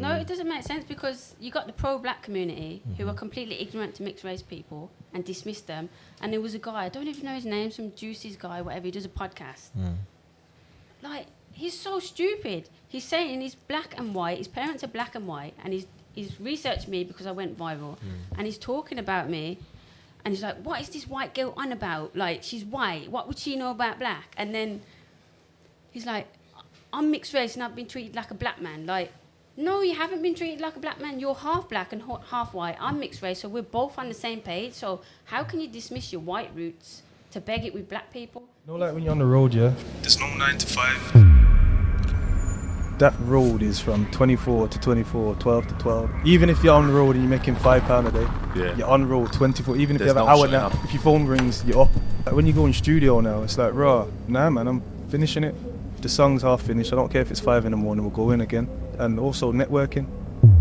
No, it doesn't make sense because you got the pro-black community who are completely ignorant to mixed race people and dismiss them. And there was a guy, I don't even know his name, some Juicy's guy, whatever, he does a podcast. Like, he's so stupid. He's saying he's black and white, his parents are black and white, and he's researched me because I went viral. And he's talking about me, and he's like, what is this white girl on about? Like, she's white, what would she know about black? And then he's like, I'm mixed race and I've been treated like a black man. Like, no, you haven't been treated like a black man. You're half black and half white. I'm mixed race, so we're both on the same page. So how can you dismiss your white roots to beg it with black people? No, like when you're on the road, yeah? There's no 9 to 5. That road is from 24 to 24, 12 to 12. Even if you're on the road and you're making £5 a day, you're on road 24. Even if you have an hour nap, if your phone rings, you're up. Like when you go in studio now, it's like, nah man, I'm finishing it. The song's half finished. I don't care if it's 5 a.m, we'll go in again. And also networking.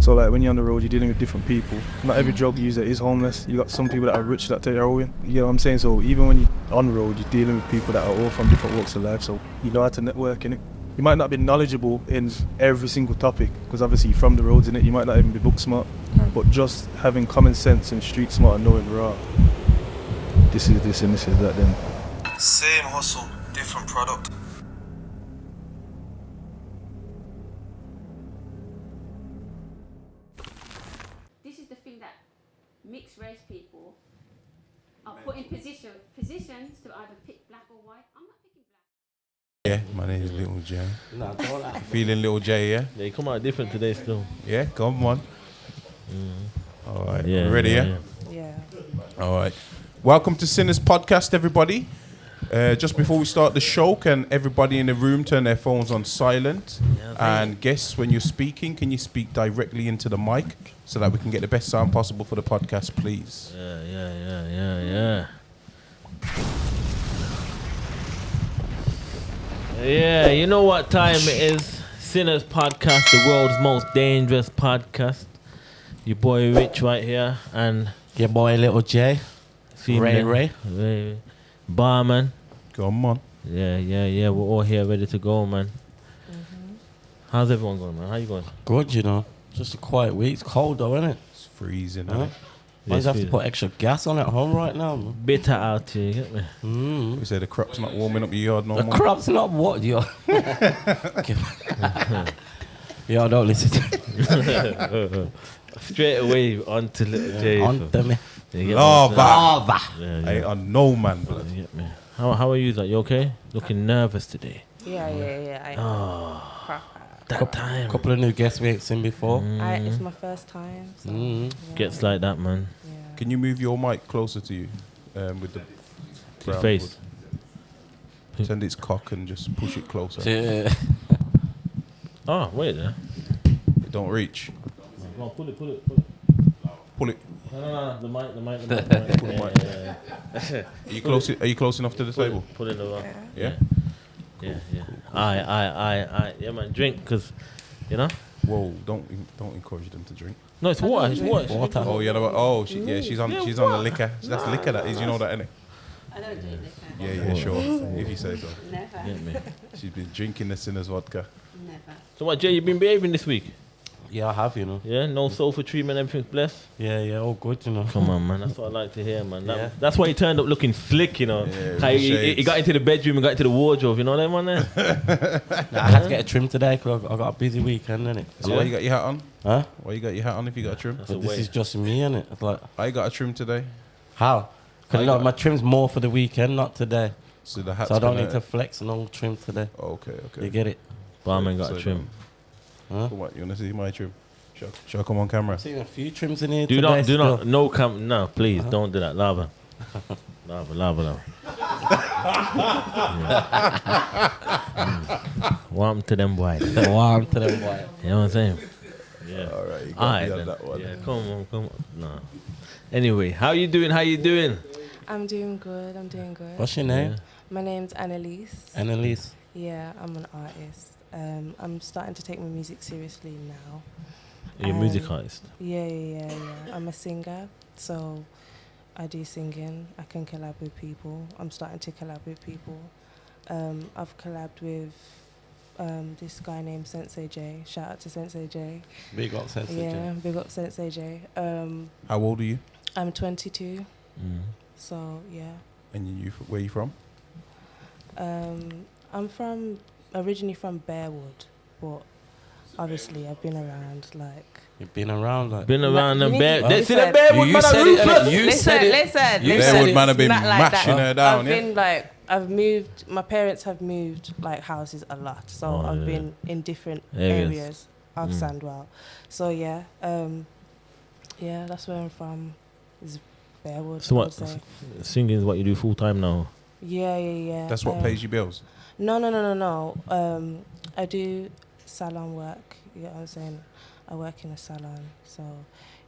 So like when you're on the road, you're dealing with different people. Not every drug user is homeless. You got some people that are rich that take heroin. You know what I'm saying? So even when you're on the road, you're dealing with people that are all from different walks of life. So you know how to network in it. You might not be knowledgeable in every single topic because obviously you're from the roads in it. You might not even be book smart, but just having common sense and street smart and knowing this is this and this is that. Then Same hustle, different product. This is the thing that mixed race people are put in positions to either pick black or white. I'm not picking black. Yeah, my name is Little J. Nah, don't laugh. Feeling Little J, yeah? Yeah, you come out different today still. Yeah, come on. All right, Yeah, ready, yeah? Yeah. All right. Welcome to Sinners Podcast, everybody. Just before we start the show, can everybody in the room turn their phones on silent? And guests, when you're speaking, can you speak directly into the mic so that we can get the best sound possible for the podcast, please? Yeah. Yeah, you know what time it is. Sinners Podcast, the world's most dangerous podcast. Your boy Rich right here and Your boy Little J. Ray. Barman. Come on. Yeah. We're all here ready to go, man. How's everyone going, man? How you going? Good, you know. Just a quiet week. It's cold though, isn't it? It's freezing, Huh? huh? Why does have to put extra gas on at home right now, man? Bitter out here, get me? We say the crop's not warming up your yard no The more. crop's not what, yo. Yo, don't listen to me. Straight away onto Little J. On to me. Lava. Yeah. I ain't no man, blood. You get me? How are you? Like, you okay? Looking nervous today. Yeah. I am. That time. Couple of new guests we ain't seen before. It's my first time. So, yeah. Gets like that, man. Yeah. Can you move your mic closer to you with the Your brown face. hood? Pretend it's cock and just push it closer. Yeah. Oh, wait there. It don't reach. No, pull it. Pull it. No, the mic. Pull the mic. Yeah. Are you close enough to the table? Pull it over. Yeah. Aye. Yeah, man, drink, because, you know? Whoa! Don't encourage them to drink. No, it's water. It's water. Oh yeah. She's on the liquor. That's liquor. That is. You know that, innit? I don't drink liquor. Yeah, sure. If you say so. Never. Get me? She's been drinking the Sinners vodka. Never. So what, Jay, you been behaving this week? Yeah, I have, you know. Yeah? No sulfur treatment, everything's blessed? Yeah, all good, you know. Come on, man. That's what I like to hear, man. Yeah. That's why he turned up looking slick, you know. Yeah, How he got into the bedroom and got into the wardrobe, you know that one there? Nah, I had to get a trim today because I got a busy weekend, innit? So why you got your hat on? Huh? Why you got your hat on if you got a trim? That's a But this way. is just me, innit? It's like, I got a trim today. how? Because I you know, got- my trim's more for the weekend, not today. So the hat's So I don't gonna- need to flex no trim today. Okay. You get it? Barman got So a trim. Huh? Come on, you wanna see my trim? Shall I come on camera? I've seen a few trims in here Do today. not, no, please, don't do that. Lava. Lava. Warm to them boys. Warm to them, boy. You know what I'm saying? Yeah. All right, you got Alright me on then. that one. Yeah, come on. No. Anyway, how you doing? I'm doing good. What's your name? My name's Analicee. Analicee. Yeah, I'm an artist. I'm starting to take my music seriously now. You're a music artist. Yeah. I'm a singer, so I do singing. I can collab with people. I'm starting to collab with people. I've collabed with this guy named Sensei J. Shout out to Sensei J. Big up, Sensei J. Yeah, big up Sensei J. How old are you? I'm 22. Mm. So yeah. And where are you from? I'm originally from Bearwood, but obviously I've been around like. You've been around like. Been around the bear. Listen, See the Bearwood man are ruthless. Listen. Bearwood man have been mashing her down. I've been like, I've moved. My parents have moved like houses a lot, so I've been in different areas of Sandwell. So yeah, that's where I'm from. Is Bearwood. So what? Singing is what you do full time now. Yeah. That's what pays your bills. No. I do salon work. You know what I'm saying? I work in a salon, so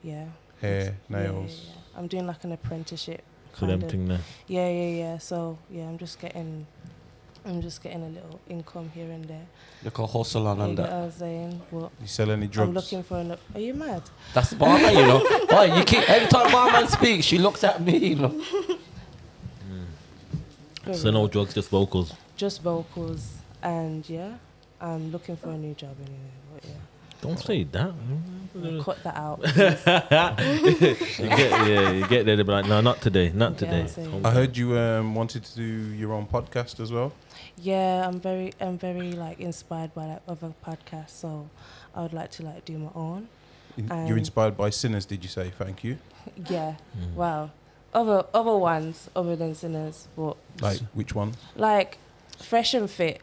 yeah. Hair, nails. Yeah. I'm doing like an apprenticeship. So them thing there. Yeah. So yeah, I'm just getting a little income here and there. Look a hustle on You know that. what I'm saying? What? You sell any drugs? I'm looking for Are you mad? That's Barman, you know. You keep every time Barman speaks, she looks at me, you know. So no drugs, just vocals. Just vocals, and yeah, I'm looking for a new job anyway. But yeah. Don't say that. Cut that out. You get there. They'll be like, no, not today, not today. I heard you wanted to do your own podcast as well. Yeah, I'm very like inspired by like other podcasts, so I would like to like do my own. You're inspired by Sinners, did you say? Thank you. Yeah. Wow. Other ones other than Sinners, but like which one? Like Fresh and Fit,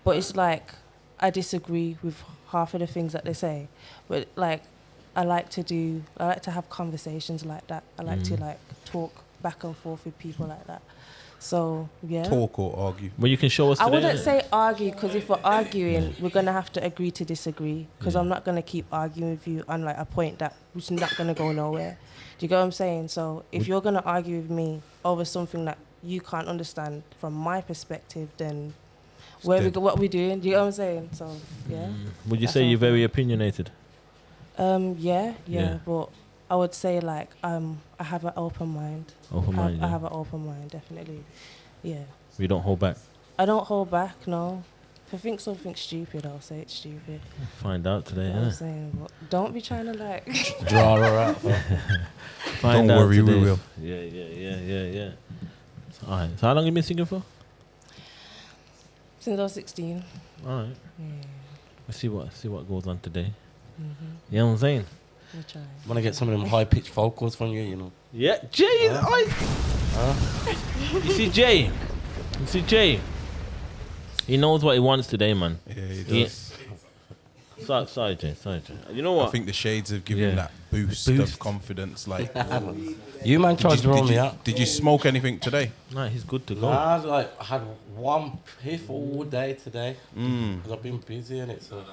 but it's like I disagree with half of the things that they say, but like I like to have conversations like that. I like to like talk back and forth with people like that. So yeah. Talk or argue? Well, you can show us. I wouldn't say argue, because if we're arguing, we're gonna have to agree to disagree. Because I'm not gonna keep arguing with you on like a point that which is not gonna go nowhere. Do you get what I'm saying? So if you're gonna argue with me over something that you can't understand from my perspective, then what are we doing? Do you get what I'm saying? So yeah. Would you say you're very opinionated? Yeah. But I would say like I have an open mind. I have an open mind, definitely. Yeah. We don't hold back. I don't hold back, no. If I think something's stupid, I'll say it's stupid. Find out today, You know what I'm saying? But don't be trying to like draw her out. Find don't out worry, today. we will. Yeah. So, all right. So how long have you been singing for? Since I was 16. All right. Yeah. Let's see what goes on today. Mm-hmm. You know what I'm saying? We'll try. I want to get some of them high pitched vocals from you, you know. Yeah, Jay. You see Jay. He knows what he wants today, man. Yeah, he does. Sorry, Jay. You know what? I think the shades have given him that boost of confidence. Like, you man tried to roll me out. Did you smoke anything today? Nah, he's good to go. I had one piff all day today because I've been busy and it's. Okay.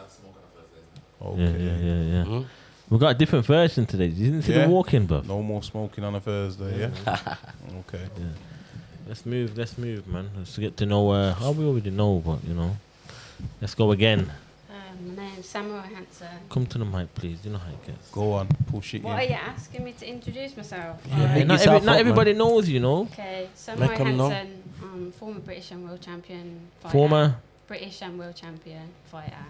Yeah. Mm. We got a different version today. You didn't see the walk-in, bro. No more smoking on a Thursday, yeah? Okay. Yeah. Let's move, man. Let's get to know we already know, but you know. Let's go again. My name's Samurai Hansen. Come to the mic, please. You know how it gets. Go on, push it What are in. you asking me to introduce myself? Yeah, not everybody knows, you know. Okay, Samurai Make 'em know. Hansen, former British and world champion fighter. Former British and world champion fighter.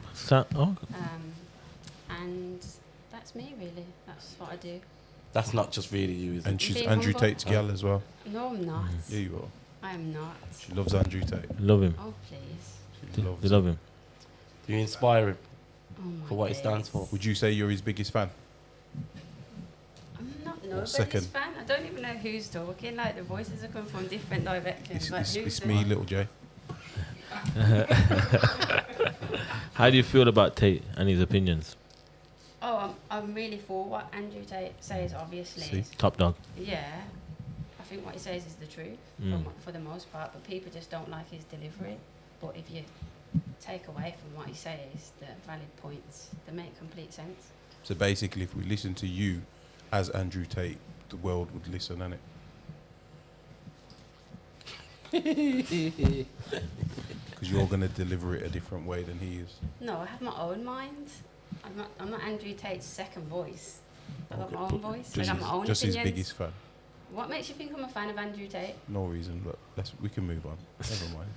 And that's me, really. That's what I do. That's not just really you, is it? And she's Being Andrew humble. Tate's gal as well. No, I'm not. Yeah, you are. I am not. She loves Andrew Tate. love him. Oh, please. She loves They love him. Do you inspire him Oh, my for what he stands for? Would you say you're his biggest fan? I'm not nobody's second? fan. I don't even know who's talking. Like, the voices are coming from different directions. It's me, little J. How do you feel about Tate and his opinions? Oh, I'm really for what Andrew Tate says, obviously. See? Top dog. Yeah. I think what he says is the truth for the most part, but people just don't like his delivery. But if you take away from what he says, the valid points, they make complete sense. So basically, if we listen to you as Andrew Tate, the world would listen, innit? Because you're going to deliver it a different way than he is. No, I have my own mind. I'm not Andrew Tate's second voice. I've got my own voice. I got my own just his opinions. biggest fan. What makes you think I'm a fan of Andrew Tate? No reason, but we can move on. Never mind.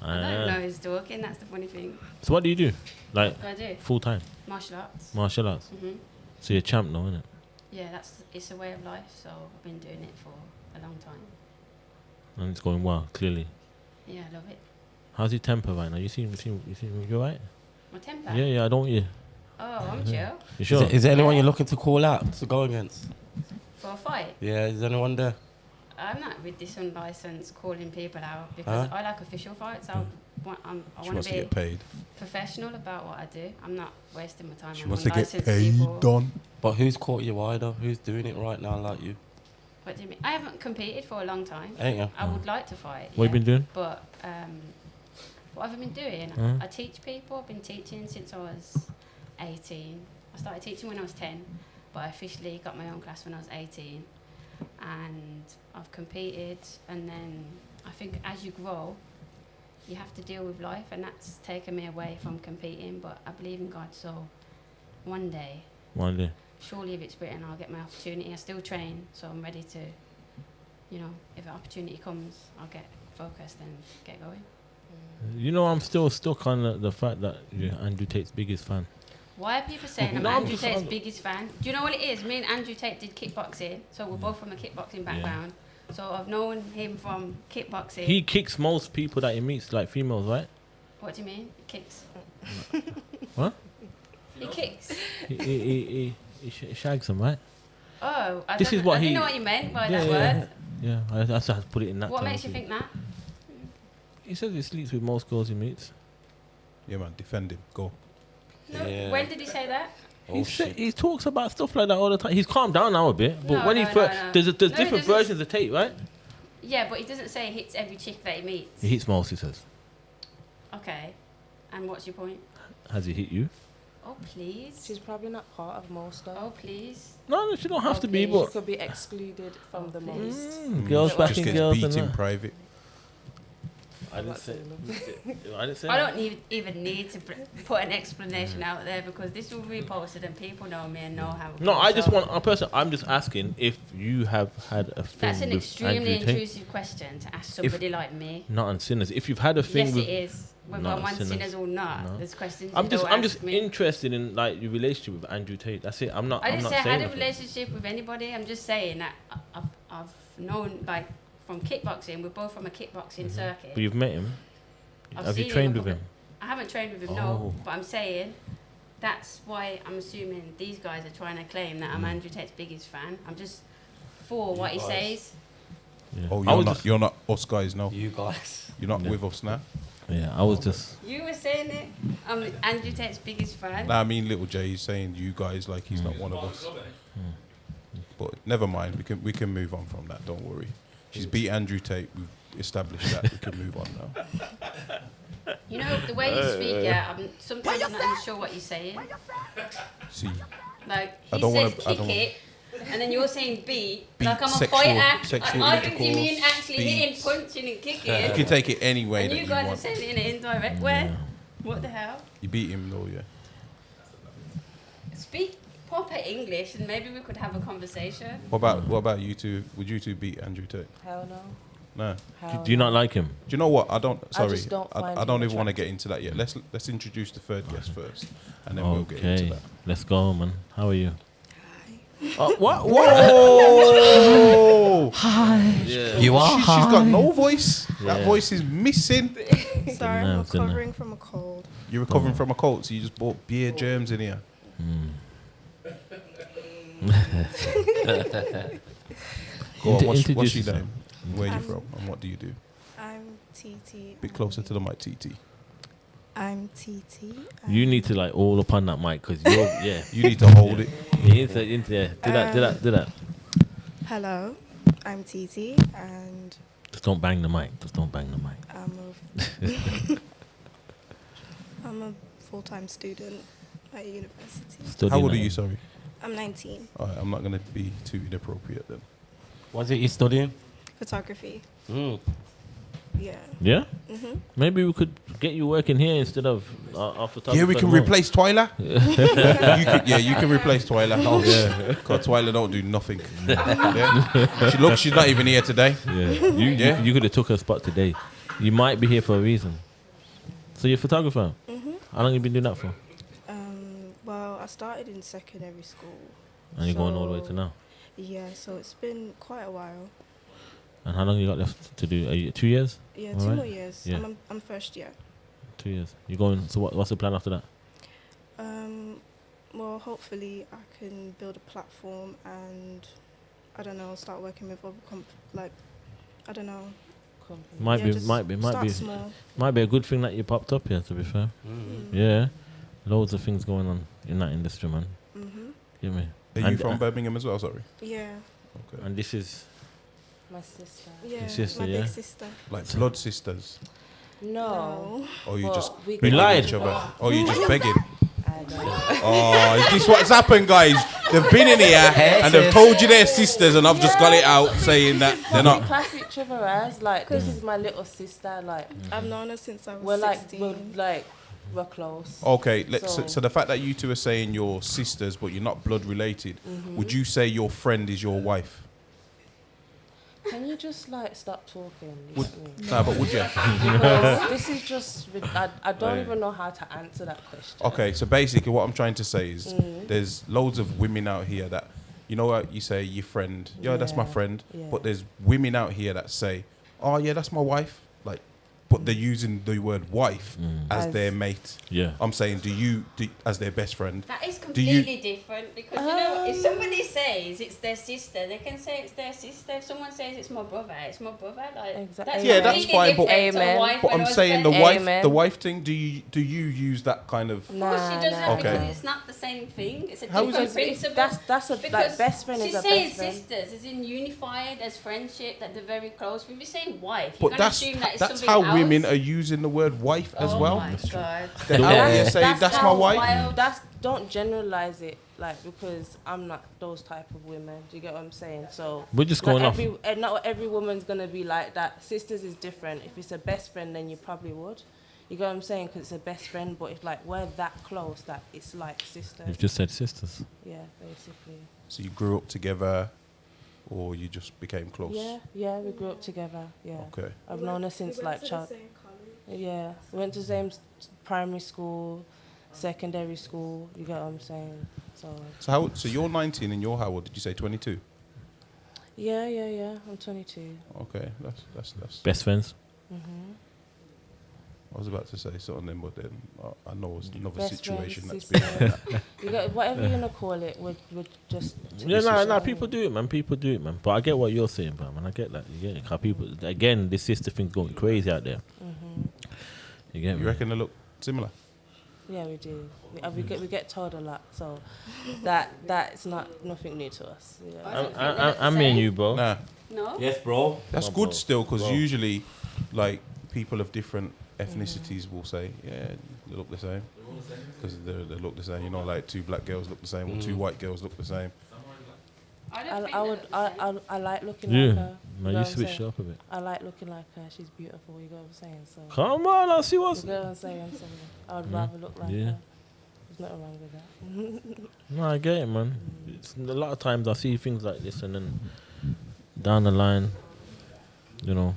I don't know who's talking. That's the funny thing. So what do you do? Like What do I do? full time? Martial arts. Martial arts. Mhm. So you're a champ now, isn't it? Yeah, it's a way of life. So I've been doing it for a long time. And it's going well, clearly. Yeah, I love it. How's your temper right now? You seem you're right? My temper. Yeah, I don't you. Oh, I'm chill. You sure? Is there anyone you're looking to call out to go against? For a fight. Yeah, is anyone there? I'm not with this unlicensed calling people out because I like official fights. I want to be get paid. professional about what I do. I'm not wasting my time She on wants to get unlicensed paid, people. Don. But who's caught your eye though? Who's doing it right now like you? What do you mean? I haven't competed for a long time. Ain't you? I would like to fight. What have you been doing? But what have I been doing? I teach people. I've been teaching since I was 18. I started teaching when I was 10, but I officially got my own class when I was 18. And I've competed, and then I think as you grow, you have to deal with life, and that's taken me away from competing. But I believe in God, so one day, surely if it's written, I'll get my opportunity. I still train, so I'm ready to, if an opportunity comes, I'll get focused and get going. You know, I'm still stuck on the fact that you're Andrew Tate's biggest fan. Why are people saying I'm No, Andrew Tate's biggest fan? Do you know what it is? Me and Andrew Tate did kickboxing, so we're both from a kickboxing background. So I've known him from kickboxing. He kicks most people that he meets, like females, right? What do you mean? He kicks. What? He kicks. He shags them, right? Oh, I This is didn't what know what you meant by that word. Yeah, I just had to put it in that. What term makes you for think that? He says he sleeps with most girls he meets. Yeah, man, defend him. Go. No, Yeah. when did he say that? He talks about stuff like that all the time. He's calmed down now a bit, but when he first, there's he different doesn't. versions of Tate, right? Yeah, but he doesn't say he hits every chick that he meets. He hits most, he says. Okay, and what's your point? Has he hit you? Oh please. She's probably not part of most though. Oh please. No, she don't have to be, She but could be excluded from the most. girls Just backing gets girls beat and in that. private. I didn't say. I didn't say. I that. don't even need to put an explanation out there because this will be posted and people know me and know how. No, I just want a person. I'm just asking if you have had a thing That's an with extremely Andrew Tate. intrusive question to ask somebody like me. Not on Sinners. If you've had a thing Yes, with, it is. Whether not I'm on Sinners. Sinners or not, No. there's questions. I'm you just don't ask me. interested in like your relationship with Andrew Tate. That's it. I'm not. I I'm didn't not say I saying had a nothing. relationship with anybody. I'm just saying that I've known like from kickboxing. We're both from a kickboxing circuit. But you've met him. I've Have you seen trained him with him? I haven't trained with him, Oh. no. But I'm saying that's why I'm assuming these guys are trying to claim that I'm Andrew Tate's biggest fan. I'm just for what he says. Yeah. Oh, I was just, you're not us guys, no. You guys. You're not with us now. yeah, I was just. You were saying it. I'm Andrew Tate's biggest fan. Nah, I mean, Little J is saying you guys like he's not one of us. But never mind. We can move on from that. Don't worry. She's beat Andrew Tate. We've established that. We can move on now. You know the way you speak, yeah. Sometimes I'm not even sure what you're saying. See, Like I he don't says, wanna- I kick don't- it, and then you're saying beat. Beat, Like I'm a sexual- fighter. sexual I think you mean intercourse, actually beat. hitting, punching, and kicking. you can take it any way And that you you guys are want. saying it in an indirect way. What the hell? You beat him though, yeah. Speak proper English, and maybe we could have a conversation. What about you two? Would you two beat Andrew Tate? Hell no. No. Hell Do you no. not like him? Do you know what? I don't. Sorry, just don't find I don't him even want to attractive. get into that yet. Let's introduce the third guest first, and then we'll get into Okay, that. let's go, man. How are you? What? Whoa! Yeah. You are. She's got no voice. That Yeah. voice is missing. Sorry, I'm nerves, isn't it? recovering from a cold. You're recovering from a cold, so you just brought beer germs in here. Go on, what's Introduce your yourself. name? Where are you from? And what do you do? I'm Titi. Bit closer to the mic, Titi. I'm Titi. You need to like all up on that mic because you're yeah. You need to hold it. Into there. Do that. Hello, I'm Titi, and Just don't bang the mic. I'm a full-time student at university. Studying How old are at- you? Sorry. I'm 19. All right, I'm not going to be too inappropriate then. What's it you studying? Photography. Mm. Yeah. Yeah. Mhm. Maybe we could get you working here instead of our photographer. Yeah, we can at home. replace Twyla. you can replace Twyla. Oh, yeah. Because Twyla don't do nothing. Yeah. She's not even here today. Yeah. Yeah. You could have took her spot today. You might be here for a reason. So you're a photographer? Mm-hmm. How long have you been doing that for? Well, I started in secondary school. And you're going all the way to now? Yeah, so it's been quite a while. And how long you got left to do? Are you 2 years? Yeah, All 2 right. more years. Yeah. I'm first year. 2 years. You're going, so what's the plan after that? Well, hopefully I can build a platform and, I don't know, start working with other I don't know. Might Yeah, be just small. might be a good thing that you popped up here, to be fair. Yeah. Loads of things going on in that industry, man. Mm-hmm. Get me? Are you from Birmingham as well? Sorry. Yeah. Okay. And this is My sister. Yeah, Your sister, my yeah? big sister. Like blood sisters. No. Or you But just we begging lied. each other. Or you just begging. I don't know. Oh, is this what's happened, guys? They've been in here and they've told you they're sisters, and I've just got it out saying that they're We not. class each other as like this is my little sister. Like I've known her since I was we're like 16. we're close. Okay, so So- the fact that you two are saying you're sisters but you're not blood related, would you say your friend is your wife? Can you just like stop talking? You Would, get me? no, but would you? Because this is just I don't even know how to answer that question. Okay, so basically what I'm trying to say is there's loads of women out here that, you know what, you say your friend, yeah, that's my Yeah, friend, yeah. but there's women out here that say, oh yeah, that's my wife, like, but they're using the word wife as their mate. Yeah. I'm saying, do you as their best friend? That is Do you- completely different because you know if somebody says it's their sister, they can say it's their sister. If someone says it's my brother, it's my brother. Like Exactly. Yeah, that's completely fine, but- different to a Amen. wife But and I'm a saying the husband. Amen. wife thing. Do you use that kind of? Of course she doesn't nah. because Okay. it's not the same thing. It's a How is different it- principle. That's a because like best friend is she's a saying best friend. sisters, as in unified as friendship, that they're very close. If you're saying wife, But you're gonna assume that it's that's something how else. women are using the word wife as Oh well. my God. They're out here saying that's my how wife. wild. Don't generalize it like because I'm not those type of women. Do you get what I'm saying? So We're just going off. not every woman's gonna be like that. Sisters is different. If it's a best friend, then you probably would. You get what I'm saying? Because it's a best friend, but if like we're that close that it's like sisters. You've just said sisters. Yeah, basically. So you grew up together, or you just became close? Yeah, we grew up together. Yeah. Okay. I've known her since we went like to the child. same college. Yeah, we went to the same primary school, secondary school. You get what I'm saying? So you're 19 and you're how old? Did you say 22? Yeah. I'm 22. Okay, that's. Best friends. I was about to say something then, but then I know it's another Best situation friends, that's been like that. You got whatever you're gonna call it. We're just. Yeah, no, people do it, man. People do it, man. But I get what you're saying, man. I get that. You get it. 'Cause people, again, this sister thing's going crazy out there. You get You me? reckon they look similar? Yeah, we do. We get told a lot, so that's not nothing new to us. Yeah. I mean you, bro. Nah, No. Yes, bro. that's Come on, good bro. still, because Bro. usually, like, people of different ethnicities will say, yeah, they look the same. Because they look the same. You know, like 2 black girls look the same, or 2 white girls look the same. I like looking Yeah. like her. Man, know you what I'm switched saying? up a bit. I like looking like her. She's beautiful. You know what I'm saying? So. Come on, I see what's. You know what I'm saying? So I would rather look like Yeah. her. There's nothing wrong with that. No, I get it, man. It's, a lot of times I see things like this, and then down the line, you know.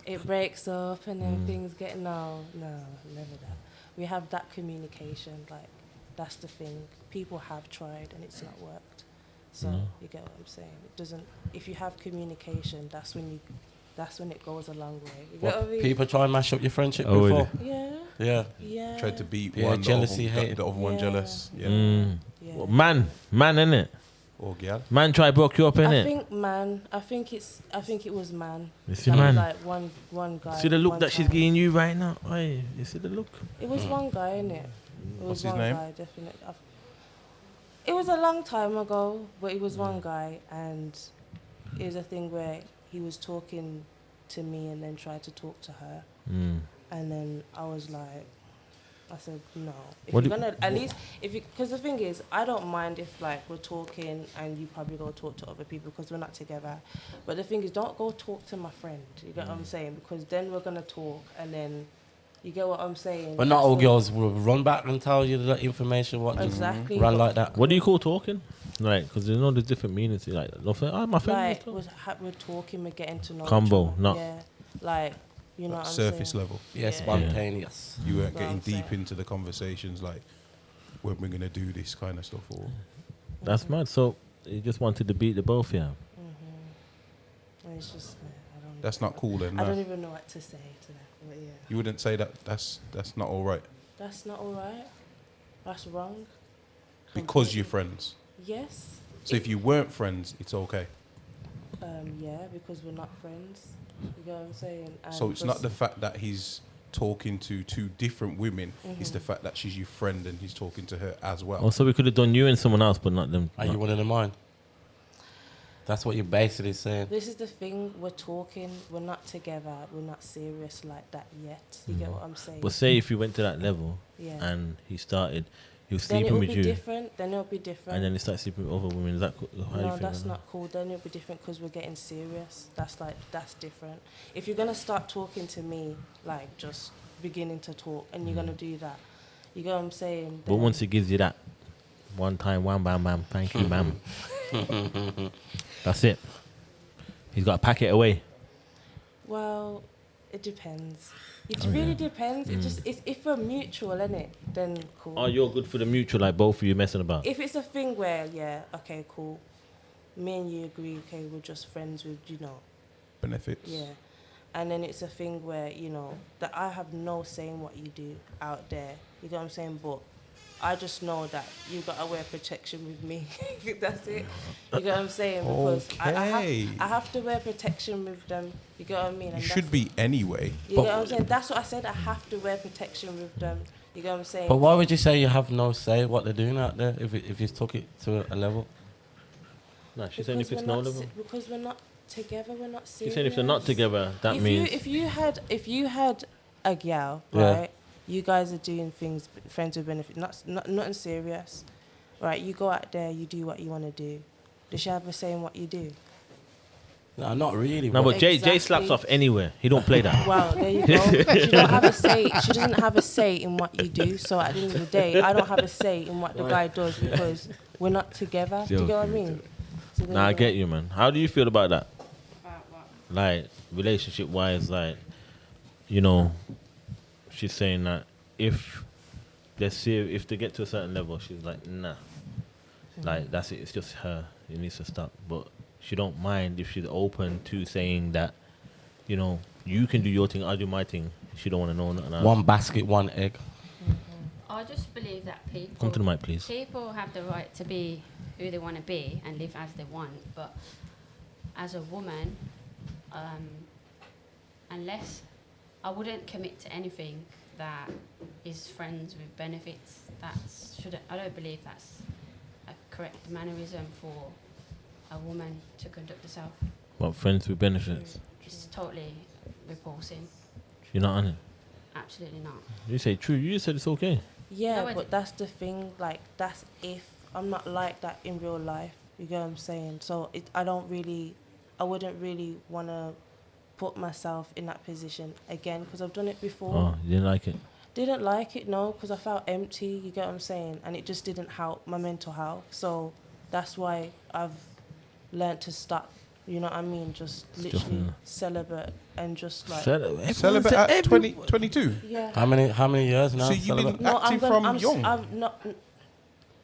It breaks up and then things get no, never that. We have that communication, like that's the thing. People have tried and it's not worked. So you get what I'm saying? It doesn't if you have communication, that's when it goes a long way. You get what I mean? People try and mash up your friendship Oh, before. Yeah. Yeah. Tried to beat Yeah, one, jealousy, the hate. other one Yeah. jealous. Yeah. Yeah. Well, man, innit? Or gal. Man try broke you up, I innit? think it was man. You see, That was man. like one guy. See the look one that she's time. giving you right now? Oi, you see the look? It was one guy, innit? It was What's his one name? guy, definitely. It was a long time ago, but it was one guy, and it was a thing where he was talking to me and then tried to talk to her, and then I was like, I said no. If What you're do- gonna at least because the thing is, I don't mind if like we're talking and you probably go talk to other people because we're not together, but the thing is, don't go talk to my friend. You get what I'm saying? Because then we're gonna talk and then. You get what I'm saying? But not That's all what- girls will run back and tell you the information. What just Exactly. run but like that? What do you call talking? Like, because you know there's different meanings. Like, my friend. Like we're talking, we're getting to know Combo, each other. not- Yeah, like You know what I'm surface saying? level. Yeah, spontaneous. You weren't Well, getting I'm deep saying. into the conversations like when we're gonna do this kind of stuff. Or That's mad. So you just wanted to beat the both, yeah. And it's just, I don't. that's not cool. Then I no. don't even know what to say to that. But yeah, You wouldn't say that. That's not all right that's not alright. That's wrong. because you're friends. Yes. So if you weren't friends, it's okay. Yeah, because we're not friends. You know what I'm saying? So And it's not the fact that he's talking to two different women. It's the fact that she's your friend and he's talking to her as well. Also, we could have done you and someone else, but not them. Are you one of the mine? That's what you're basically saying. This is the thing, we're talking, we're not together, we're not serious like that yet. You get what I'm saying? But say if you went to that level Yeah. and he was Then sleeping it'll with be you, different. Then it'll be different. and then he starts sleeping with other women. Is that how you No, feel that's about not cool. Then it'll be different because we're getting serious. That's different. If you're gonna start talking to me, like just beginning to talk, and you're gonna do that, you get what I'm saying? that? But once he gives you that one time, wham, bam, bam, thank you, ma'am. That's it. He's got to pack it away. Well, it depends. It really depends. It just it's if we're mutual, innit? Then cool. Oh, you're good for the mutual, like both of you messing about. If it's a thing where, yeah, okay, cool. Me and you agree, okay, we're just friends with, Benefits. yeah. And then it's a thing where, that I have no say in what you do out there. You get what I'm saying? But I just know that you got to wear protection with me. That's it. You get what I'm saying? Because Okay. I have to wear protection with them. You get what I mean? You And should be anyway. You get what I'm saying? That's what I said. I have to wear protection with them. You get what I'm saying? But why would you say you have no say what they're doing out there if you took it to a level? No, she's saying if it's we're no not level. because we're not together, we're not serious. She's saying if they're not together, that means. if you had a gal, Yeah. right? You guys are doing things, friends with benefit, nothing serious, right? You go out there, you do what you want to do. Does she have a say in what you do? No, not really. No, but Jay slaps Exactly. off anywhere. He don't play that. Well, there you go. She don't have a say. She doesn't have a say in what you do. So at the end of the day, I don't have a say in what the guy does because we're not together. Do you get what I mean? So there Nah, I you go. get you, man. How do you feel about that? About what? Like, relationship wise, like, she's saying that if they get to a certain level, she's like, nah. Like, that's it. It's just her. It needs to stop. But she don't mind if she's open to saying that, you can do your thing, I'll do my thing. She don't want to know nothing else. One basket, one egg. I just believe that people. Come to the mic, please. People have the right to be who they want to be and live as they want, but as a woman, unless I wouldn't commit to anything that is friends with benefits, I don't believe that's a correct mannerism for a woman to conduct herself. What, friends with benefits? It's totally repulsing. You're not on it. Absolutely not. You say true. You said it's okay. Yeah, No, I but that's the thing. Like, that's if I'm not like that in real life. You get what I'm saying? So I wouldn't really want to put myself in that position again because I've done it before. Oh, you didn't like it? Didn't like it, no, because I felt empty. You get what I'm saying? And it just didn't help my mental health. So that's why I've learned to stop. You know what I mean? Just literally celibate and just like. Celibate at 22? Yeah. How many years now? So you've been celibate? acting from young? I'm not.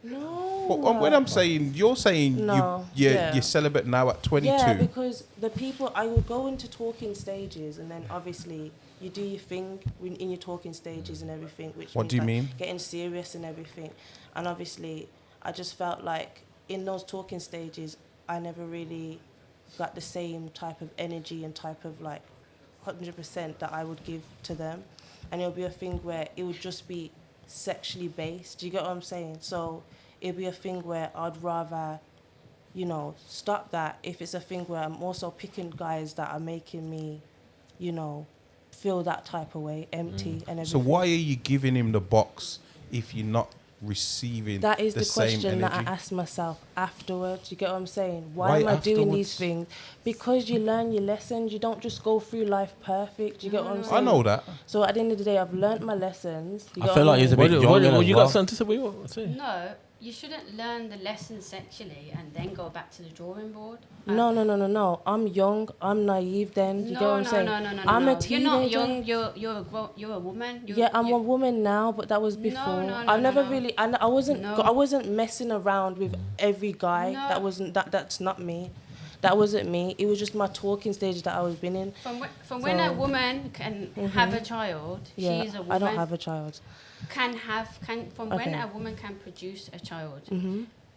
No. But when I'm saying, you're saying No, you're yeah. celibate now at 22. Yeah, because the people, I would go into talking stages and then obviously you do your thing in your talking stages and everything. Which What means do you like mean? Getting serious and everything. And obviously I just felt like in those talking stages, I never really got the same type of energy and type of like 100% that I would give to them. And it'll be a thing where it would just be sexually based. Do you get what I'm saying? So it'll be a thing where I'd rather, stop that if it's a thing where I'm also picking guys that are making me, feel that type of way, empty and everything. So why are you giving him the box if you're not receiving That is the the same question that I energy? ask myself afterwards. You get what I'm saying? Why Why am I doing these afterwards? things? Because you learn your lessons. You don't just go through life perfect. You get what I'm saying? I know that. So at the end of the day, I've learned my lessons. You I get feel what like he's a bit What, young you as got well. something to say? What you want to say? No, You shouldn't learn the lesson sexually and then go back to the drawing board. No. I'm young. I'm naive. Then you get what I'm saying? No. I'm a teenager. You're not young. You're a woman. I'm a woman now, but that was before. I've never really. I wasn't messing around with every guy. No. That's not me. That wasn't me. It was just my talking stage that I was been in. From when a woman can have a child, she's a woman. I don't have a child. When a woman can produce a child,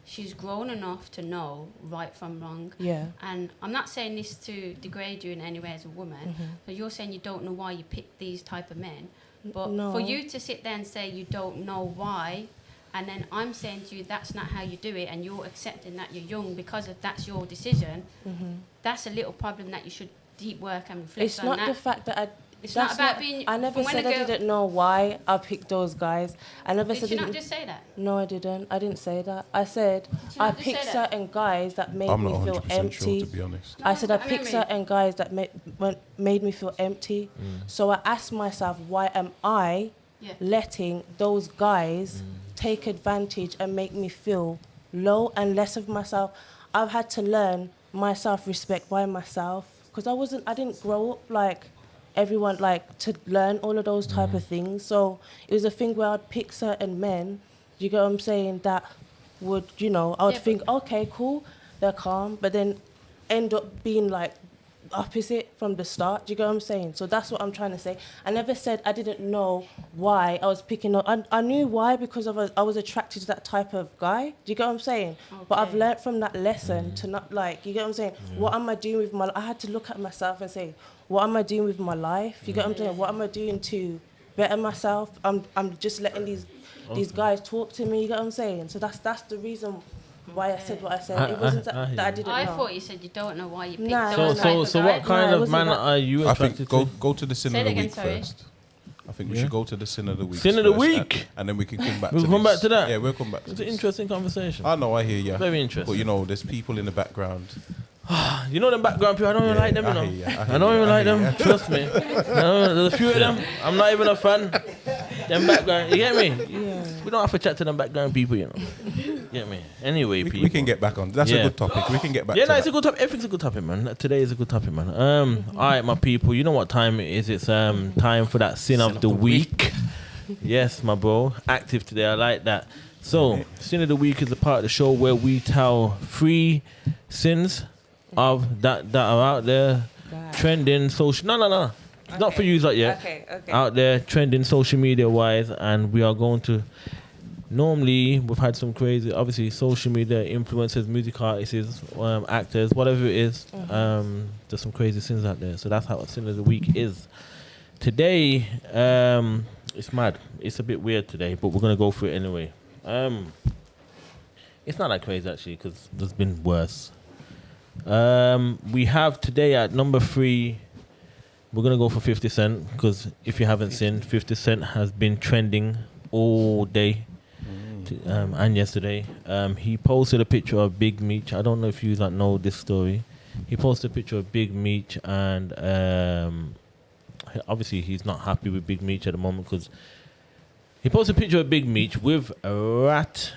she's grown enough to know right from wrong. Yeah. And I'm not saying this to degrade you in any way as a woman, but you're saying you don't know why you pick these type of men. But for you to sit there and say you don't know why, and then I'm saying to you that's not how you do it, and you're accepting that you're young because of that's your decision, that's a little problem that you should deep work and reflect on. It's not the fact that It's not about being... I never said I didn't know why I picked those guys. I never said... Did you not just say that? No, I didn't. I didn't say that. I said I picked certain guys that made me feel empty. Sure, to be honest. I said I picked certain guys that made me feel empty. So I asked myself, why am I letting those guys take advantage and make me feel low and less of myself? I've had to learn my self-respect by myself because I didn't grow up like everyone, like, to learn all of those type of things. So it was a thing where I'd pick certain men, you get what I'm saying, that would, I would think, okay, cool, they're calm, but then end up being like opposite from the start. Do you get what I'm saying? So that's what I'm trying to say. I never said I didn't know why I was picking up. I knew why because I was attracted to that type of guy. Do you get what I'm saying? Okay. But I've learned from that lesson to not like, you get what I'm saying? What am I doing with my life? I had to look at myself and say, what am I doing with my life? You get what I'm saying? What am I doing to better myself? I'm just letting these guys talk to me. You get what I'm saying? So that's the reason why I said what I said. It wasn't that I didn't know. I thought you said you don't know why you picked those So what kind of man are you attracted to? Go to the sin of the week first. I think we should go to the sin of the week. Sin of the week? And then we can come back we'll come back to that? Yeah, we'll come back to It's an interesting conversation. I know, I hear you. Very interesting. But, there's people in the background. You know them background people, I don't even like them, I don't even like them, trust me. There's a few of them, I'm not even a fan. Them background, you get me? Yeah. We don't have to chat to them background people, You get me? Anyway, people. We can get back on. That's a good topic. We can get back to that. It's a good topic. Everything's a good topic, man. Today is a good topic, man. Alright, my people, you know what time it is. It's time for that sin of the week. Yes, my bro. Active today, I like that. So, sin of the week is a part of the show where we tell 3 sins of that are out there trending social. No. It's not for you like yet. Okay. Out there trending social media wise, and we are going to. Normally, we've had some crazy, obviously, social media influencers, music artists, actors, whatever it is. There's some crazy sins out there. So that's how sin of the week is. Today, it's mad. It's a bit weird today, but we're gonna go through it anyway. It's not that crazy actually, because there's been worse. We have today at number 3, we're going to go for 50 Cent, because if you haven't seen, 50 Cent has been trending all day and yesterday. He posted a picture of Big Meech. I don't know if you know this story. He posted a picture of Big Meech, and obviously he's not happy with Big Meech at the moment, because he posted a picture of Big Meech with a rat.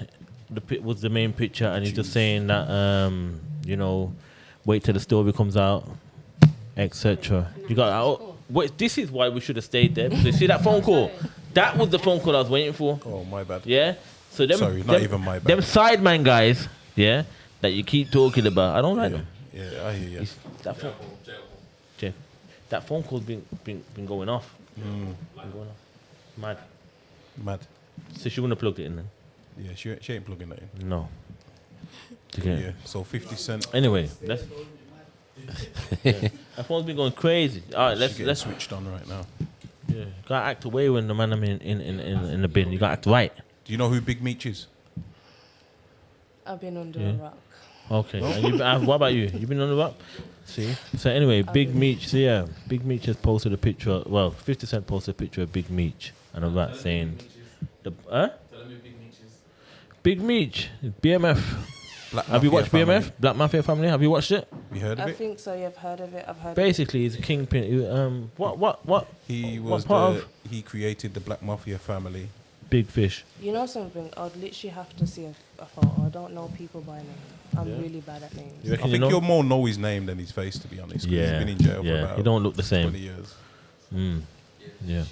Was the main picture, and he's just saying that wait till the story comes out, etc. You got this is why we should have stayed there. You see that phone call? That was the phone call I was waiting for. Oh, my bad. Yeah. So not even my bad. Them sideman guys, that you keep talking about. I don't like them. Yeah, I hear you. That phone call's been going off. Been going off. Mad. So she wouldn't have plugged it in then. Yeah, she ain't plugging that in. No. Yeah. So 50 Cent. Anyway, let's. That phone's been going crazy. All right, let's switched on right now. Yeah, gotta act away when the man I'm in the bin. You gotta act right. Do you know who Big Meech is? I've been under a rock. Okay. And what about you? You been on the rock? See. So anyway, Big Meech. So Big Meech has posted a picture. Well, 50 Cent posted a picture of Big Meech and a rat saying, Big Meech, BMF. Have you watched BMF? Black Mafia Family? Have you watched it? You heard of it? I think so. You've heard of it. I've heard. Basically, he's a kingpin. What? He created the Black Mafia Family, big fish. You know something? I'd literally have to see a photo. I don't know people by name. I'm really bad at names. You I reckon think you know? you'll more know his name than his face, to be honest. 'Cause Yeah, he's been in jail for yeah. about He don't look the same. 20 years. Yeah.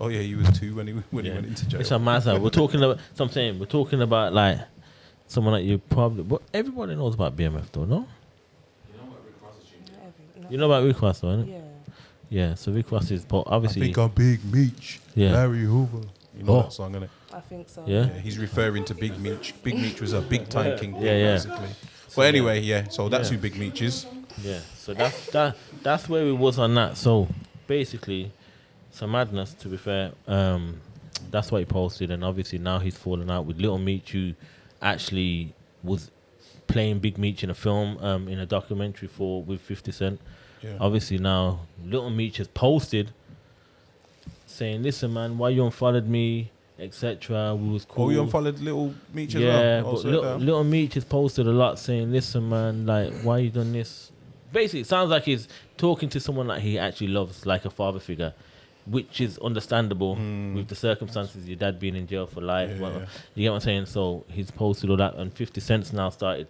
Oh yeah, he was 2 when he went into jail. It's a matter. We're talking about. So I'm saying we're talking about like someone that you probably. But everybody knows about BMF though, no? You know about Rick Ross, though, innit? Yeah. Yeah. So Rick Ross is, but I obviously. think I'm Big Meech. Yeah. Larry Hoover. You know that song, innit? I think so. Yeah. Yeah, he's referring to Big Meech. Big Meech was a big time king, Yeah. basically. But anyway, yeah. So that's who Big Meech is. Yeah. So that's where we was on that. So basically, some madness. To be fair, that's what he posted, and obviously now he's fallen out with Little Meech, who actually was playing Big Meech in a film, in a documentary with 50 Cent. Yeah. Obviously now Little Meech has posted saying, "Listen, man, why you unfollowed me, etc. We was cool." Oh, you unfollowed Little Meech as Yeah, well? but Little Meech has posted a lot saying, "Listen, man, like, why you done this?" Basically, it sounds like he's talking to someone that he actually loves, like a father figure, which is understandable with the circumstances. Your dad being in jail for life. Yeah, Well, yeah. you get what I'm saying? So he's posted all that, and 50 Cent's now started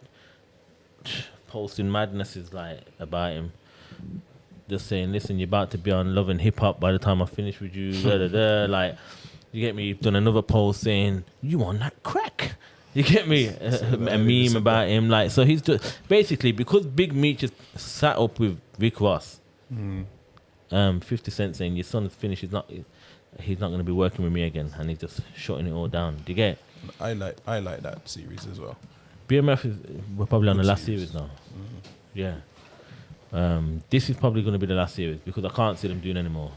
posting madnesses like about him. Just saying, listen, you're about to be on Love and Hip Hop by the time I finish with you. Like, you get me? You've done another post saying, you on that crack. You get me? A meme about him. Like, so he's just basically, because Big Meech is sat up with Rick Ross, 50 Cent saying, your son's finished, he's not going to be working with me again. And he's just shutting it all down. Do you get it? I like that series as well. BMF we're probably on the last series now. Yeah. This is probably going to be the last series because I can't see them doing any more.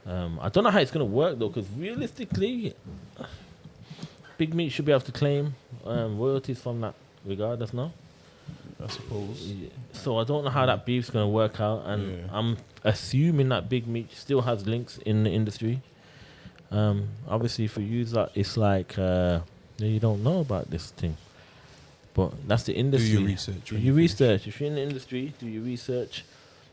I don't know how it's going to work though, because realistically, Big Meat should be able to claim royalties from that regardless, no? I suppose. So I don't know how that beef's going to work out, and I'm assuming that Big Meat still has links in the industry. Obviously, for you, it's like you don't know about this thing. But that's the industry. Do your research. Do your research. If you're in the industry, do your research.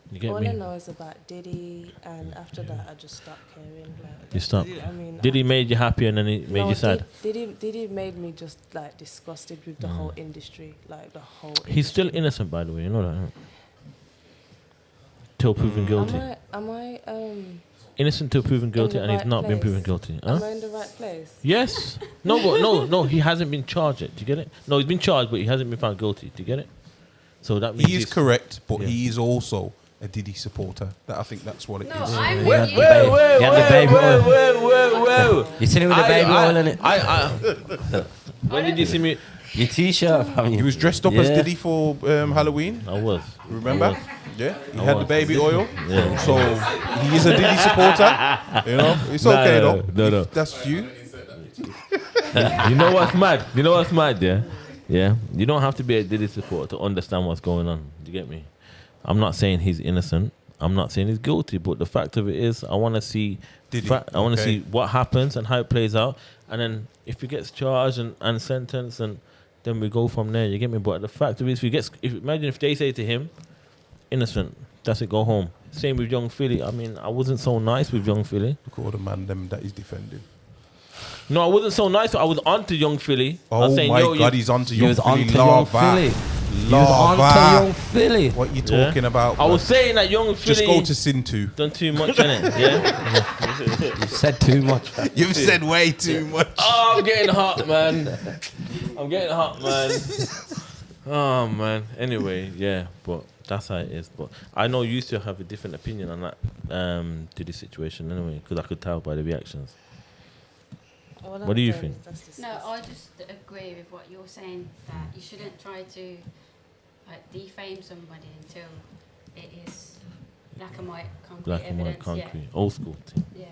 You get All me? I know is about Diddy, and after that, I just stopped caring. Like, You stopped. I mean, Diddy made you happy and then he made you sad? Diddy made me just like disgusted with the whole industry, like the whole. He's still innocent, by the way. You know that, right? Till proven guilty. Am I Innocent till proven guilty, the and he's right not been place? proven guilty. Huh? Am I in the right place? Yes. No, but no. He hasn't been charged yet. Do you get it? No, he's been charged, but he hasn't been found guilty. Do you get it? So that means He is he's correct, but yeah. he is also a Diddy supporter. I think that's what it is. No, I'm You with had you. the baby oil. Whoa. You seen him with the baby oil in it? When did you see me? Your t-shirt, haven't you? He was dressed up as Yeah. Diddy for Halloween. I was. Remember? Yeah, he had the was. baby oil. Yeah. So he is a Diddy supporter. You know, it's okay though. No. If that's you. You know what's mad? Yeah? Yeah. You don't have to be a Diddy supporter to understand what's going on. Do you get me? I'm not saying he's innocent. I'm not saying he's guilty. But the fact of it is, I want to see Diddy, I want to okay. see what happens and how it plays out. And then if he gets charged and sentenced, and then we go from there. You get me? But the fact of it is, imagine if they say to him, innocent, that's it, go home. Same with Young Philly. I mean, I wasn't so nice with Young Philly. Look at all the man them that he's defending. No, I wasn't so nice. I was onto Young Philly. I was Oh saying, my yo, God, he's onto You Young was Philly. onto Young Philly. You was onto Young Philly. What you talking about? I was saying that Young Philly Just go to Sin 2. done too much, innit? Yeah. You said too much. You've said way too much. Oh, I'm getting hot, man. Oh, man. Anyway, yeah, but that's how it is. But I know you still have a different opinion on that Diddy situation anyway, because I could tell by the reactions. What do you think? No, I just agree with what you're saying, that you shouldn't try to like defame somebody until it is black and white concrete Black and white evidence. concrete. Old school thing. Yeah.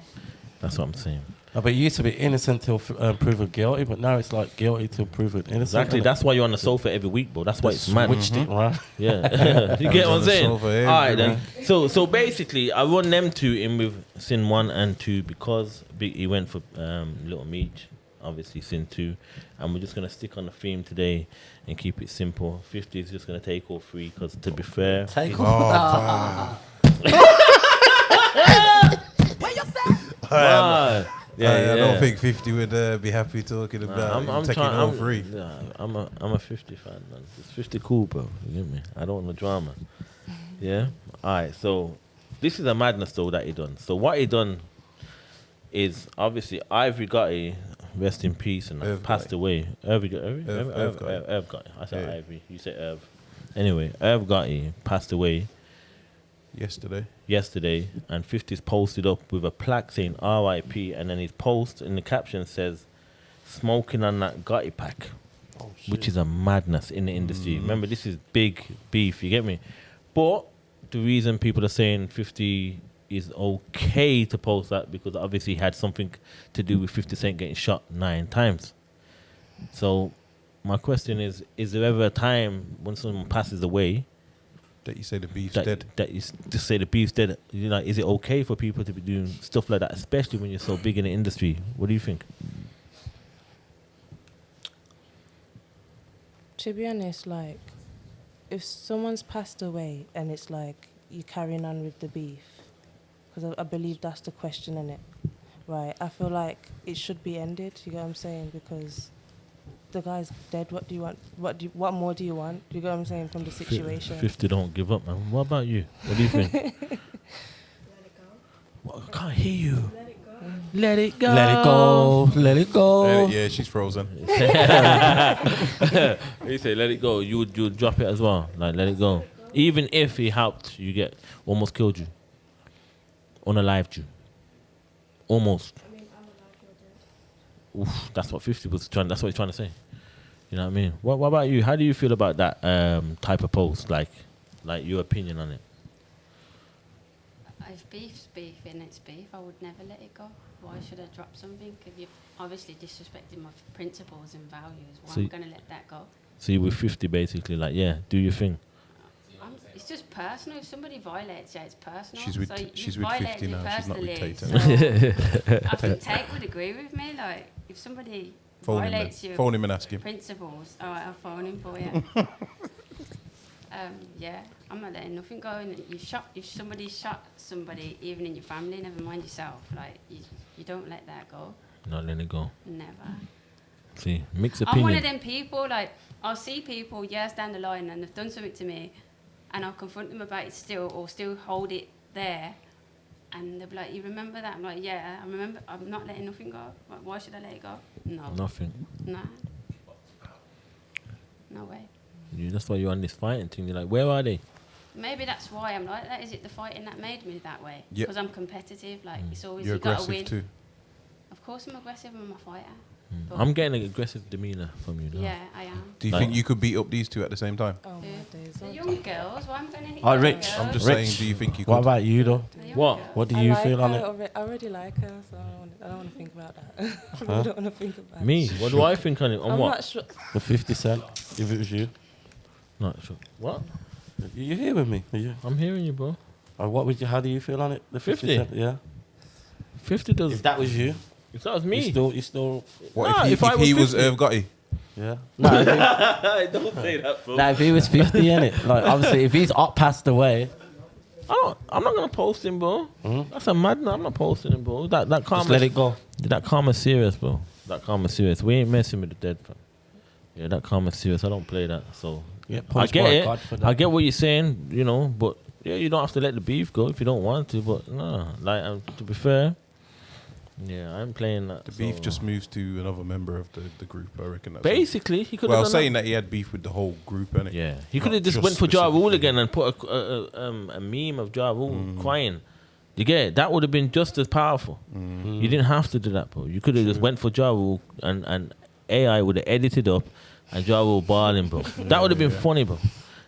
That's what I'm saying. No, but it used to be innocent till proven guilty, but now it's like guilty till proven innocent. Exactly. innit? That's why you're on the sofa every week, bro. That's why it's mad. Switched it, right? Yeah. You get what I'm saying? All sofa every right, then. So basically, I run them two in with Sin 1 and 2 because he went for Little Meech, obviously Sin 2. And we're just going to stick on the theme today and keep it simple. 50 is just going to take all 3 because, to be fair... Take Oh, off. Man, I don't think 50 would be happy talking about I'm taking all three. I'm a 50 fan, man. It's 50 cool, bro. You get me? I don't want no drama. Yeah? Alright, so this is a madness though that he done. So what he done is obviously Ivory Gotti, rest in peace, and passed away. Irv Gotti. I said Ivory. You said Irv. Anyway, Irv Gotti passed away yesterday, and 50's posted up with a plaque saying R.I.P. and then his post in the caption says "smoking on that Gotti pack," which is a madness in the industry. Remember, this is big beef. You get me? But the reason people are saying 50 is okay to post that because obviously he had something to do with 50 Cent getting shot 9 times. So my question is there ever a time when someone passes away that you say the beef's dead? That you just say the beef's dead. You know, is it okay for people to be doing stuff like that, especially when you're so big in the industry? What do you think? To be honest, like, if someone's passed away and it's like you're carrying on with the beef, because I believe that's the question, innit? Right? I feel like it should be ended. You get what I'm saying? Because the guy's dead. What do you want? What more do you want? You get what I'm saying from the situation? 50 don't give up, man. What about you? What do you think? Let it go. What? I can't hear you. Let it go. Let it go. Let it go. Yeah, she's frozen. You say let it go. You would drop it as well. Like let it go. Even if he helped you get almost killed you, unalived you, almost. I mean, I'm alive, you're dead. Oof, that's what 50 was trying. That's what he's trying to say. You know what I mean? What about you? How do you feel about that type of post? Like your opinion on it? If beef's beef and it's beef, I would never let it go. Why should I drop something? If you've obviously disrespected my principles and values, why am I going to let that go? So you with 50 basically, like, yeah, do your thing. It's just personal. If somebody violates it, it's personal. She's with 50 now. She's not with Tate. So I think Tate would agree with me. Like, if somebody violates your phone him and ask him. principles, all right, I'll phone him for you. Yeah, I'm not letting nothing go. And if somebody shot somebody, even in your family, never mind yourself. Like, you don't let that go. Not letting it go. Never. See, mixed opinion. I'm one of them people, like, I'll see people years down the line and they've done something to me, and I'll confront them about it still, or still hold it there, and they'll be like, you remember that? I'm like, yeah, I remember. I'm not letting nothing go. Like, why should I let it go? No. Nothing. Nah. No way. Yeah, that's why you're on this fighting thing. You're like, where are they? Maybe that's why I'm like that. Is it the fighting that made me that way? Yep. Because I'm competitive. Like, it's always you're you got to aggressive win. too. Of course I'm aggressive. I'm a fighter. I'm getting an aggressive demeanour from you now. Yeah, I am. Do you think you could beat up these two at the same time? Oh, my days. The young girls, why am I going to hit Oh, young Rich. girls? I'm just Rich. saying, do you think you could? What about you, though? The young What? girls. What do you feel on it? I already like her, so I don't want to think about that. I really don't want to think about Me? it. What do I think on it? On I'm what? not sure. The 50 Cent, if it was you. Not sure. What? You here with me? Are you? I'm hearing you, bro. What would you? How do you feel on it? The 50 Cent, yeah. 50 does. If that was you, If that was me. you still. What Nah, if he was 50? Irv Gotti? Yeah. No, Don't say that, bro. if he was 50, innit? Like, obviously, if he's up passed away, I'm not gonna post him, bro. That's a madness. I'm not posting him, bro. That just karma. let it go. That karma's serious, bro. That karma's serious. We ain't messing with the dead, fam. Yeah, that karma's serious. I don't play that, so Yeah, I get it. God for that. I get what you're saying, you know, but yeah, you don't have to let the beef go if you don't want to. But no, like to be fair, yeah, I'm playing that. The beef just moves to another member of the group. I reckon. That's basically he could. Well, done saying that he had beef with the whole group, innit? Yeah, he could Not have just just went for Ja Rule specifically. again and put a meme of Ja Rule crying. You get it? That would have been just as powerful. You didn't have to do that, bro. You could have just went for Ja Rule and AI would have edited up and Ja Rule balling, bro. That would have been funny, bro.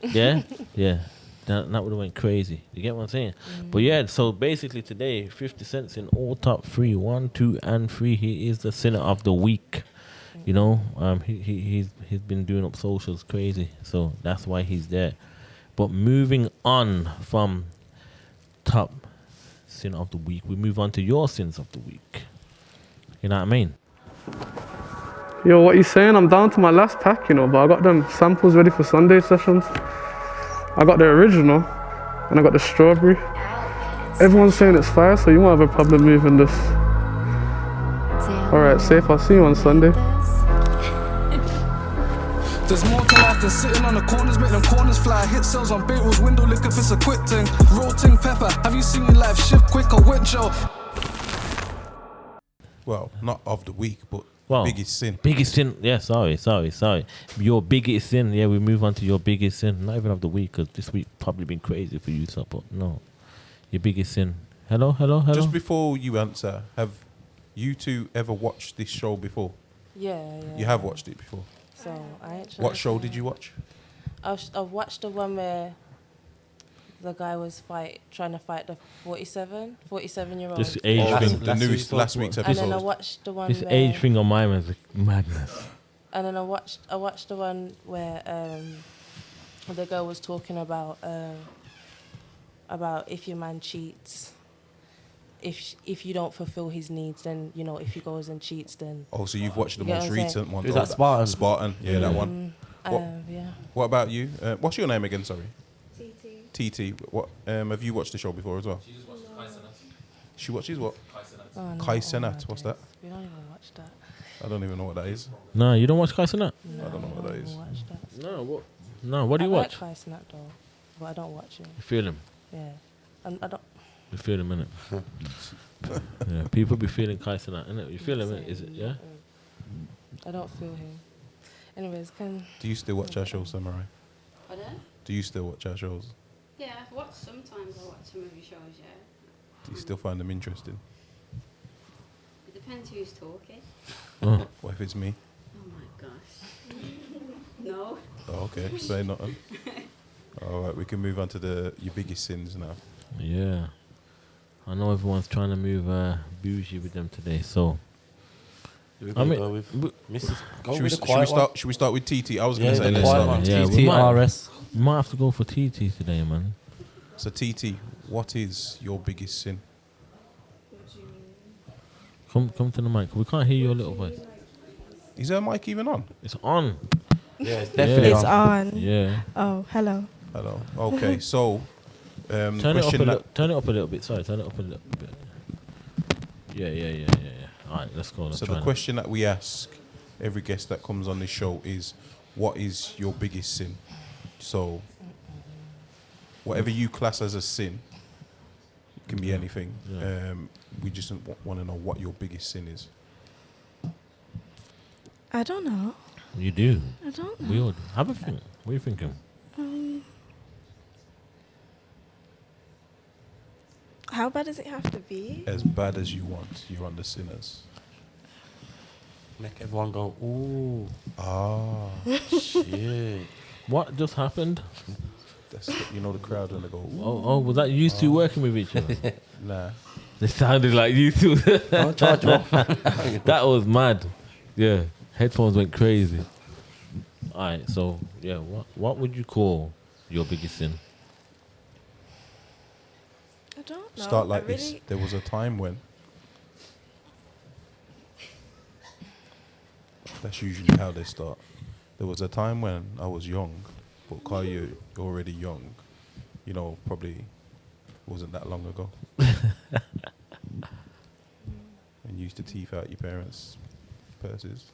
Yeah, yeah. That would have went crazy. You get what I'm saying? But yeah, so basically today, 50 Cent's in all top 3, 1, 2, and 3. He is the sinner of the week. You know, he's been doing up socials crazy, so that's why he's there. But moving on from top sin of the week, we move on to your sins of the week. You know what I mean? Yo, what you saying? I'm down to my last pack, you know, but I got them samples ready for Sunday sessions. I got the original, and I got the strawberry. Everyone's saying it's fire, so you won't have a problem moving this. Alright, safe. I'll see you on Sunday. There's more to life than sitting on the corners, make them corners fly. Hit sales on Beirut's window, look if it's a quick thing. Roasting pepper, have you seen your life shift quick or wet, Joe? Well, not of the week, but Well, biggest sin. Biggest sin. Yeah, sorry. Your biggest sin. Yeah, we move on to your biggest sin. Not even of the week, because this week probably been crazy for you, so, but no. Your biggest sin. Hello. Just before you answer, have you two ever watched this show before? Yeah. You have watched it before? So I actually. What show did you watch? I've watched the one where the guy was trying to fight the 47-year-old. This age thing. The newest last week's episode. And then I watched the one. This age thing on mine was madness. And then I watched the one where the girl was talking about if your man cheats, if you don't fulfill his needs, then if he goes and cheats, then. Oh, so you've watched the most recent one? Is that Spartan? Spartan, yeah, that one. Yeah. What about you? What's your name again? Sorry. Titi. Titi. What? Have you watched the show before as well? She just watched Kai Cenat. She watches what? Kai Cenat. Oh, no, Kai Cenat. What's that? We don't even watch that. I don't even know what that is. No, you don't watch Kai Cenat? No, I don't know what that is. Watch that. No, what do you watch? I like Kai Cenat though, but I don't watch it. You feel him? Yeah. And I don't. You feel him, innit? Yeah, people be feeling Kai Cenat, innit? You feel him, innit? Is it, yeah? I don't feel him. Anyways, Do you still watch our show, Samurai? Pardon? Do you still watch our shows? Yeah, I've watched sometimes. I watch some of your shows, yeah. Do you still find them interesting? It depends who's talking. Oh. What if it's me? Oh my gosh. No. Oh, okay. Say nothing. All right, we can move on to your biggest sins now. Yeah. I know everyone's trying to move bougie with them today, so. Go with Mrs. Should we start with Titi? I was going to say the let's quiet start one. with Yeah, Titi. TTRS. We might have to go for Titi today, man. So Titi, what is your biggest sin? Come to the mic. We can't hear your little voice. Is her mic even on? It's on. Yeah, it's definitely It's on. Yeah. Oh, hello. Hello. Okay, so Turn it up a little bit. Sorry, turn it up a little bit. Yeah. All right, let's go. So the question that we ask every guest that comes on this show is, what is your biggest sin? So whatever you class as a sin, it can be anything. Yeah. We just want to know what your biggest sin is. I don't know. You do. I don't know. We all do. Have a think. What are you thinking? How bad does it have to be? As bad as you want. You're on the sinners. Make everyone go, ooh. Ah. Shit. What just happened? The crowd when they go, ooh. Oh, was that you two working with each other? Nah. They sounded like you two. Don't charge me. That was mad. Yeah, headphones went crazy. All right, so yeah, what would you call your biggest sin? I don't know. Start like this. There was a time when. That's usually how they start. There was a time when I was young, but Kai, you're already young. Probably wasn't that long ago. And you used to teeth out your parents' purses.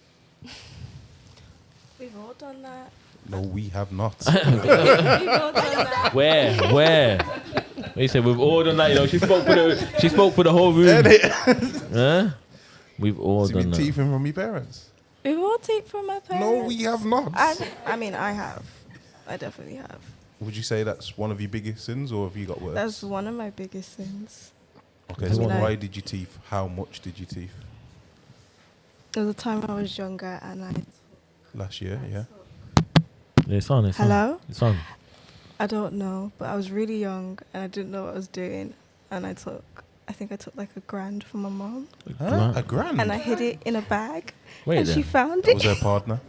We've all done that. No, we have not. We've all done that. Where? You said we've all done that. She spoke for the whole room. Huh? We've all done that. Teething from your parents. We've all taken from my parents. No, we have not. I mean, I have. I definitely have. Would you say that's one of your biggest sins, or have you got worse? That's one of my biggest sins. Okay, so why did you teeth? How much did you teeth? There was a time I was younger and I... Last year, yeah. It's on. Hello? It's on. I don't know, but I was really young and I didn't know what I was doing. And I think I took like $1,000 from my mom. Huh? $1,000? And I hid it in a bag. Wait and there. she found That it. was her partner?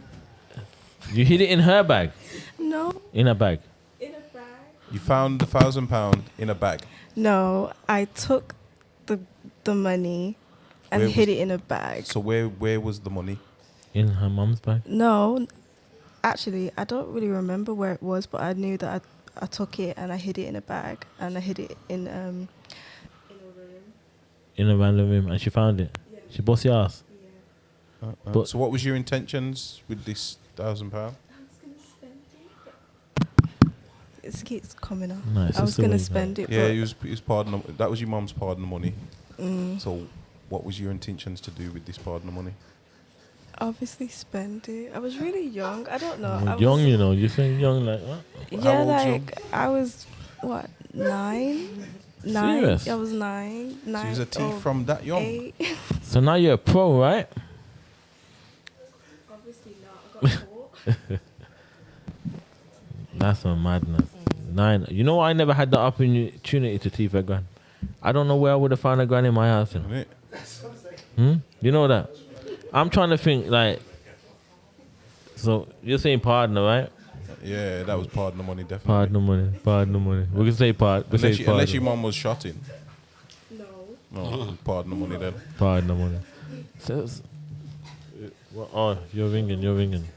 You hid it in her bag? No. In a bag? In a bag. You found the £1,000 in a bag? No, I took the money and hid it in a bag. So where was the money? In her mom's bag? No, actually, I don't really remember where it was, but I knew that I took it and I hid it in a bag and I hid it in a room. In a random room, and she found it. Yeah. She bust your ass. Yeah. But so what was your intentions with this £1,000? It keeps coming up. Nice, I was going to spend it. Yeah, but it was pardon. That was your mum's pardon of money. Mm. So, what was your intentions to do with this pardon of money? Obviously spend it. I was really young. I don't know. Well, I young, was, you know. You think young, like what? yeah, old's like I was what 9. 9. Serious? I was 9. 9. So, you was a thief from that young. 8. So now you're a pro, right? Obviously not. I got caught. That's a madness. 9. You know what? I never had the opportunity to thief a grand. I don't know where I would have found a grand in my house. You know? You know that? I'm trying to think like. So you're saying partner, right? Yeah, that was pardon of money, definitely. Partner money. Partner money. We can say part. Unless your mum was shot in. No. No, pardon of money then. Partner money. So, oh, you're ringing.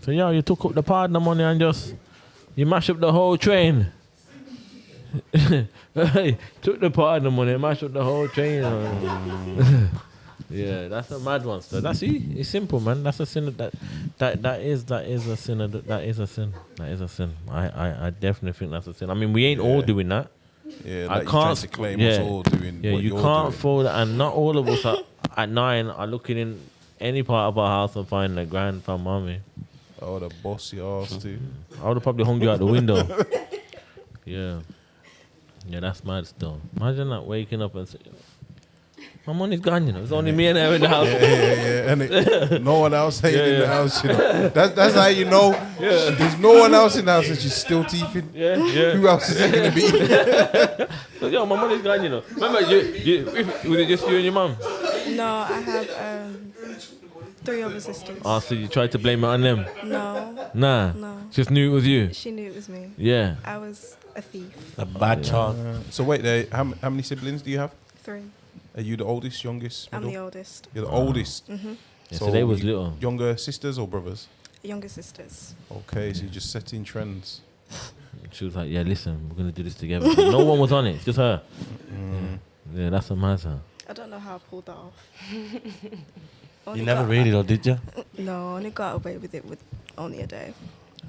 So yeah, you took up the partner money and just you mashed up the whole train. Hey, took the partner money, mashed up the whole train. Yeah, that's a mad one. So that's it's simple, man. That's a sin. That is a sin. That is a sin. I definitely think that's a sin. I mean, we ain't all doing that. Yeah, I like can't to claim us all doing. Yeah, what you you're can't doing. fool that, and not all of us at 9 are looking in any part of our house and finding a grand from mommy. Oh, the bossy ass too. I would have probably hung you out the window. Yeah, that's mad still. Imagine that waking up and saying, my money's gone, you know. It's only me and her in the house. Yeah. And no one else ain't in the house, you know. That's how you know there's no one else in the house and she's still thieving. Yeah. Who else is it going to be? So, yo, my money's gone, you know. Remember, was it just you and your mum? No, I have 3 other sisters. Oh, so you tried to blame it on them? No. Nah. No. Just knew it was you? She knew it was me. Yeah. I was a thief. A bad child. So wait there, how many siblings do you have? 3. Are you the oldest, youngest, I'm middle? the oldest. You're the oldest? Mm-hmm. Yeah, so they was you little. Younger sisters or brothers? Younger sisters. Okay, so you're just setting trends. She was like, yeah, listen, we're going to do this together. No one was on it, just her. Yeah, that's a matter. I don't know how I pulled that off. You never really though, did you? No, I only got away with it with only a day.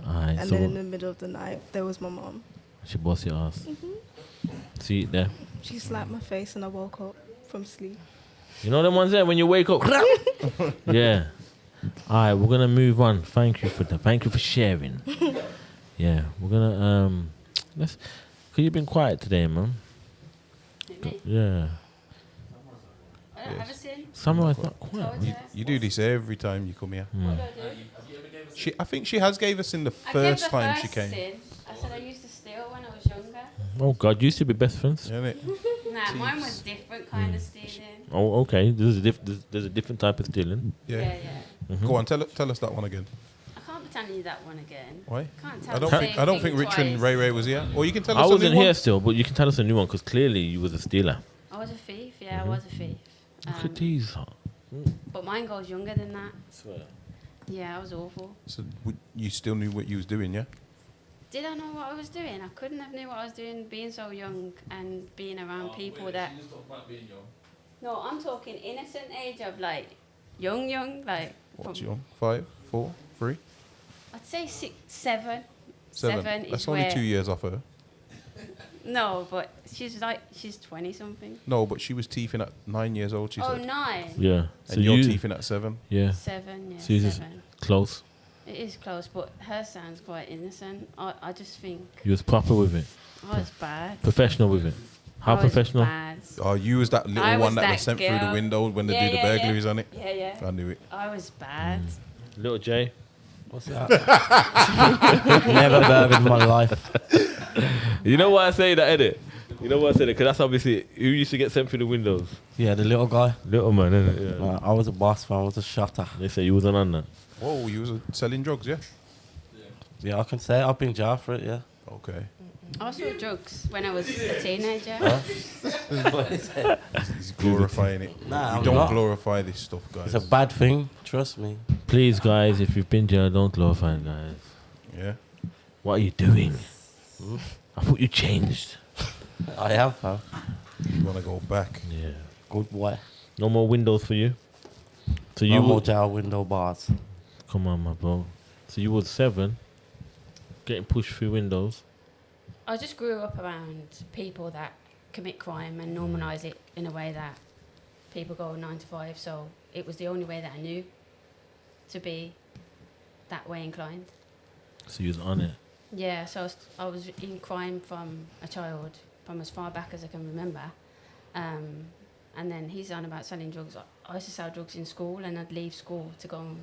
Alright, And so then in the middle of the night, there was my mom. she bossed your ass. See it there. She slapped my face and I woke up from sleep. You know them ones there when you wake up? Yeah. Alright, we're gonna move on. Thank you for sharing. Yeah, we're gonna cause you've been quiet today, man. Yeah. I don't have a sin. Samurai's not quiet. You do this every time you come here. I think she has gave us in the first time she came. Sin. I said I used to steal when I was younger. Oh God, you used to be best friends. Isn't it? Nah, mine was different kind of stealing. Oh, okay. There's a different type of stealing. Yeah. Go on, tell us that one again. I can't tell you that one again. Why? Can't tell I the don't same think thing Rich and twice. Ray was here. Or you can tell us I a new wasn't one. here still, but you can tell us a new one because clearly you was a stealer. I was a thief, I was a thief. Look at these. But mine goes younger than that. Swear. Yeah, I was awful. So you still knew what you was doing, yeah? Did I know what I was doing? I couldn't have knew what I was doing being so young and being around people that... No, I'm talking innocent age of like young, like... What's young? 5, 4, 3? I'd say 6, 7. 7. That's is only where... 2 years off her. No, but she's 20 something. No, but she was teething at 9 years old, she Oh, said. 9? Yeah. And you're teething at 7? Yeah. 7, yeah, So you're just 7. close. It is close, but her sounds quite innocent. I just think... You was proper with it. I was bad. Professional with it. How I was professional? bad. Oh, you was that little I one was that they that sent through the girl. window when they Yeah, do the yeah, burglaries on it? Yeah. I knew it. I was bad. Little J. What's that? Never burgled in my life. You know why I say that, edit? You know why I say that? Because that's obviously who used to get sent through the windows. Yeah, the little guy. Little man, innit? Yeah. I was a boss man. I was a shutter. They say you wasn't on that. Whoa, you was selling drugs, yeah? Yeah, I can say it. I've been jailed for it. Yeah. Okay. I sold drugs when I was a teenager. He's glorifying it. Nah, you I'm don't not. glorify this stuff, guys. It's a bad thing. Trust me. Please, guys, if you've been jailed, don't glorify it, guys. Yeah. What are you doing? I thought you changed. I have, huh? You want to go back? Yeah. Good boy. No more windows for you? So No you more were, jail window bars. come on, my bro. So you was 7, getting pushed through windows. I just grew up around people that commit crime and normalise it in a way that people go 9 to 5. So it was the only way that I knew to be that way inclined. So you was on it. Yeah, so I was in crime from a child, from as far back as I can remember. And then he's on about selling drugs. I used to sell drugs in school, and I'd leave school to go and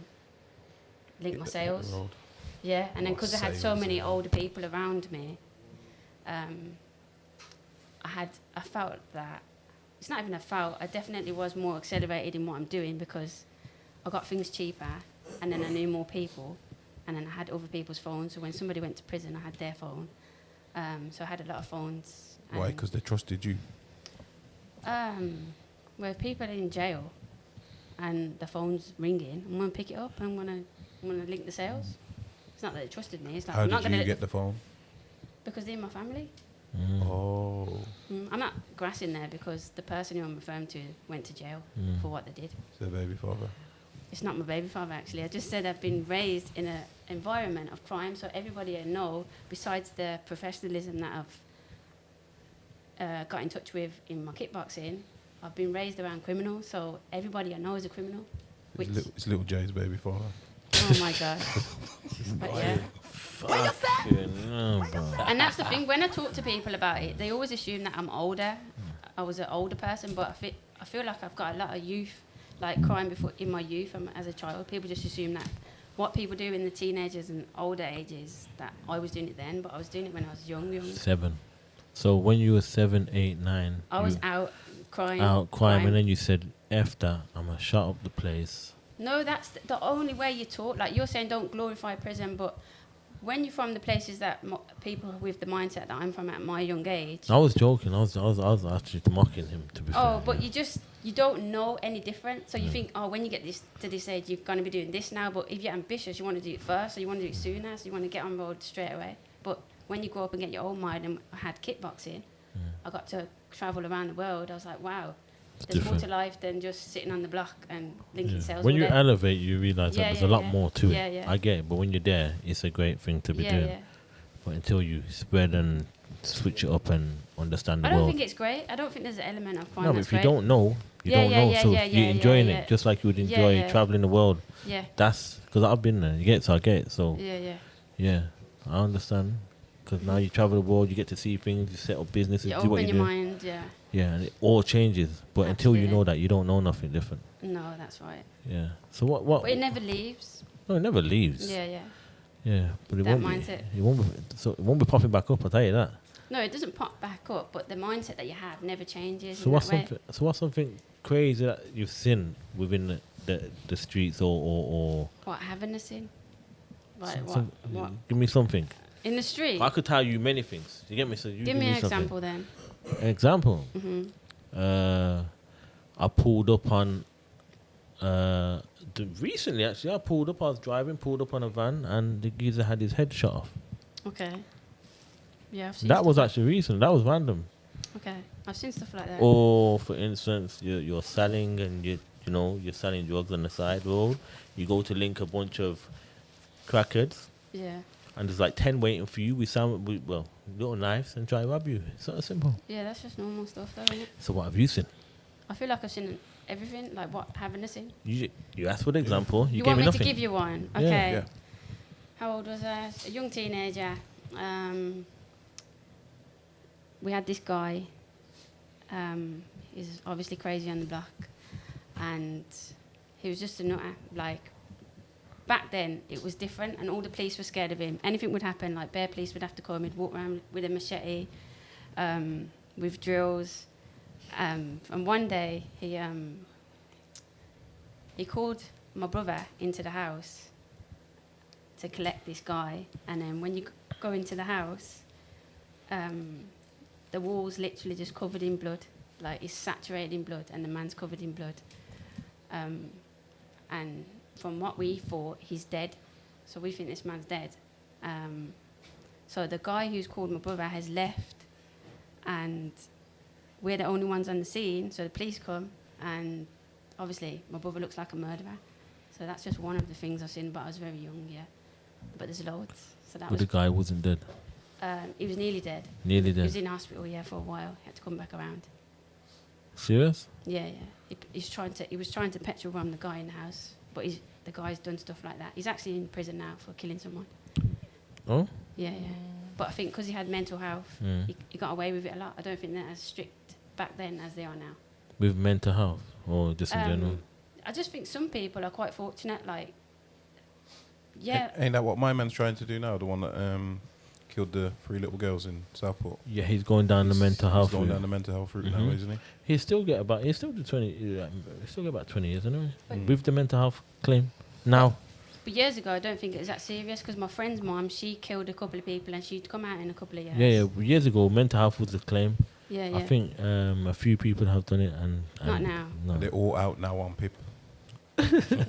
link my sales. Yeah, and then because I had so many older people around me, I felt that, it's not even I definitely was more accelerated in what I'm doing because I got things cheaper, and then I knew more people, and then I had other people's phones. So when somebody went to prison, I had their phone. So I had a lot of phones. Why? Because they trusted you. Well, if people are in jail and the phone's ringing, I'm going to pick it up and I'm going to link the sales. It's not that they trusted me. It's like, How I'm not did going you to get the phone? Because they're in my family. Oh. I'm not grassing there because the person who I'm referring to went to jail for what they did. It's their baby father. It's not my baby father, actually. I just said I've been raised in an environment of crime, so everybody I know, besides the professionalism that I've got in touch with in my kickboxing, I've been raised around criminals, so everybody I know is a criminal. It's little Jay's baby father. Oh my God. But yeah. And that's the thing, when I talk to people about it, they always assume that I'm older. I was an older person, but I feel like I've got a lot of youth, like crime before in my youth as a child. People just assume that what people do in the teenagers and older ages, that I was doing it then, but I was doing it when I was young. 7. So when you were 7, 8, 9, I was out crying. And then you said, "F that, I'm gonna shut up the place." No, that's the only way you talk. Like you're saying, don't glorify prison, but when you're from the places that people with the mindset that I'm from at my young age. I was joking. I was actually mocking him, to be fair. Oh, but you don't know any different. So you think, when you get to this age, you're going to be doing this now. But if you're ambitious, you want to do it first, or you want to do it sooner, so you want to get on road straight away. But when you grow up and get your own mind, and I had kickboxing, I got to travel around the world. I was like, wow, there's more to life than just sitting on the block and linking sales. When you elevate, you realise that there's a lot more to it. Yeah. I get it, but when you're there, it's a great thing to be doing. Yeah. But until you spread and switch it up and understand the world. I don't think it's great. I don't think there's an element of crime. No, but if you don't know, you don't know. So you're enjoying it, just like you would enjoy traveling the world. Yeah. That's because I've been there. You get it, so I get it. So yeah, I understand. Because now you travel the world, you get to see things, you set up businesses, you do what you do. open your mind, Yeah, and it all changes. But until you know that, you don't know nothing different. No, that's right. Yeah. So what? But it never leaves. No, it never leaves. Yeah. Yeah, but it that won't mindset. Be. It won't be popping back up. I'll tell you that. No, it doesn't pop back up, but the mindset that you have never changes. So what's something crazy that you've seen within the streets or what, having a sin? Like what? Give me something. In the street? I could tell you many things. You get me? So you give me an example then. Example? Mm-hmm. I pulled up on... recently, actually, I was driving, pulled up on a van, and the geezer had his head shot off. Okay. Yeah, I've seen that was actually recent. That was random. Okay. I've seen stuff like that. Or, for instance, you're selling and you're selling drugs on the side road. You go to link a bunch of crackheads. Yeah. And there's like 10 waiting for you with little knives and try to rob you. It's not simple. Yeah, that's just normal stuff though, isn't it? So what have you seen? I feel like I've seen everything. Like what, having a sin? You asked for the example. You gave want me nothing. To give you one? Okay. Yeah. How old was I? A young teenager. We had this guy. He's obviously crazy on the block. And he was just a nutter. Like, back then, it was different, and all the police were scared of him. Anything would happen, like bear police would have to come. He'd walk around with a machete, with drills. And one day, he called my brother into the house to collect this guy. And then when you go into the house, the wall's literally just covered in blood. Like, it's saturated in blood, and the man's covered in blood. And from what we thought, he's dead. So we think this man's dead. So the guy who's called my brother has left, and we're the only ones on the scene. So the police come, and obviously my brother looks like a murderer. So that's just one of the things I've seen, but I was very young, yeah. But there's loads. So that But the guy wasn't dead. he was nearly dead. Nearly He dead. was in hospital, yeah, for a while. He had to come back around. Serious? Yeah. He was trying to petrol bomb the guy in the house, but the guy's done stuff like that. He's actually in prison now for killing someone. Oh? Yeah. But I think because he had mental health, he got away with it a lot. I don't think they're as strict back then as they are now. With mental health, or just in general? I just think some people are quite fortunate, like, yeah. Ain't that what my man's trying to do now? The one that killed the 3 little girls in Southport. Yeah, he's going down the mental health route. He's going down the mental health route now, isn't he? He still get about 20 years, isn't he? With the mental health claim now. But years ago, I don't think it was that serious because my friend's mom, she killed a couple of people and she'd come out in a couple of years. Yeah. Years ago, mental health was a claim. Yeah. I think a few people have done it, and not now. No. They're all out now on PIP.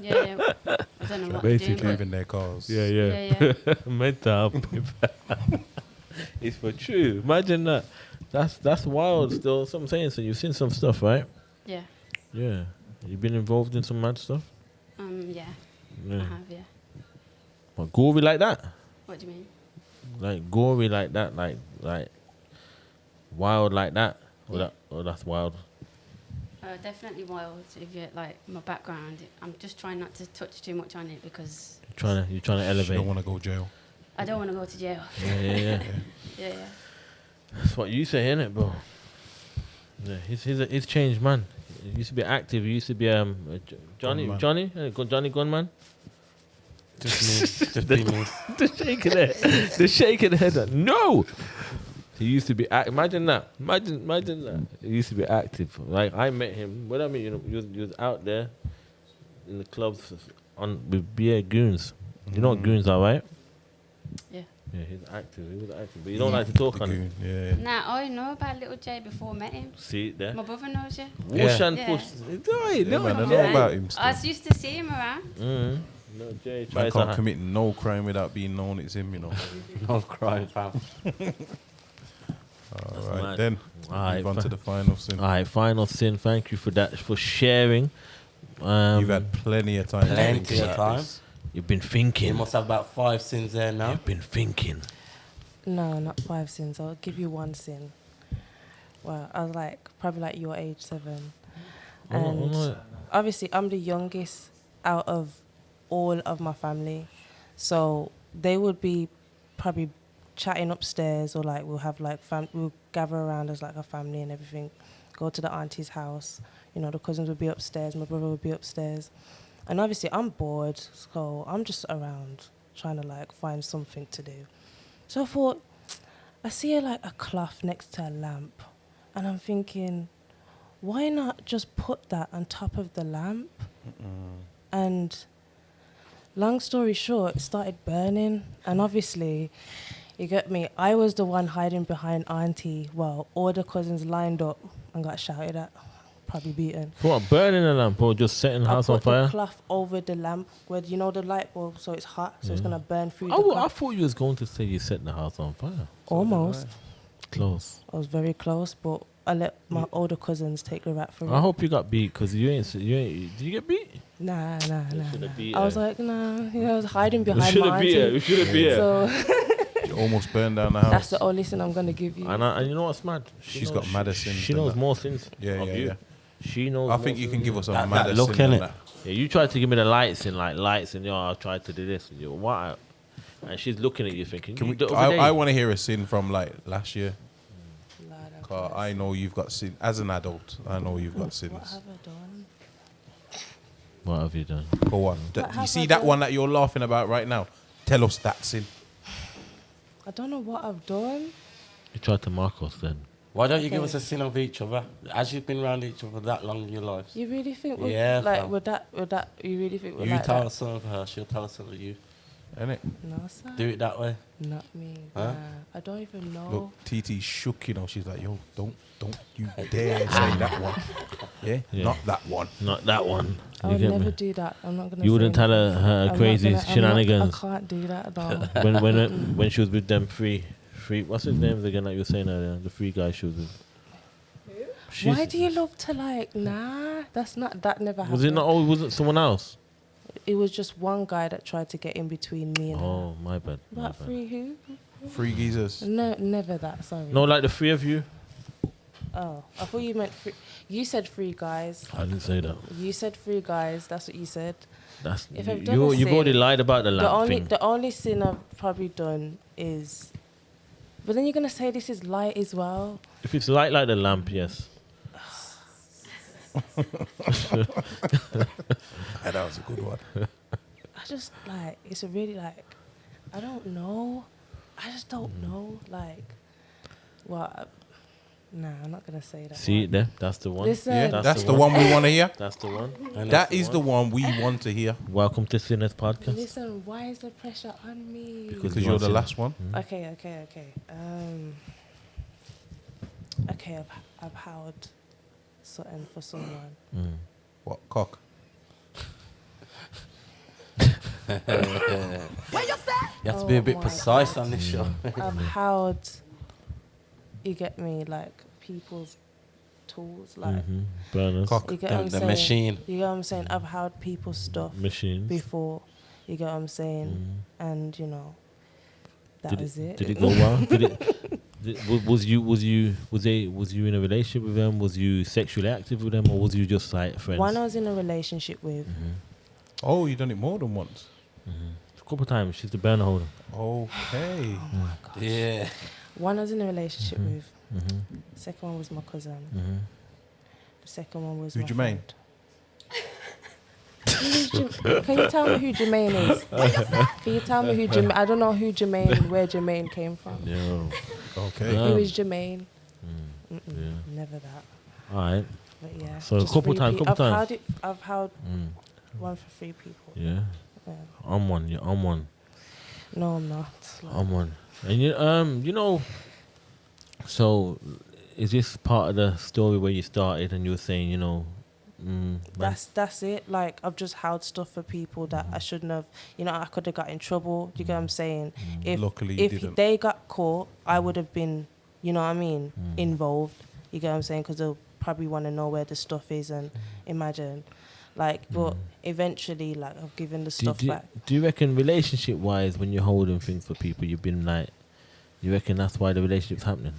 Yeah. I don't know what Basically they're doing, leaving their cars. Yeah. Mental health. It's for true. Imagine that. That's wild. Still, so I'm saying. So you've seen some stuff, right? Yeah. Yeah. You've been involved in some mad stuff. Yeah. I have. Yeah. What, gory like that? What do you mean? Like gory like that, like wild like that, or that's wild. Definitely wild. If you like my background, I'm just trying not to touch too much on it because You're trying to elevate. You don't want to go jail. I don't want to go to jail. Yeah. Yeah. That's what you say, innit, bro? Yeah, he's changed, man. He used to be active. He used to be Johnny Gunman. Just be me. The shaking head. No. He used to be imagine that. Imagine that. He used to be active. Like I met him. What I mean, you was out there in the clubs with beer goons. You know what goons are, right? Yeah. Yeah, he's active. He was active, but you don't like to talk on it. Yeah. Nah, I know about Little J before I met him. See there. My brother knows you. Whoosh and push. I know about him still. I used to see him around. No, Jay Man can't commit no crime without being known it's him, you know. No crime, fam. All right, then. Move on to the final sin. All right, final sin. Thank you for that, for sharing. You've had plenty of time. Plenty of time. You've been thinking. You must have about 5 sins there now. You've been thinking. No, not 5 sins. I'll give you 1 sin. Well, I was probably like your age, 7. And obviously, I'm the youngest out of all of my family. So they would be probably chatting upstairs, or we'll have we'll gather around as a family and everything, go to the auntie's house. The cousins would be upstairs, my brother would be upstairs. And obviously I'm bored, so I'm just around trying to find something to do. So I thought, I see a cloth next to a lamp, and I'm thinking, why not just put that on top of the lamp? And long story short, it started burning, and obviously, you get me, I was the one hiding behind auntie while all the cousins lined up and got shouted at, probably beaten. For what, burning a lamp or just setting the house on fire? I put the cloth over the lamp where, the light bulb, so it's hot, so it's going to burn through the cloth. I thought you was going to say you set the house on fire. Almost. Close. I was very close, but I let my older cousins take the rap for it. I hope you got beat, because you ain't. Did you get beat? Nah. Beat I was nah. I was hiding behind my auntie. We should have beat her. So You almost burned down the house. That's the only sin I'm going to give you. And you know what's mad? She's got madder sins. She knows more sins. Yeah. She knows. I think you can give us a that madder look sin in than it. that. Yeah, you tried to give me the lights, and I tried to do this, and what? And she's looking at you thinking, I want to hear a sin from last year. I know you've got sin. As an adult, I know you've got sins. What have I done? What have you done? Go on. You see that one that you're laughing about right now? Tell us that sin. I don't know what I've done. You tried to mark us then. Why don't you give us a sin of each other? As you've been around each other that long in your lives. You really think we're with that? You really think we're you like tell that? us some of her, she'll tell us some of you. Innit? No, sir. Do it that way. Not me. Huh? Nah, I don't even know. Look, Titi shook, she's like, yo, don't you dare say that one. Yeah? Not that one. Not that one. I would never do that. I'm not gonna. You wouldn't tell her I'm crazy shenanigans. I can't do that at all. when she was with them three, what's his name again that you were saying earlier? The 3 guys she was with. Why do you love to like? Nah, that never happened. Was it not? Oh, was it someone else? It was just one guy that tried to get in between me and her. Oh, my bad. But free who? Free geezers. No, never that. Sorry. No, like the three of you. Oh, I thought you meant free. You said free guys. I didn't say that. You said free guys. That's what you said. That's If I've done a you've sin, already lied about the lamp thing. The only sin I've probably done is. But then you're gonna say this is light as well. If it's light like the lamp, yes. That was a good one. I just like it's a really like I don't know. I just don't know. Like, well, nah, I'm not gonna say that. See one. it there? That's the one. Listen, Yeah, that's the one we want to hear. That's the one. That is the one we want to hear. Welcome to Sinners Podcast. Listen, why is the pressure on me? Because you're the last one. Okay. Okay, I've held something for someone. What cock? You have to be a bit precise on this show. I've held, you get me, like people's tools, like burners. You get what I'm the saying? machine. You get what I'm saying? I've held people's stuff Machines. before. You get what I'm saying? And you know, that was it. Did it go well? Was you in a relationship with them? Was you sexually active with them, or was you just like friends? One I was in a relationship with. Oh, you done it more than once. A couple of times. She's the burner holder. Okay. Oh my gosh. Yeah. One I was in a relationship with. Second one was my cousin. The second one was Who, my Jermaine? friend. Can you tell me who Jermaine is? Can you tell me who Jermaine? I don't know who Jermaine, where Jermaine came from. Yeah. Okay. Who is Jermaine? Yeah. Never that. All right. But yeah. So a just couple three times. I've held one for 3 people. Yeah. Yeah. I'm one. You're on one. No, I'm not. Like, I'm one. And you know. So, is this part of the story where you started and you were saying, you know? That's it. Like I've just held stuff for people that I shouldn't have. You know, I could have got in trouble. Do you get what I'm saying? Luckily you if didn't. they got caught, I would have been, you know what I mean, involved. You get what I'm saying? Because they'll probably want to know where the stuff is and imagine, like. But eventually, like I've given the stuff back. Do you reckon relationship-wise, when you're holding things for people, you've been like, you reckon that's why the relationship's happening?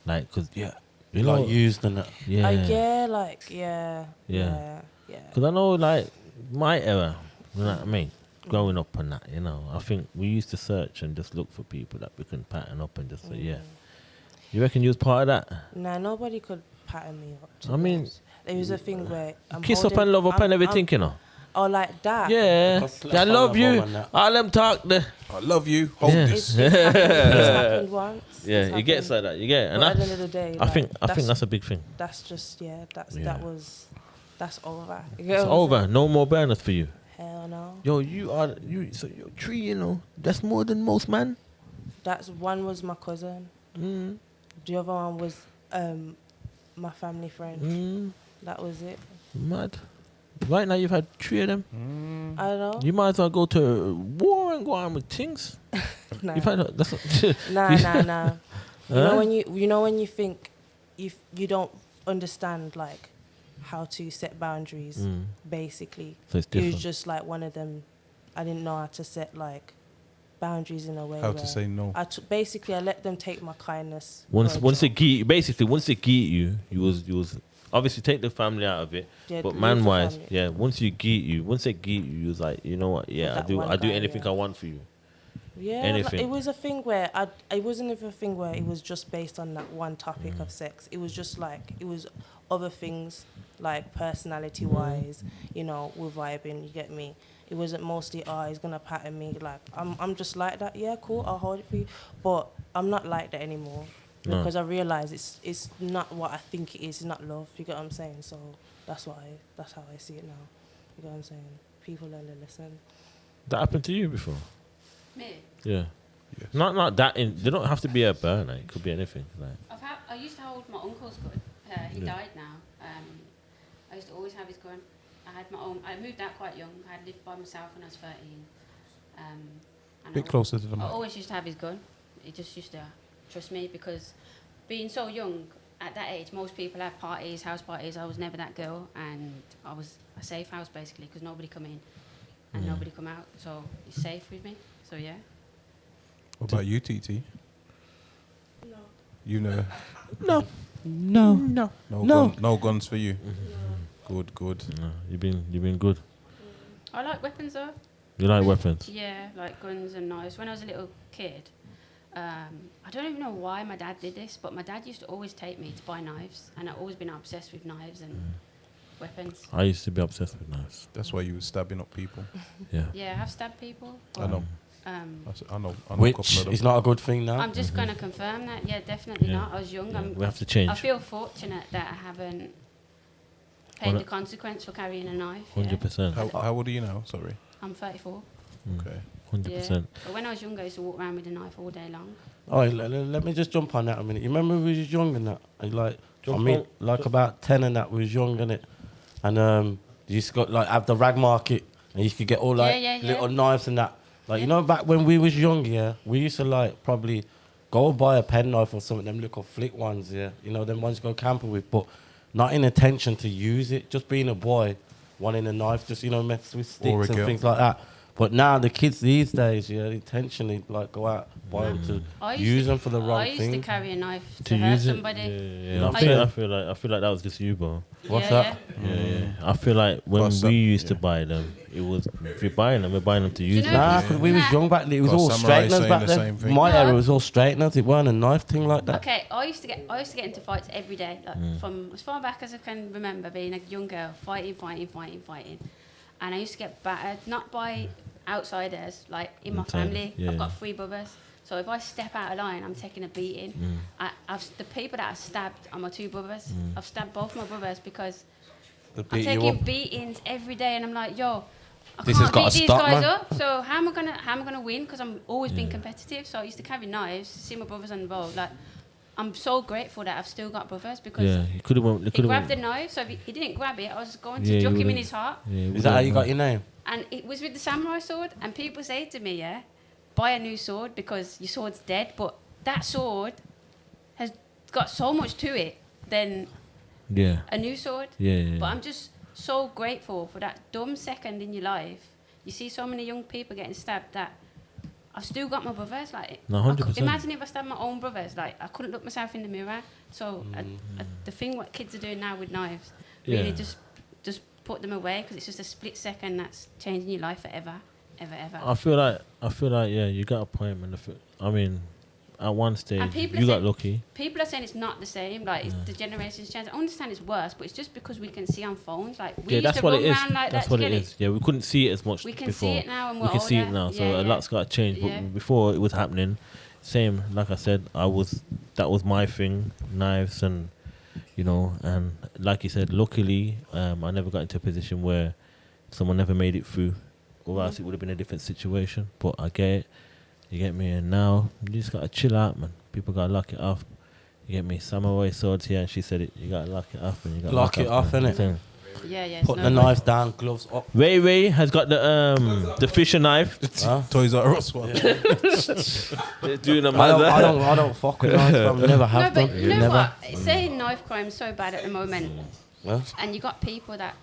Like, cause you know, like used in it. Yeah. Yeah. Because I know, like, my era, you know what I mean? Growing up and that, you know, I think we used to search and just look for people that we can pattern up and just say, yeah. You reckon you was part of that? Nah, nobody could pattern me up. I mean, there was a thing where I'm kiss up and love up and everything, you know? Oh, like that? Yeah. I love you. All them talk there. I love you. Hold this. It's happened once. Yeah, it gets like that. You get it. And at the end of the day, I think that's a big thing. That's just that's over. It's over. No more burners for you. Hell no. Yo, so you're 3, you know. That's more than most, man. That's one was my cousin. The other one was my family friend. That was it. Mad. Right now you've had 3 of them. I don't know. You might as well go to war and go on with things. Nah. You've had Nah. You know when you think you don't understand like how to set boundaries, basically. So it's It different. was just like one of them. I didn't know how to set like boundaries in a way. How to say no. Basically I let them take my kindness. Once it get you, you was obviously take the family out of it. Yeah, but leave man the wise, family. yeah, once they get you, you was like, you know what, yeah, I do anything I want for you. Yeah, anything. Like, it was a thing where it wasn't even a thing where it was just based on that one topic of sex. It was just like it was other things like personality wise, you know, we're vibing. You get me? It wasn't mostly he's gonna pattern me. Like I'm just like that. Yeah, cool. I'll hold it for you. But I'm not like that anymore because I realize it's not what I think it is. It's not love. You get what I'm saying? So that's how I see it now. You get what I'm saying? People learn to listen. That happened to you before? Me? Yeah. Yes. Not that. They don't have to be a burner. It could be anything. Like. I used to hold my uncle's gun. He died now. I used to always have his gun. I had my own. I moved out quite young. I had lived by myself when I was 13. And Bit closer to the mic. I always used to have his gun. He just used to trust me because being so young, at that age, most people had parties, house parties. I was never that girl, and I was a safe house basically because nobody come in and nobody come out, so it's safe with me. So yeah. What about you, Titi? No. You know. No. No guns for you. Good. No, you've been good. I like weapons though. You like weapons? Yeah, like guns and knives. When I was a little kid, I don't even know why my dad did this, but my dad used to always take me to buy knives, and I've always been obsessed with knives and weapons. I used to be obsessed with knives. That's why you were stabbing up people. Yeah. Yeah, I have stabbed people. I know. I know. A Which couple of them. is not a good thing now. I'm just going to confirm that. Yeah, definitely Yeah. not. I was young. Yeah, we have to change. I feel fortunate that I haven't paid the consequence for carrying a knife. 100%. How old are you now? Sorry. I'm 34. Okay. 100%. Yeah. But when I was younger, I used to walk around with a knife all day long. Oh, let me just jump on that a minute. You remember we was young and that? And like, Jump on. like about 10 and that, we was young, innit? And you used to go, like, have the rag market, and you could get all, like, little knives and that. Like, you know, back when we was young, yeah, we used to, like, probably go buy a pen knife or something, them little flick ones, yeah. You know, them ones you go camping with, but not in intention to use it. Just being a boy, wanting a knife, just, you know, mess with sticks and things like that. But now the kids these days, yeah, intentionally like go out, buy them to use them for the wrong thing. I used to carry a knife to hurt somebody. Yeah. I feel like that was just you, bro. What's that? Yeah. I feel like when we used to buy them, it was if you're buying them, we're buying them to use them. Nah, because we was young back then. It was all straighteners back then. My era was all straighteners. It weren't a knife thing like that. Okay, I used to get into fights every day, like from as far back as I can remember, being a young girl, fighting. And I used to get battered, not by outsiders, like in my family. Yeah. I've got 3 brothers. So if I step out of line, I'm taking a beating. The people that I stabbed are my 2 brothers. I've stabbed both my brothers because I'm taking beatings every day, and I'm like, yo, I can't beat these guys up. So how am I gonna win? Because I'm always being competitive. So I used to carry knives, see my brothers involved. Like, I'm so grateful that I've still got brothers because he could have he grabbed the knife. So if he didn't grab it, I was going to juke him in his heart. Is that how you got your name? And it was with the samurai sword. And people say to me, buy a new sword because your sword's dead. But that sword has got so much to it than a new sword. But I'm just so grateful for that dumb second in your life. You see so many young people getting stabbed that I've still got my brothers. Like, no, 100%. Imagine if I stabbed my own brothers. Like, I couldn't look myself in the mirror. So the thing what kids are doing now with knives, really just put them away because it's just a split second that's changing your life forever, ever. I feel like you got a point, man. I mean, at one stage you got lucky. People are saying it's not the same. Like the generations change. I understand it's worse, but it's just because we can see on phones. Like we used that's to what run it is. around like That's that. what it is. Yeah, we couldn't see it as much. We can before. see it now, and we can see it now. So a lot's got to change. But before it was happening, same. Like I said, that was my thing, knives and. You know, and like you said, luckily, I never got into a position where someone never made it through, or else it would have been a different situation. But I get it, you get me, and now you just gotta chill out, man. People gotta lock it off. You get me, samurai swords here, and she said it. You gotta lock it off, and you gotta lock it off, innit? Yeah. Put the knives down, gloves up. Ray has got the fisher knife. Toys R Us one. Doing I don't fuck with knives. I never have no, done. but you know what? Saying knife crime is so bad at the moment, and you got people that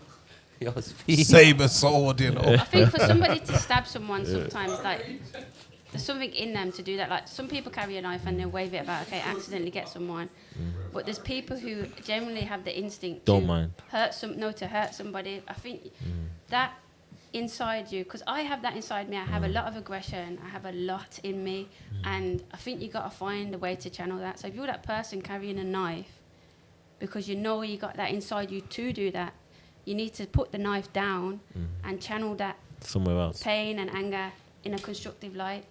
saber sword, you know. I think for somebody to stab someone, sometimes like there's something in them to do that. Like some people carry a knife and they wave it about, okay, accidentally get someone. But there's people who generally have the instinct to hurt somebody. I think that inside you, because I have that inside me. I have a lot of aggression. I have a lot in me, and I think you got to find a way to channel that. So if you're that person carrying a knife, because you know you got that inside you to do that, you need to put the knife down and channel that somewhere else, pain and anger in a constructive light.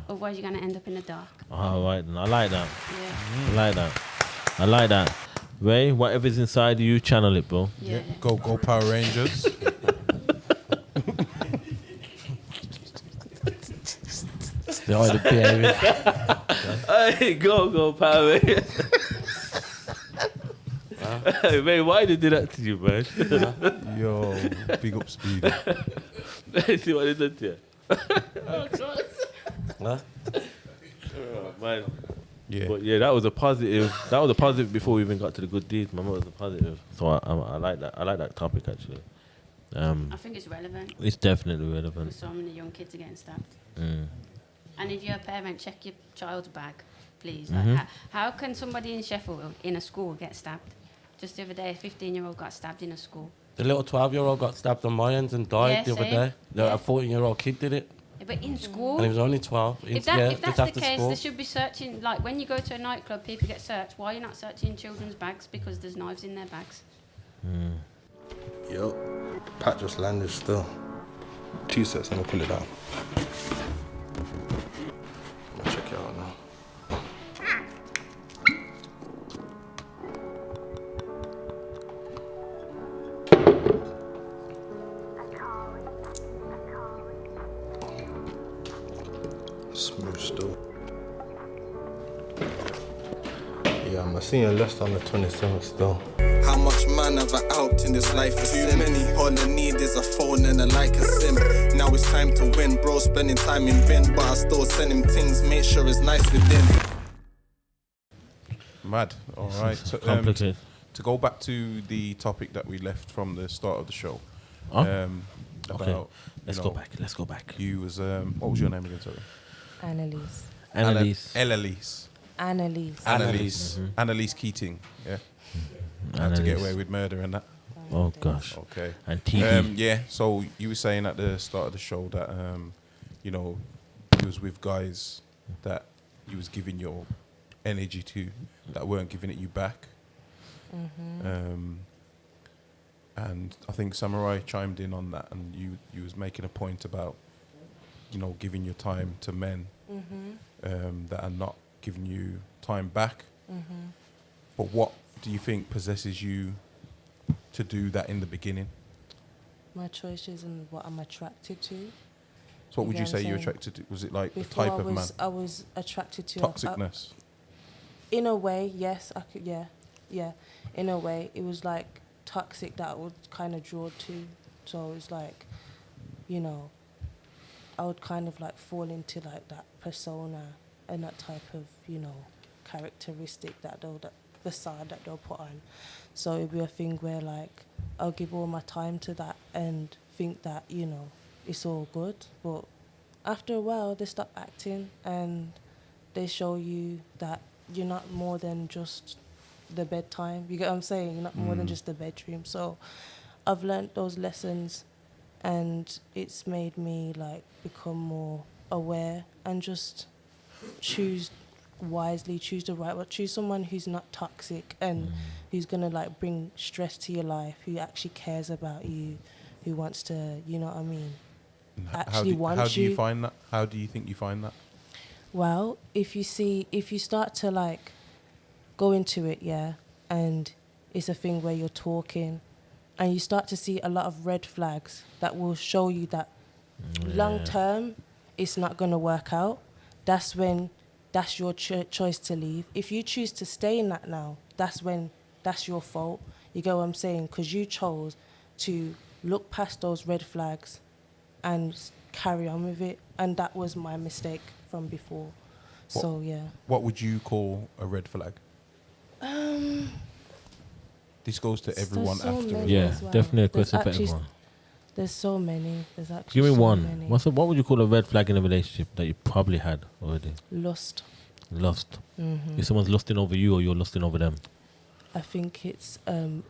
Otherwise you're going to end up in the dark. All right, then. I like that. I like that. Ray, whatever's inside you, channel it, bro. Yeah. Go Power Rangers. The behavior. Hey, go Power Rangers. Hey, man, why did they do that to you, man? Yo, big up Speed. See what they did to you? Huh? Oh, man. Yeah. But yeah, that was a positive. That was a positive before we even got to the good deeds. My mum was a positive. So I like that. I like that topic actually. I think it's relevant. It's definitely relevant. So many young kids are getting stabbed. Mm. And if you're a parent, check your child's bag, please. Mm-hmm. Like, how can somebody in Sheffield in a school get stabbed? Just the other day, a 15-year-old got stabbed in a school. The little 12-year-old got stabbed on my ends and died the other day. A 14-year-old kid did it. Yeah, but in school? And he was only 12. If that's the case, they should be searching. Like, when you go to a nightclub, people get searched. Why are you not searching children's bags? Because there's knives in their bags. Yup. Pat just landed still. 2 sets and I'll pull it down. I'm gonna check it out now. Smooth still. Yeah, I'm seeing less on the 27th still. How much man have I out in this life? Is too many. All I need is a phone and a like a sim. Now it's time to win, bro. Spending time in bin, but I still send him things. Make sure it's nice within. Mad. All right. So, complicated. To go back to the topic that we left from the start of the show. Okay. About, Let's go back. Let's go back. You was what was your name again? Sorry. Analicee. Analicee. Analicee Keating. Yeah. Had to get away with murder and that. Oh gosh. Okay. And Titi. Yeah. So you were saying at the start of the show that you know, you was with guys that you was giving your energy to that weren't giving it you back. And I think Samurai chimed in on that, and you was making a point about, you know, giving your time to men that are not giving you time back. But what do you think possesses you to do that in the beginning? My choices and what I'm attracted to. So what would you say you're attracted to? Was it like Before the type of man? I was attracted to toxicness. In a way, yes, I could. Yeah. In a way, it was like toxic that I would kind of draw to. So it's like, you know, I would kind of like fall into like that persona and that type of, you know, characteristic that facade that they'll put on. So it'd be a thing where like I'll give all my time to that and think that, you know, it's all good. But after a while, they stop acting and they show you that you're not more than just the bedtime. You get what I'm saying? You're not more than just the bedroom. So I've learnt those lessons, and it's made me like become more aware and just choose wisely, choose the right one, choose someone who's not toxic and who's gonna like bring stress to your life, who actually cares about you, who wants to, you know what I mean, actually wants you. How do you find that? How do you think you find that? Well, if you start to like go into it, and it's a thing where you're talking and you start to see a lot of red flags that will show you that long term it's not going to work out, that's when that's your choice to leave. If you choose to stay in that now, that's when that's your fault. You get what I'm saying? Because you chose to look past those red flags and carry on with it, and that was my mistake from before. What would you call a red flag? This goes to everyone after. Yeah, definitely a question for everyone. There's so many. There's actually Give me so one. many. What would you call a red flag in a relationship that you probably had already? Lust. If someone's lusting over you or you're lusting over them? I think it's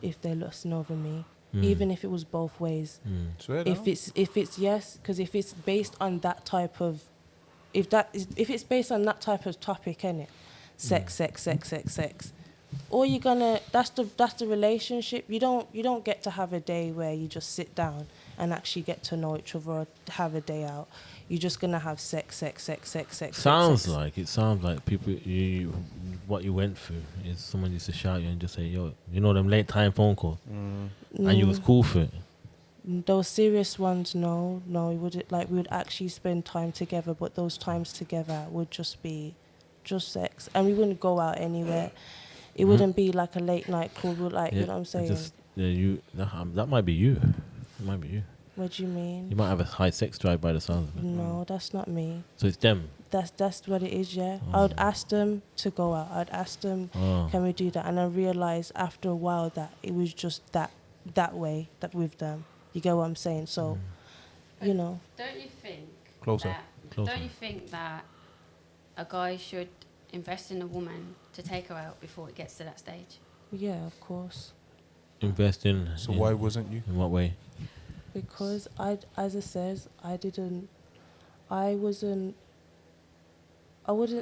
if they're lusting over me, even if it was both ways. If it's yes, because if it's based on that type of, if it's based on that type of topic, innit? Sex. Or you're gonna that's the relationship. You don't get to have a day where you just sit down and actually get to know each other or have a day out. You're just gonna have sex. Sounds like people what you went through is someone used to shout at you and just say, yo, you know them late time phone calls, and you was cool for it. Those serious ones, no, we would actually spend time together, but those times together would just be just sex, and we wouldn't go out anywhere. It wouldn't be like a late night call. You know what I'm saying? That might be you. It might be you. What do you mean? You might have a high sex drive by the sound of it. No, that's not me. So it's them. That's what it is, yeah. I would ask them to go out. I'd ask them, can we do that? And I realised after a while that it was just that way, that with them. You get what I'm saying? So, you know. Don't you think Closer. Don't you think that a guy should invest in a woman to take her out before it gets to that stage? Yeah, of course. Invest in. So why wasn't you? In what way? Because as it says, I wouldn't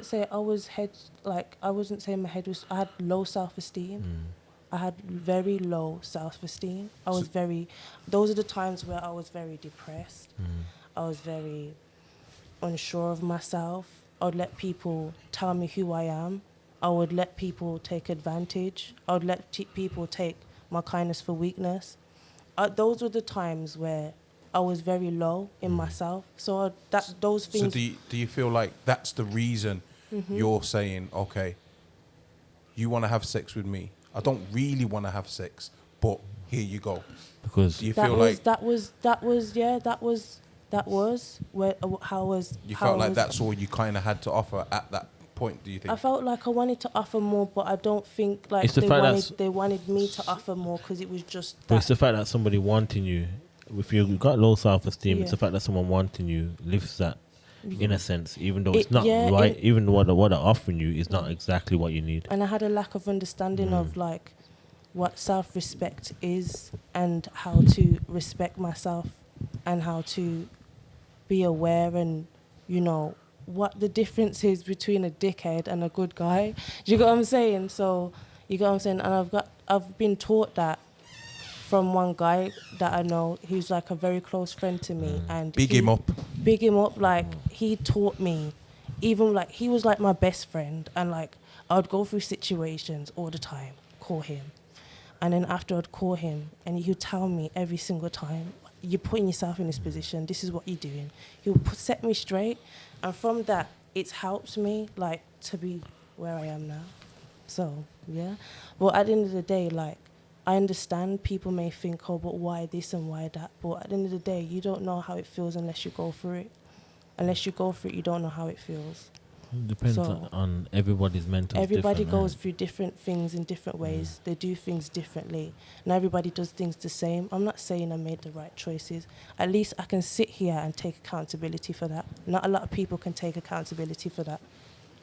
say I wasn't saying my head was, I had low self-esteem. I had very low self-esteem. Those are the times where I was very depressed. I was very unsure of myself. I would let people tell me who I am. I would let people take advantage. I would let people take my kindness for weakness. Those were the times where I was very low in myself. So those things. So do you feel like that's the reason you're saying, okay, you want to have sex with me? I don't really want to have sex, but here you go. Because do you feel like that was where how was. You how felt like was, that's all you kind of had to offer at that point, do you think? I felt like I wanted to offer more, but I don't think like It's the they wanted me to offer more because it was just. But it's the fact that somebody wanting you. If you've got low self-esteem, it's the fact that someone wanting you lifts that, in a sense, even though it's not right. Even what they're offering you is not exactly what you need. And I had a lack of understanding of like what self-respect is and how to respect myself and how to be aware and, you know, what the difference is between a dickhead and a good guy. Do you get what I'm saying? So, you get what I'm saying? And I've been taught that from one guy that I know who's like a very close friend to me. And Big him up. Big him up. Like, he taught me, even like, he was like my best friend. And like, I would go through situations all the time, call him. And then after I'd call him and he would tell me every single time, you're putting yourself in this position, this is what you're doing. He would set me straight. And from that, it's helped me like to be where I am now. So, yeah. But at the end of the day, like, I understand people may think, oh, but why this and why that? But at the end of the day, you don't know how it feels unless you go through it. Unless you go through it, you don't know how it feels. It depends on everybody's mental. Everybody goes through different things in different ways. They do things differently. Not everybody does things the same. I'm not saying I made the right choices. At least I can sit here and take accountability for that. Not a lot of people can take accountability for that.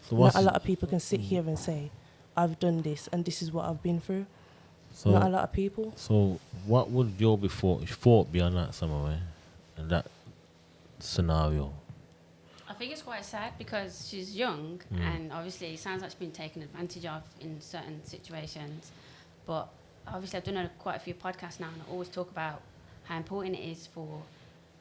So not a lot of people can sit here and say, I've done this and this is what I've been through. So not a lot of people. So what would your thought be on that, somewhere, in that scenario? I think it's quite sad because she's young and obviously it sounds like she's been taken advantage of in certain situations. But obviously I've done quite a few podcasts now and I always talk about how important it is for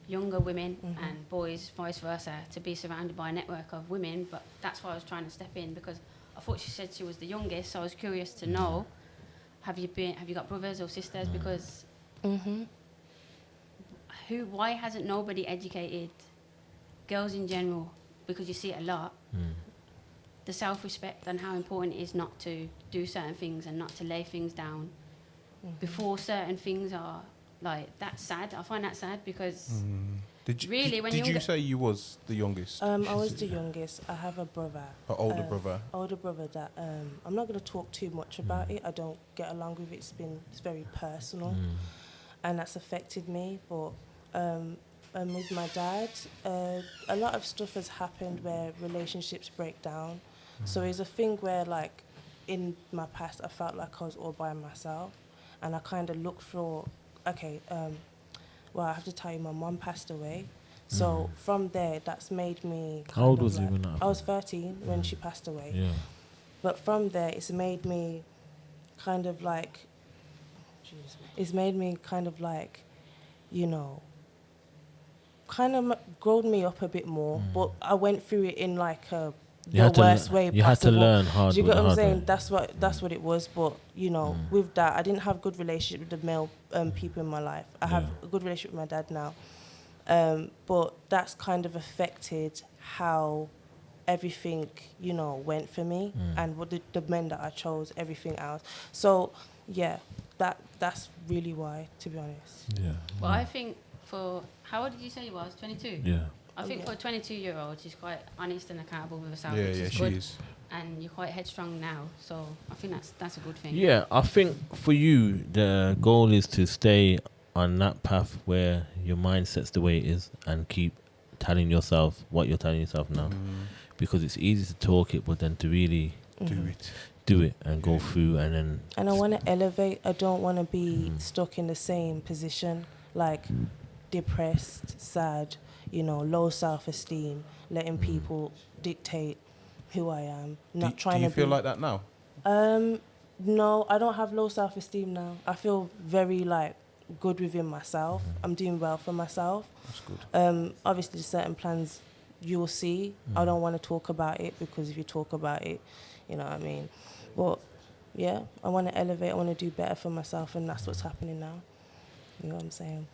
younger women and boys, vice versa, to be surrounded by a network of women. But that's why I was trying to step in, because I thought she said she was the youngest, so I was curious to know, have you got brothers or sisters? Because why hasn't nobody educated girls in general, because you see it a lot, the self-respect and how important it is not to do certain things and not to lay things down before certain things are like, that's sad. I find that sad because did you say you was the youngest? I was the youngest. I have a brother. An older brother? Older brother that, I'm not going to talk too much about it. I don't get along with it. It's very personal and that's affected me. But with my dad, a lot of stuff has happened where relationships break down. So it's a thing where, like, in my past, I felt like I was all by myself, and I kind of looked for, well, I have to tell you, my mum passed away. So from there, that's made me. How old was you when that? I was 13 when she passed away. Yeah. But from there, it's made me kind of like, you know, kind of grown me up a bit more, but I went through it in like the worst way possible. You had to learn hard. Do you get what I'm saying? That's what it was. But you know, with that, I didn't have good relationship with the male people in my life. I have a good relationship with my dad now, but that's kind of affected how everything, you know, went for me and what the men that I chose, everything else. So yeah, that's really why, to be honest. Yeah. Well, I think for how old did you say you was? 22. Yeah. I think for a 22-year-old, she's quite honest and accountable with herself. Yeah, which yeah, is she good. is. And you're quite headstrong now, so I think that's a good thing. Yeah, I think for you, the goal is to stay on that path where your mindset's the way it is and keep telling yourself what you're telling yourself now. Because it's easy to talk it, but then to really do it and go through and then... And I want to elevate. I don't want to be stuck in the same position, like depressed, sad, low self-esteem, letting people dictate who I am. Not trying to. Do you feel like that now? No, I don't have low self-esteem now. I feel very good within myself. I'm doing well for myself. That's good. Obviously, certain plans you will see. I don't want to talk about it because if you talk about it, you know what I mean. But yeah, I want to elevate. I want to do better for myself, and that's what's happening now. You know what I'm saying?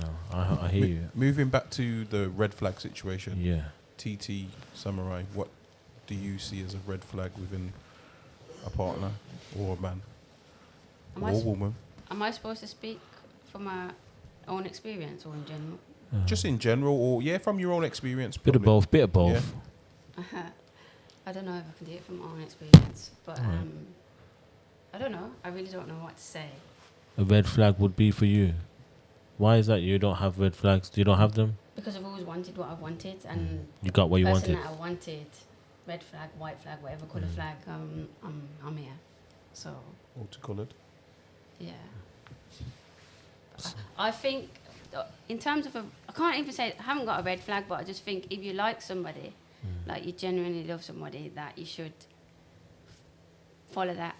No, I hear you. Moving back to the red flag situation. Yeah. Titi, Samurai, what do you see as a red flag within a partner or a man or a woman? Am I supposed to speak from my own experience or in general? Just in general, or from your own experience. Bit of both. Yeah. I don't know if I can do it from my own experience, but I don't know. I really don't know what to say. A red flag would be for you. Why is that? You don't have red flags? You don't have them? Because I've always wanted what I wanted, and you got what you wanted. The person that I wanted, red flag, white flag, whatever colour flag, I'm here. So. Multicoloured. Yeah. I think, in terms of I can't even say I haven't got a red flag, but I just think if you like somebody, like you genuinely love somebody, that you should follow that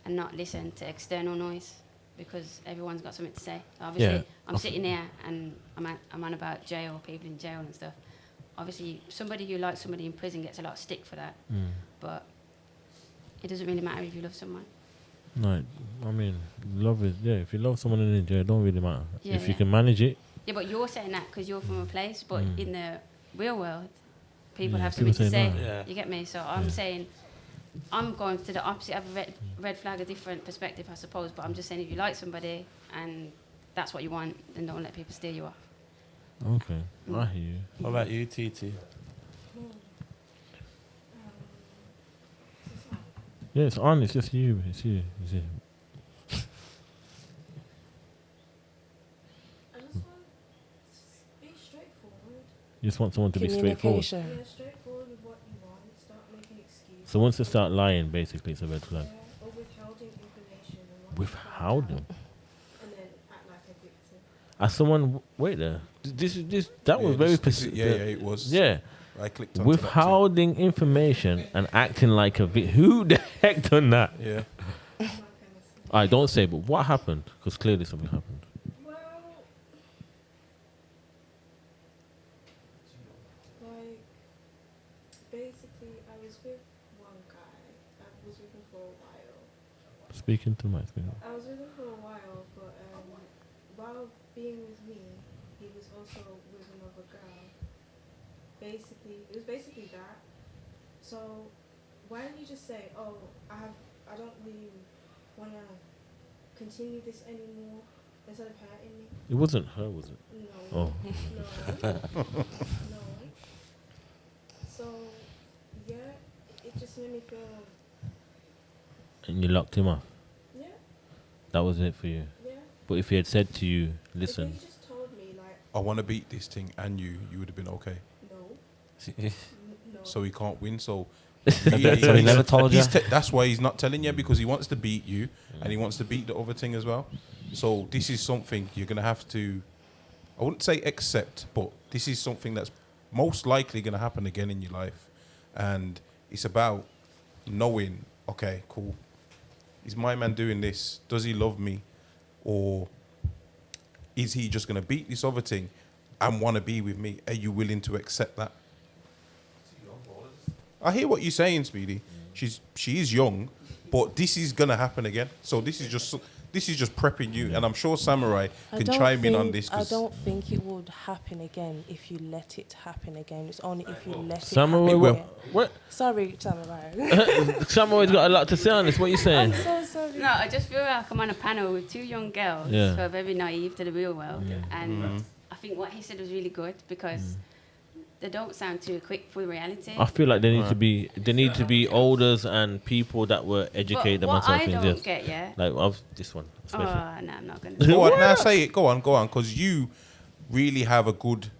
and not listen to external noise, because everyone's got something to say. Obviously, I'm sitting here and I'm on about jail, people in jail and stuff. Obviously, somebody who likes somebody in prison gets a lot of stick for that, but it doesn't really matter if you love someone. No, I mean, love is, if you love someone in jail, it don't really matter. Yeah, if you can manage it. Yeah, but you're saying that because you're from a place, but in the real world, people have something to say. Yeah. You get me? So I'm saying, I'm going to the opposite of a red flag, a different perspective, I suppose, but I'm just saying if you like somebody and that's what you want, then don't let people steer you off. Okay, I hear you. What about you, Titi? Yeah, it's on. It's just you. It's you. It's you. I just want to be straightforward. You just want someone to be straightforward. Yeah, straightforward with what you want. Stop making excuses. So once they start lying, basically, it's a red flag. Yeah, or withholding information. Withholding? And then act like a victim. As someone, wait there. That was very specific. Yeah, it was. Yeah. I clicked on withholding information and acting like a who the heck done that? Yeah. I don't say, but what happened? Because clearly something happened. Well, like, basically, I was with one guy. I was with him for a while. Speaking to my screen. I was with him for a while, but while being with me, he was also with another girl. It was basically that. So why don't you just say, oh, I don't really want to continue this anymore, instead of hurting me? It wasn't her, was it? No. Oh. No. So yeah, it just made me feel. And you locked him off? Yeah. That was it for you? Yeah. But if he had said to you, listen. If he just told me, like, I want to beat this thing, and you would have been okay. No. So he can't win. So So he never told you? That's why he's not telling you, because he wants to beat you and he wants to beat the other thing as well. So this is something you're going to have to, I wouldn't say accept, but this is something that's most likely going to happen again in your life. And it's about knowing, okay, cool. Is my man doing this? Does he love me? Or is he just going to beat this other thing and want to be with me? Are you willing to accept that? I hear what you're saying, Speedy. She is young, but this is gonna happen again. So this is just prepping you, and I'm sure Samurai can chime in on this. I don't think it would happen again if you let it happen again. It's only if you let Samurai, it happen again. what? Sorry, Samurai. Samurai's got a lot to say on this. What are you saying? I'm so sorry. No, I just feel like I'm on a panel with two young girls who are very naive to the real world, and I think what he said was really good because they don't sound too quick for reality. I feel like they need to be elders and people that were educated what themselves. I don't get, yeah. Like this one. Especially. Oh no, I'm not gonna. Go on, now say it. Go on, because you really have a good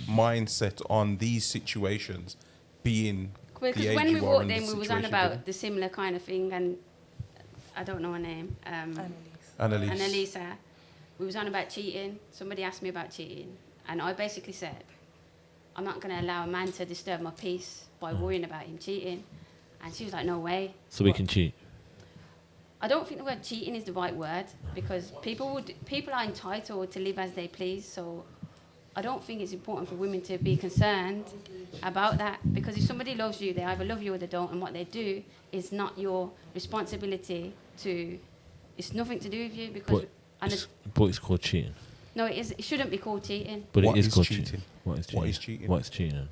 mindset on these situations being. Because when we walked in, we was on about the similar kind of thing, and I don't know her name. Analicee. We was on about cheating. Somebody asked me about cheating, and I basically said, I'm not going to allow a man to disturb my peace by worrying about him cheating. And she was like, no way. So we can cheat. I don't think the word cheating is the right word because people are entitled to live as they please. So I don't think it's important for women to be concerned about that because if somebody loves you, they either love you or they don't, and what they do is not your responsibility to. It's nothing to do with you because. But it's called cheating. No, it is. It shouldn't be called cheating. But it is called cheating. What is cheating? What is cheating?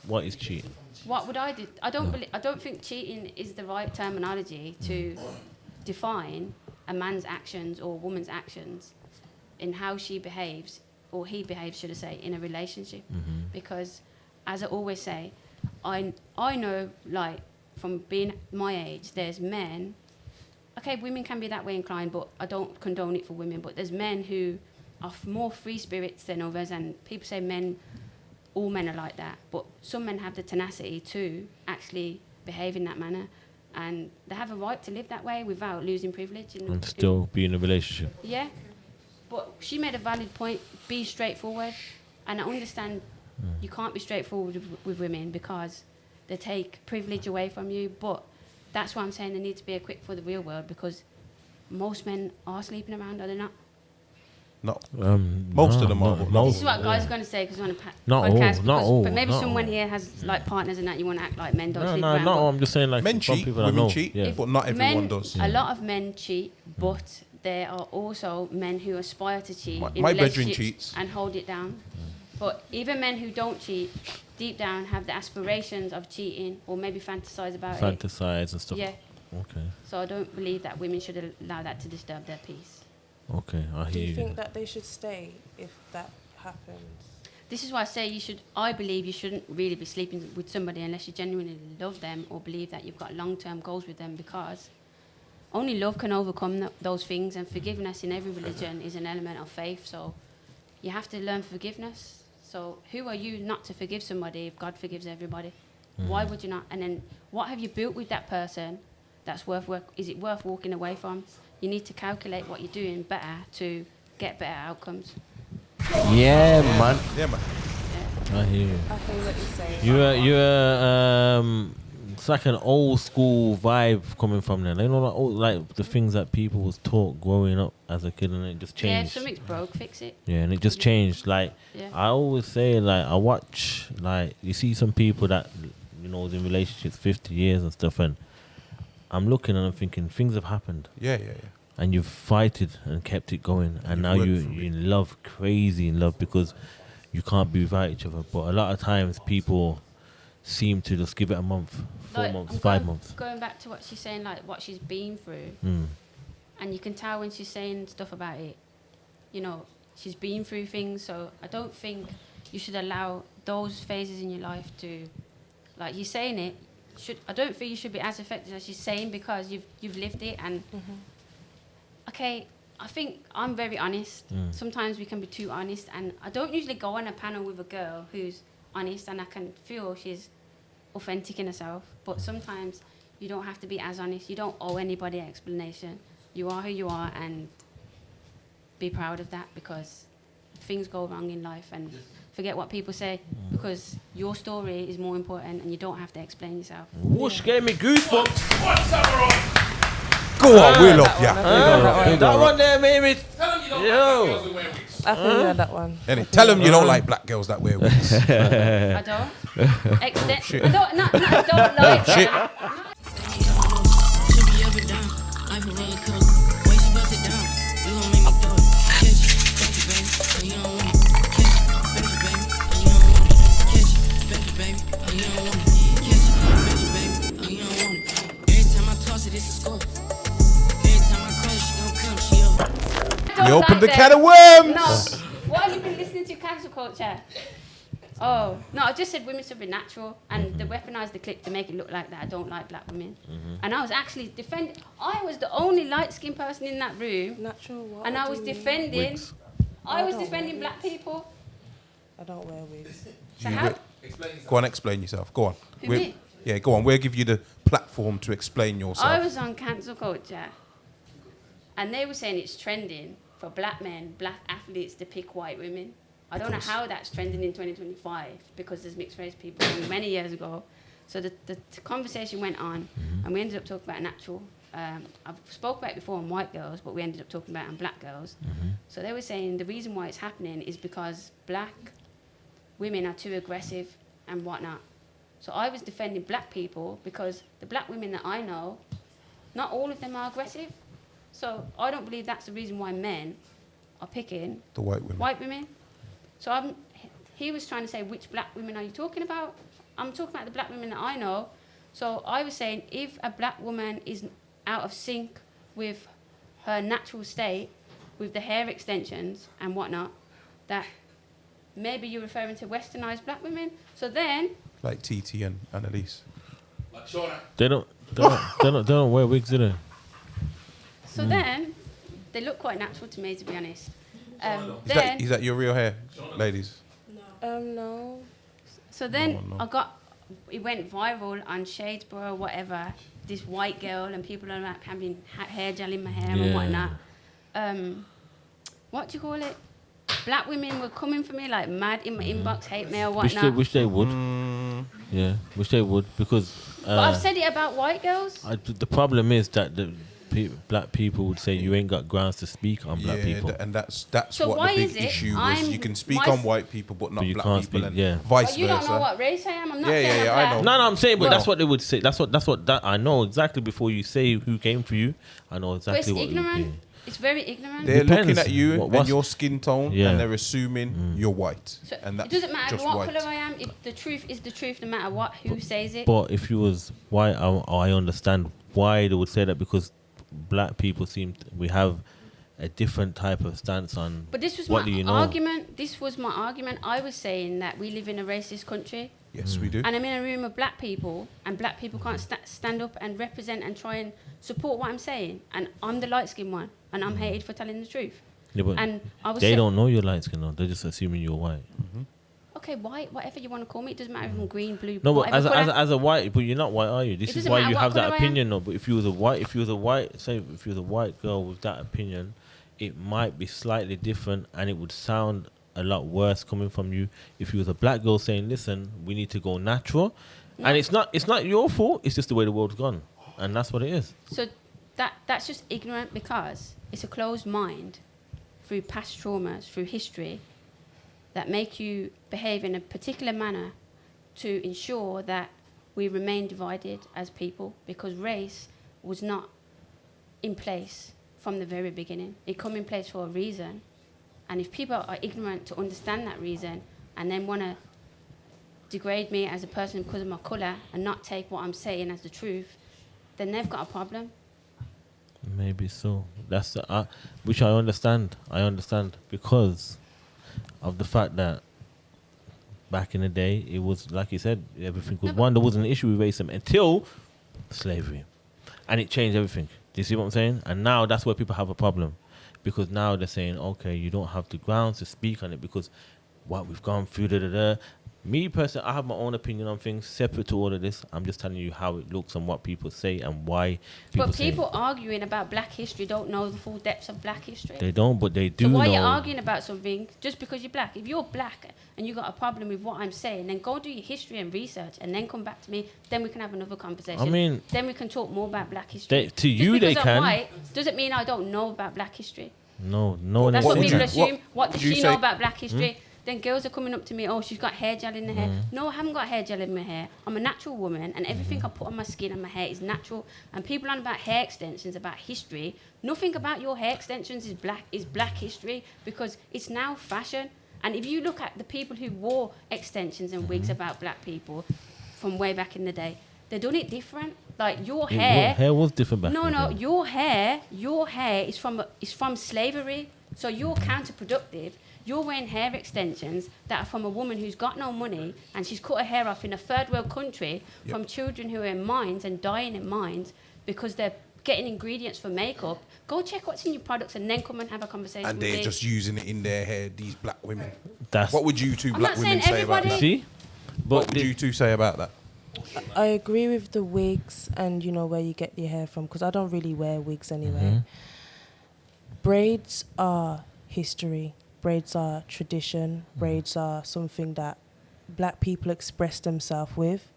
What is cheating? What would I do? I don't think cheating is the right terminology to define a man's actions or a woman's actions in how she behaves or he behaves, should I say, in a relationship. Because, as I always say, I know, like, from being my age, there's men. Okay, women can be that way inclined, but I don't condone it for women. But there's men who are more free spirits than others, and people say all men are like that. But some men have the tenacity to actually behave in that manner, and they have a right to live that way without losing privilege. And still be in a relationship. Yeah, but she made a valid point. Be straightforward, and I understand you can't be straightforward with women because they take privilege away from you, but. That's why I'm saying they need to be equipped for the real world because most men are sleeping around, are they not? No. Most of them are. This is what guys are going to say because we're on a podcast. Not all. But maybe someone here has like partners and that you want to act like men don't sleep around. No, I'm just saying like men cheat, people women cheat, but not everyone does. A lot of men cheat, but there are also men who aspire to cheat in my bedroom relationships cheats and hold it down. But even men who don't cheat, deep down have the aspirations of cheating or maybe fantasize about it. Fantasize and stuff. Yeah. Okay. So I don't believe that women should allow that to disturb their peace. Okay, I hear you. Do you think that they should stay if that happens? This is why I say I believe you shouldn't really be sleeping with somebody unless you genuinely love them or believe that you've got long-term goals with them because only love can overcome those things, and forgiveness in every religion is an element of faith. So you have to learn forgiveness. So who are you not to forgive somebody if God forgives everybody? Why would you not? And then what have you built with that person that's worth work? Is it worth walking away from? You need to calculate what you're doing better to get better outcomes. Yeah, man. Yeah, man. I hear you. I hear what you're saying. You're it's like an old school vibe coming from there. You know, like the things that people was taught growing up as a kid, and it just changed. Yeah, if something's broke, fix it. Yeah, and it just changed. Like I always say, like I watch, like you see some people that was in relationships 50 years and stuff, and I'm looking and I'm thinking things have happened. Yeah. And you've fighted and kept it going, and now you're in love, crazy in love, because you can't be without each other. But a lot of times people seem to just give it a month, 4 months, 5 months. Going back to what she's saying, like what she's been through, and you can tell when she's saying stuff about it, she's been through things. So I don't think you should allow those phases in your life to, like you're saying it, I don't think you should be as affected as she's saying because you've lived it. And okay, I think I'm very honest. Sometimes we can be too honest, and I don't usually go on a panel with a girl who's honest, and I can feel she's authentic in herself. But sometimes you don't have to be as honest. You don't owe anybody an explanation. You are who you are, and be proud of that, because things go wrong in life, and forget what people say, because your story is more important, and you don't have to explain yourself. Whoosh, gave me goosebumps. Go on, we love ya. That one there made me. Yo. I think you had that one. Tell them you don't like black girls that wear wigs. I don't. Shit. I don't. Not don't like. Shit. You opened the can of worms. What have you been listening to, cancel culture? Oh, no, I just said women should be natural, and they weaponise the clip to make it look like that I don't like black women. And I was actually defending, I was the only light-skinned person in that room. Natural what? And I was defending, Wigs. I was defending black people. I don't wear wigs. So how? Go on, explain yourself. Go on. Who, me? Yeah, go on. We'll give you the platform to explain yourself. I was on cancel culture, and they were saying it's trending for black men, black athletes to pick white women. I don't know how that's trending in 2025 because there's mixed race people many years ago. So the conversation went on, and we ended up talking about natural. I've spoke about it before on white girls, but we ended up talking about it on black girls. So they were saying the reason why it's happening is because black women are too aggressive and whatnot. So I was defending black people because the black women that I know, not all of them are aggressive. So I don't believe that's the reason why men are picking the white women. So he was trying to say, which black women are you talking about? I'm talking about the black women that I know. So I was saying, if a black woman is out of sync with her natural state, with the hair extensions and whatnot, that maybe you're referring to westernized black women. So then... Like Titi and Analicee. They don't wear wigs, do they? So then, they look quite natural to me, to be honest. Is that your real hair, ladies? No. So then it went viral on Shadesboro or whatever, this white girl, and people are like having hair gel in my hair and whatnot. What do you call it? Black women were coming for me like mad in my inbox, hate mail, whatnot. Wish they would. Yeah, wish they would, because... but I've said it about white girls. The problem is that the black people would say you ain't got grounds to speak on black people. And that's so what the big issue was. You can speak on white people, but not black people, and vice versa. You don't know what race I am. I'm not saying I know. No, I'm saying, but that's what they would say. That's what I know exactly. Before you say who came for you, I know exactly what it would be. It's very ignorant. They're looking at you and your skin tone, and they're assuming you're white. So and that's it doesn't matter just what white. colour I am. If the truth is the truth, no matter who says it. But if you was white, I understand why they would say that, because black people we have a different type of stance on. But this was what my do you know? argument. This was my argument. I was saying that we live in a racist country. Yes, we do. And I'm in a room of black people, and black people can't stand up and represent and try and support what I'm saying. And I'm the light-skinned one, and I'm hated for telling the truth. Yeah, but and I was they don't know you're light-skinned, though. They're just assuming you're white. Okay, white, whatever you want to call me. It doesn't matter if I'm green, blue. No, but as a white, but you're not white, are you? This is why you have that opinion, though. But if you was a white girl with that opinion, it might be slightly different, and it would sound a lot worse coming from you if you was a black girl saying, listen, we need to go natural. And it's not your fault, it's just the way the world's gone, and that's what it is. So that's just ignorant, because it's a closed mind through past traumas, through history, that make you behave in a particular manner to ensure that we remain divided as people, because race was not in place from the very beginning. It come in place for a reason. And if people are ignorant to understand that reason and then want to degrade me as a person because of my colour and not take what I'm saying as the truth, then they've got a problem. Maybe so. That's which I understand. I understand because of the fact that back in the day, it was, like you said, everything was one. There wasn't an issue with racism until slavery. And it changed everything. Do you see what I'm saying? And now that's where people have a problem. Because now they're saying, okay, you don't have the grounds to speak on it because what we've gone through, Me personally, I have my own opinion on things separate to all of this. I'm just telling you how it looks and what people say and why people say. But people arguing about black history don't know the full depths of black history. They don't, but they do know. know. So why are you arguing about something just because you're black? If you're black and you got a problem with what I'm saying, then go do your history and research and then come back to me. Then we can have another conversation. I mean, then we can talk more about black history. To you, they can. Just because I'm white doesn't mean I don't know about black history. No. That's what people assume. What does she know about black history? Then girls are coming up to me, oh, she's got hair gel in her hair. No, I haven't got hair gel in my hair. I'm a natural woman, and everything I put on my skin and my hair is natural. And people on about hair extensions, about history, nothing about your hair extensions is black history, because it's now fashion. And if you look at the people who wore extensions and wigs about black people from way back in the day, they done it different. Like your hair. Hair was different back then. No, your hair is from slavery. So you're counterproductive. You're wearing hair extensions that are from a woman who's got no money and she's cut her hair off in a third world country from children who are in mines and dying in mines because they're getting ingredients for makeup. Go check what's in your products and then come and have a conversation And with they're me. just using it in their hair, these black women. That's what would you two I'm black not women saying say about that? everybody- See? What would you two say about that? I agree with the wigs and, you know, where you get your hair from, because I don't really wear wigs anyway. Braids are history. Braids are tradition. Braids are something that black people express themselves with.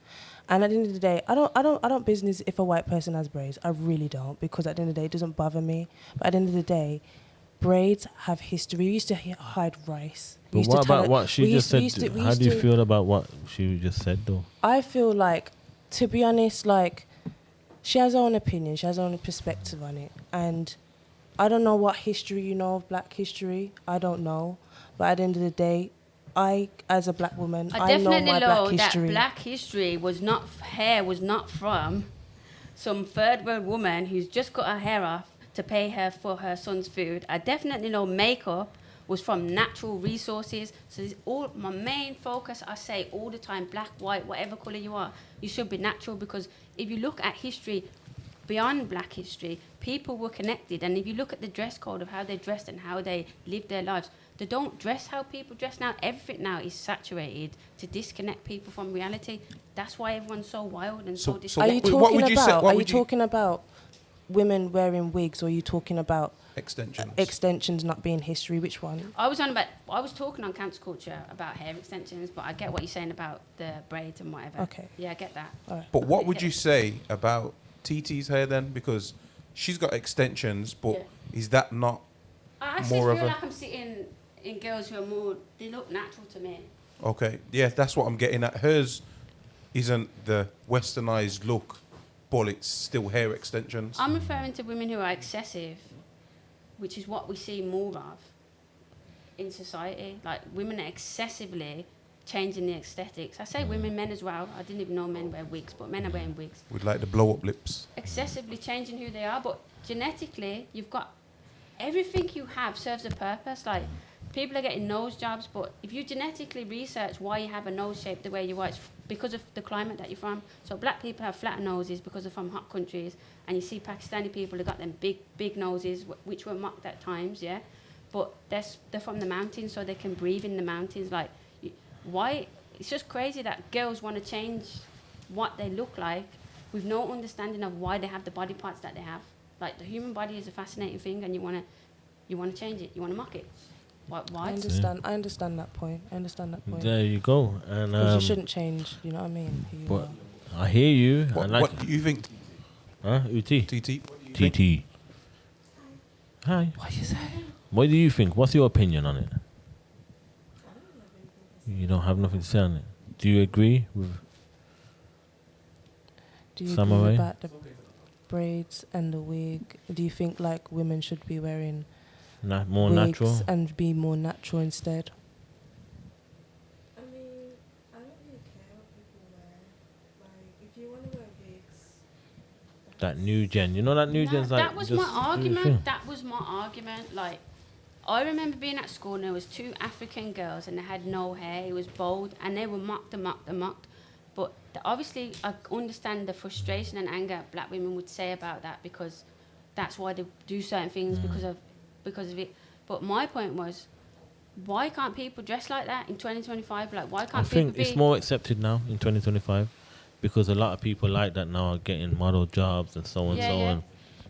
And at the end of the day, I don't business if a white person has braids. I really don't, because at the end of the day, it doesn't bother me. But at the end of the day, braids have history. We used to hide rice. But what about what she just said? How do you feel about what she just said, though? I feel like, to be honest, like, she has her own opinion. She has her own perspective on it. And I don't know what history you know of black history. I don't know. But at the end of the day, I, as a black woman, I know definitely my know black history. that black history was not from some third world woman who's just got her hair off to pay her for her son's food. I definitely know makeup was from natural resources. So it's all my main focus. I say all the time, black, white, whatever color you are, you should be natural, because if you look at history beyond black history, people were connected. And if you look at the dress code of how they dressed and how they lived their lives, they don't dress how people dress now. Everything now is saturated to disconnect people from reality. That's why everyone's so wild and so disconnected. Are you talking about women wearing wigs, or are you talking about extensions not being history? Which one? I was talking on cancel culture about hair extensions, but I get what you're saying about the braids and whatever. Okay. Yeah, I get that. But what would you say about Titi's hair then? Because she's got extensions, but is that not I actually more of feel a... like I'm sitting in girls who are more, they look natural to me. Okay, yeah, that's what I'm getting at. Hers isn't the westernized look, but it's still hair extensions. I'm referring to women who are excessive, which is what we see more of in society. Like, women are excessively changing the aesthetics. I say women, men as well. I didn't even know men wear wigs, but men are wearing wigs. With like the blow up lips. Excessively changing who they are, but genetically, you've got everything you have serves a purpose. Like, people are getting nose jobs, but if you genetically research why you have a nose shape the way you are, it's because of the climate that you're from. So black people have flatter noses because they're from hot countries, and you see Pakistani people who got them big noses, which were mocked at times, yeah. But they're from the mountains, so they can breathe in the mountains. Like, why? It's just crazy that girls want to change what they look like with no understanding of why they have the body parts that they have. Like, the human body is a fascinating thing, and you want to change it. You want to mock it. Why? I understand that point. There you go. And you shouldn't change. You know what I mean? But I hear you. What do you think? Huh? Uti. Titi. Titi. Hi. What you say? What do you think? What's your opinion on it? You don't have nothing to say on it. Do you agree with? Do you agree about the braids and the wig? Do you think like women should be wearing more wigs natural and be more natural instead? I mean, I don't really care what people wear. Like, if you want to wear wigs. that new gen. You know that new gen's like. That was my argument. That was my argument. Like, I remember being at school and there was 2 African girls and they had no hair. It was bald and they were mocked. But obviously, I understand the frustration and anger black women would say about that, because that's why they do certain things because of it. But my point was, why can't people dress like that in 2025? Like, why can't people be... I think it's more accepted now in 2025 because a lot of people like that now are getting model jobs and so on and so on.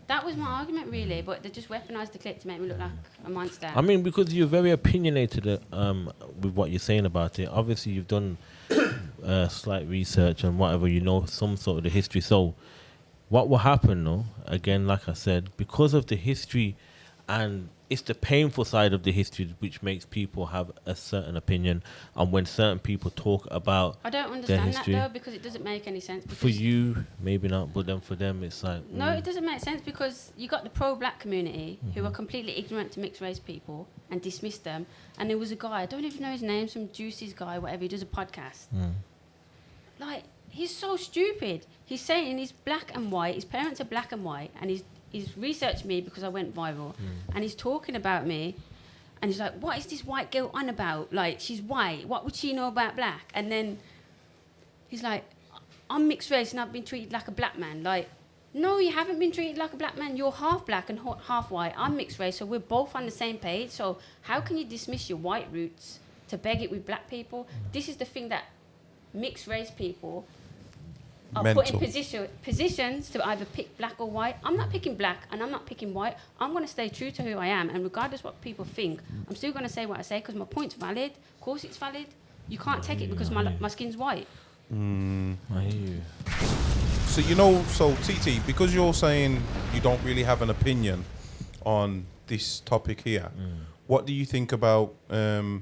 That was my argument, really, but they just weaponised the clip to make me look like a monster. I mean, because you're very opinionated with what you're saying about it. Obviously, you've done slight research and whatever, you know, some sort of the history. So what will happen, though, again, like I said, because of the history, and it's the painful side of the history which makes people have a certain opinion. And when certain people talk about I don't understand that, though, because it doesn't make any sense. For you, maybe not, but then for them, it's like... No, it doesn't make sense, because you got the pro-black community who are completely ignorant to mixed-race people and dismiss them. And there was a guy, I don't even know his name, some Juicy's guy, whatever, he does a podcast. Like, he's so stupid. He's saying he's black and white, his parents are black and white, and he's researched me because I went viral, and he's talking about me, And he's like, what is this white girl on about? Like, she's white. What would she know about black? And then he's like, I'm mixed race and I've been treated like a black man. Like, no, you haven't been treated like a black man. You're half black and half white. I'm mixed race, so we're both on the same page. So how can you dismiss your white roots to beg it with black people? This is the thing that mixed race people are put in positions to either pick black or white. I'm not picking black and I'm not picking white. I'm going to stay true to who I am, and regardless what people think, I'm still going to say what I say because my point's valid. Of course it's valid. You can't take it because my skin's white. I hear you. So Titi, because you're saying you don't really have an opinion on this topic here, what do you think about the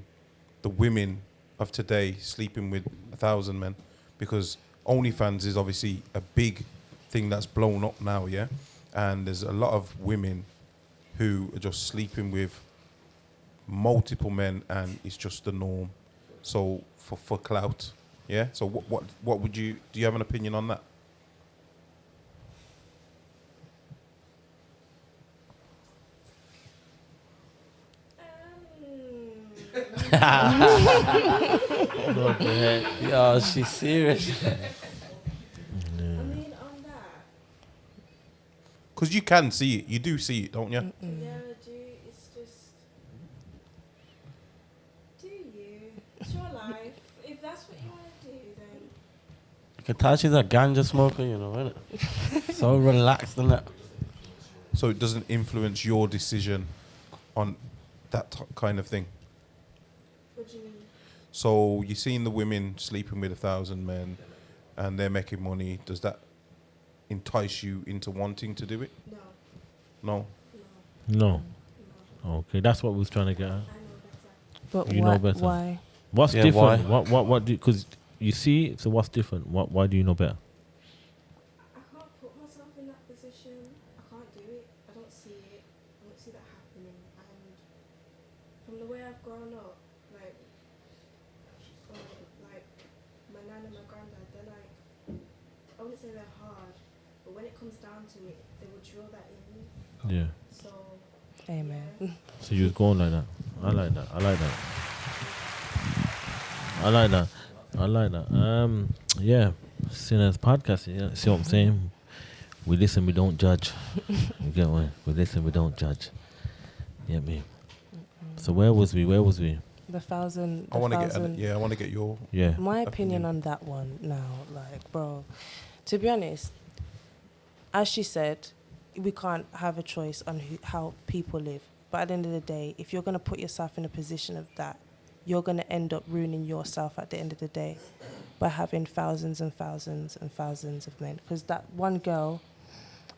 women of today sleeping with 1,000 men? Because OnlyFans is obviously a big thing that's blown up now, yeah? And there's a lot of women who are just sleeping with multiple men and it's just the norm. So for clout, yeah? So what would do you have an opinion on that? Yeah, she's serious. Because you can see it. You do see it, don't you? Yeah, I do. It's just, do you? It's your life. If that's what you want to do, then... I can tell she's a ganja smoker, you know, innit? So relaxed and that. So it doesn't influence your decision on that kind of thing? What do you mean? So you're seeing the women sleeping with 1,000 men and they're making money. Does that entice you into wanting to do it? No. No. Okay, that's what we was trying to get at. But you know better. Why? What's different? Why? What do? Because you see, so what's different? Why do you know better? I can't put myself in that position. I can't do it. I don't see it. I don't see that happening. And from the way I've grown up, like my nan and my granddad, they're like, I wouldn't say they're hard, but when it comes down to it, they would drill that in me. Yeah. So. Amen. Yeah. So you was going like that. I like that. I like that. I like that. I like that. Yeah. Sinners podcast. Yeah. See what I'm saying? We listen, we don't judge. You get what? We listen, we don't judge. You get me? So where was we? The 1,000. I want to get your My opinion on that one now, like, bro. To be honest, as she said, we can't have a choice on how people live. But at the end of the day, if you're gonna put yourself in a position of that, you're gonna end up ruining yourself at the end of the day by having thousands and thousands and thousands of men. Because that one girl,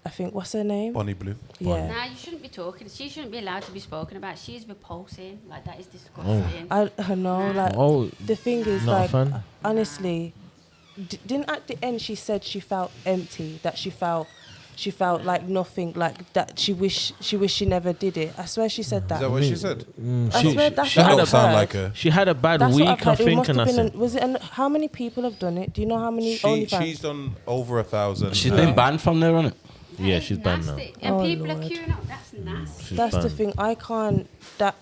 I think, what's her name? Bonnie Blue. Yeah. Nah, you shouldn't be talking. She shouldn't be allowed to be spoken about. She is repulsing. Like, that is disgusting. I know. Like, the thing is, like, honestly, didn't at the end she said she felt empty, that she felt like nothing, like that she wished she never did it. I swear she said that. Is that what she said? I swear that's she what don't I've sound heard. like her. She had a bad week, I think, and I said. Was it? How many people have done it? Do you know how many? She's done over 1,000. She's been banned from there, hasn't it? Yeah, she's banned now. And people are queuing up. That's nasty. That's the thing. I can't. That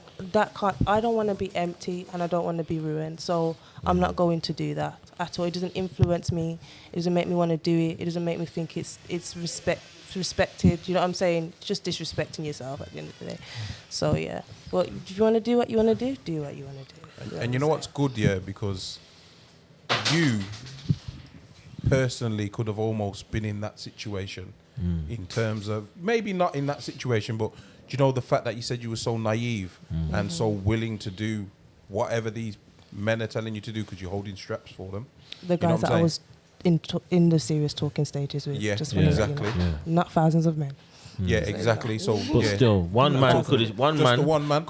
can't. I don't want to be empty, and I don't want to be ruined. So I'm not going to do that at all. It doesn't influence me. It doesn't make me want to do it. It doesn't make me think it's respected. You know what I'm saying? It's just disrespecting yourself at the end of the day. So yeah. Well, if you want to do what you want to do what you want to do. And you know what's good, yeah, because you personally could have almost been in that situation in terms of, maybe not in that situation, but do you know the fact that you said you were so naive and so willing to do whatever these men are telling you to do because you're holding straps for them? The guys that I was in the serious talking stages with. Yeah, just exactly. Not thousands of men. Yeah, exactly. So, but still, one man could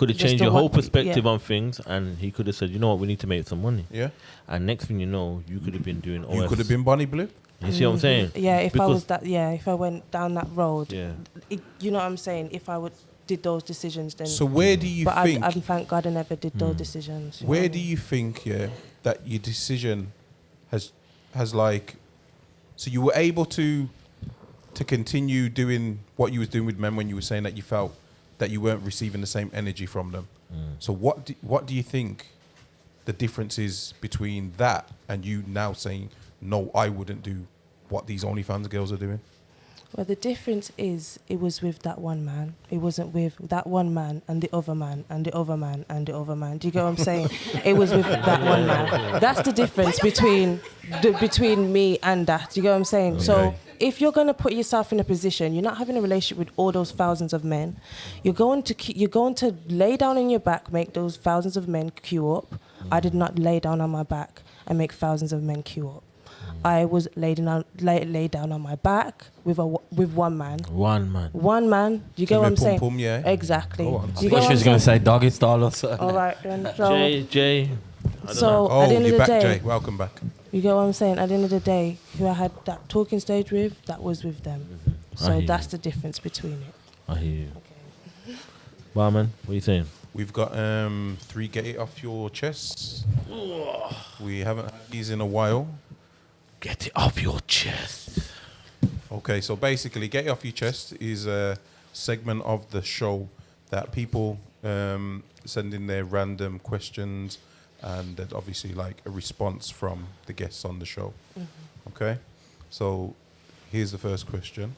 have changed your whole perspective on things, and he could have said, "You know what? We need to make some money." Yeah. And next thing you know, you could have been doing. You could have been Bonnie Blue. You see what I'm saying? Yeah, if I went down that road, yeah. You know what I'm saying? If I did those decisions, then. So where do you think? I thank God I never did those decisions. Where do you think, that your decision has like, so you were able to continue doing what you was doing with men when you were saying that you felt that you weren't receiving the same energy from them. So what do you think the difference is between that and you now saying, no, I wouldn't do what these OnlyFans girls are doing? Well, the difference is it was with that one man. It wasn't with that one man and the other man and the other man and the other man. Do you get what I'm saying? It was with that one man. That's the difference between me and that. Do you get what I'm saying? Okay. So if you're going to put yourself in a position, you're not having a relationship with all those thousands of men. You're going to lay down on your back, make those thousands of men queue up. I did not lay down on my back and make thousands of men queue up. I was laid down on my back with one man. One man. Do you get what I'm saying? Pum, yeah. Exactly. I thought she was going to say doggy style or something. All right then. So, Jay. So at the end of the you're back, day, Jay. Welcome back. You get what I'm saying? At the end of the day, who I had that talking stage with, that was with them. So that's the difference between it. I hear you. Okay. Barman, what are you saying? We've got 3 get it off your chest. We haven't had these in a while. Get it off your chest. Okay, so basically, Get It Off Your Chest is a segment of the show that people send in their random questions and there's obviously like a response from the guests on the show. Okay, so here's the first question.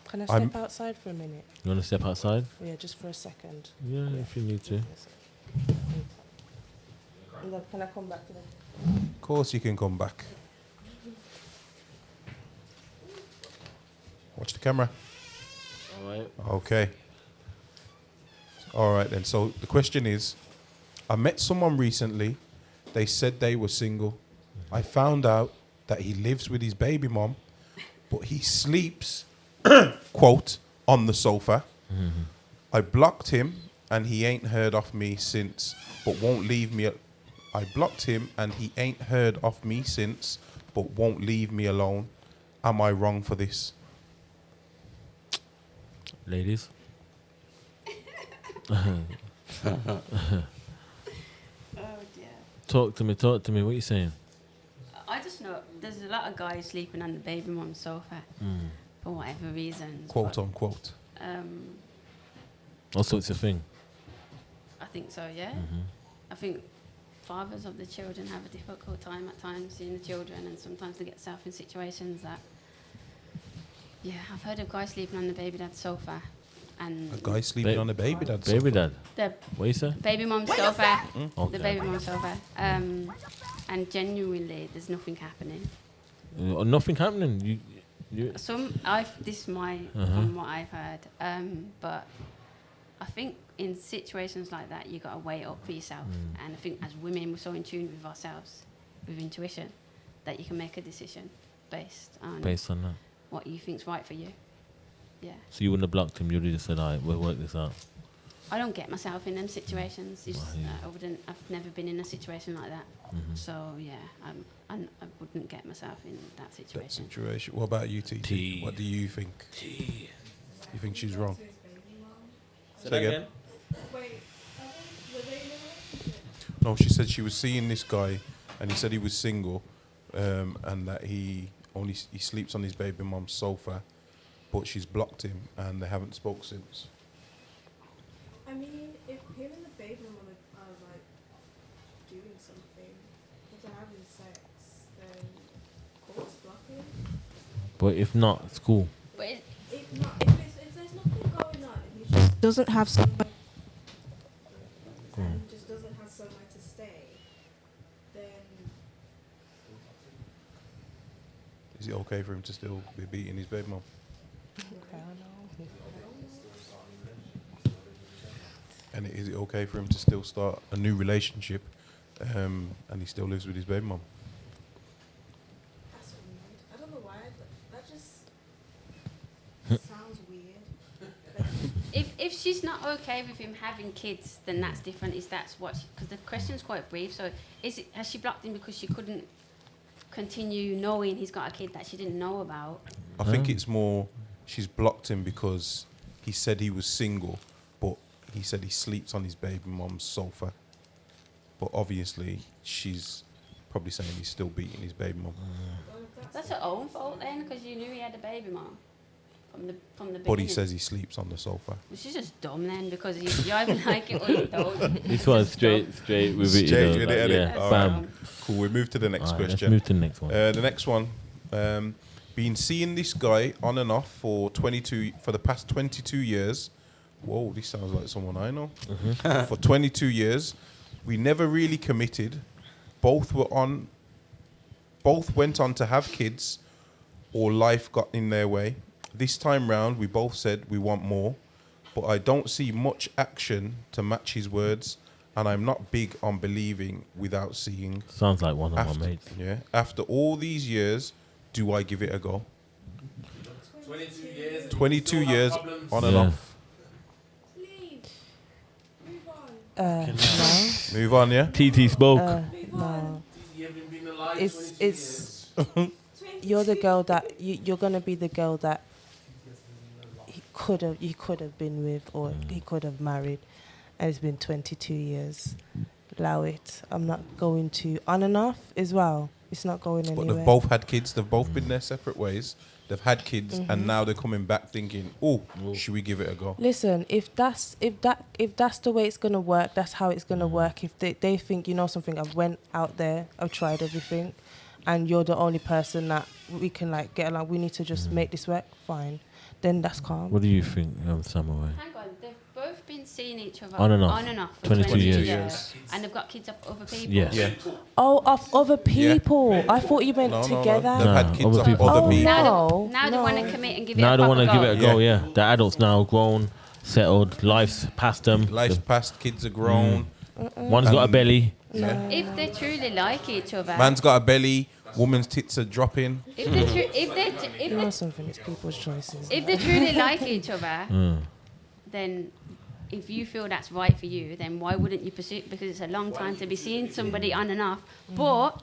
Can I step outside for a minute? You want to step outside? Yeah, just for a second. Yeah, if you need to. And then can I come back to them? Of course you can come back. Watch the camera. All right. Okay. All right then. So the question is, I met someone recently. They said they were single. I found out that he lives with his baby mom, but he sleeps, quote, on the sofa. I blocked him and he ain't heard of me since, but won't leave me. I blocked him and he ain't heard of me since, but won't leave me alone. Am I wrong for this? Ladies? Oh dear. Talk to me. What are you saying? I just know there's a lot of guys sleeping on the baby mom's sofa for whatever reasons. Quote unquote. All sorts of thing. I think so, yeah. I think fathers of the children have a difficult time at times seeing the children, and sometimes they get themselves in situations that, yeah, I've heard of guys sleeping on the baby dad's sofa. And A guy sleeping on the baby dad's Baby sofa. dad. What you say? Baby mom's sofa. Okay. The baby mom's sofa. And genuinely, there's nothing happening. Nothing happening. This is my from what I've heard. But I think in situations like that, you got to weigh it up for yourself. And I think as women, we're so in tune with ourselves, with intuition, that you can make a decision based on that. what you think's right for you. Yeah. So you wouldn't have blocked him. You'd have just said, "All right, we'll work this out." I don't get myself in them situations. I've never been in a situation like that. So yeah, I wouldn't get myself in that situation. What about you, Titi? What do you think? You think she's wrong? Say that again. Wait, were they in a relationship? No, she said she was seeing this guy, and he said he was single, and that he sleeps on his baby mom's sofa, but she's blocked him, and they haven't spoke since. I mean, if him and the baby mama are like doing something, if they're having sex, then court's blocking. But if not, it's cool. But If there's nothing going on, and he just doesn't have somewhere, and just doesn't have somewhere to stay, then Is it okay for him to still be beating his baby mom? And is it okay for him to still start a new relationship, and he still lives with his baby mom? that's weird. I don't know why, but that just sounds weird. if she's not okay with him having kids, then that's different. Because the question's quite brief. So has she blocked him because she couldn't continue knowing he's got a kid that she didn't know about? I think it's more she's blocked him because he said he was single, but he said he sleeps on his baby mom's sofa. But obviously, she's probably saying he's still beating his baby mom. That's her own fault then, because you knew he had a baby mom. from the But beginning. he says he sleeps on the sofa. Which is just dumb then, because you either like it or you don't. This one's straight with it. Straight with it, Yeah, All bam. right. Cool. We move to the next question. Let's move to the next one. The next one. Been seeing this guy on and off for the past 22 years. Whoa, this sounds like someone I know. For 22 years, we never really committed. Both went on to have kids, or life got in their way. This time round, we both said we want more, but I don't see much action to match his words, and I'm not big on believing without seeing. Sounds like one of my mates. Yeah. After all these years, do I give it a go? 22 years. 22 years on and off. No. Move on, yeah? Titi spoke. No. It's you're the girl that you're gonna be the girl that he could have been with, or he could have married, and it's been 22 years. Allow it. I'm not going to on and off as well. It's not going anywhere. But they've both had kids. They've both been their separate ways. They've had kids, and now they're coming back thinking, "Oh, should we give it a go?" Listen, if that's the way it's gonna work, that's how it's gonna work. If they think, you know something, I've went out there, I've tried everything, and you're the only person that we can like get along, we need to just make this work. Fine, then that's calm. What do you think, Samuel? Hang on, they've both been seeing each other On and off for 22 years. And they've got kids of other people. Yes. Yeah. Oh, of other people. I thought you meant together. They've had kids other of people. other people. Now they want to commit and give it Now a they proper want to go. give it a go, yeah. The adults now grown, settled, life's past them. Life's past, kids are grown. One's got a belly. Yeah. If they truly like each other. Man's got a belly, woman's tits are dropping. If they You know something, it's people's choices. If they truly like each other, then if you feel that's right for you, then why wouldn't you pursue it? Because it's a long time to be seeing somebody on and off. But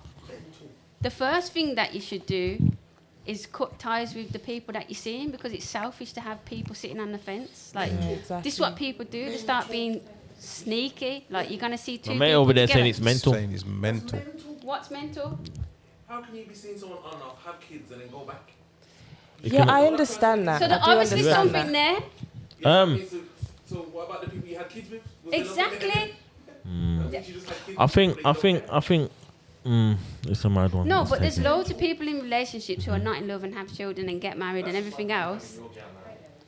the first thing that you should do is cut ties with the people that you're seeing, because it's selfish to have people sitting on the fence. Like, this is what people do. They start being sneaky. Like, you're going to see two My mate people over there together. saying it's mental. Saying it's mental. What's mental? How can you be seeing someone on and off, have kids, and then go back? Yeah, I understand that. So there's I do obviously understand something that. there. So what about the people you had kids with? Exactly. I think it's a mad one. No, Let's but take there's it. loads of people in relationships who are not in love and have children and get married and everything else.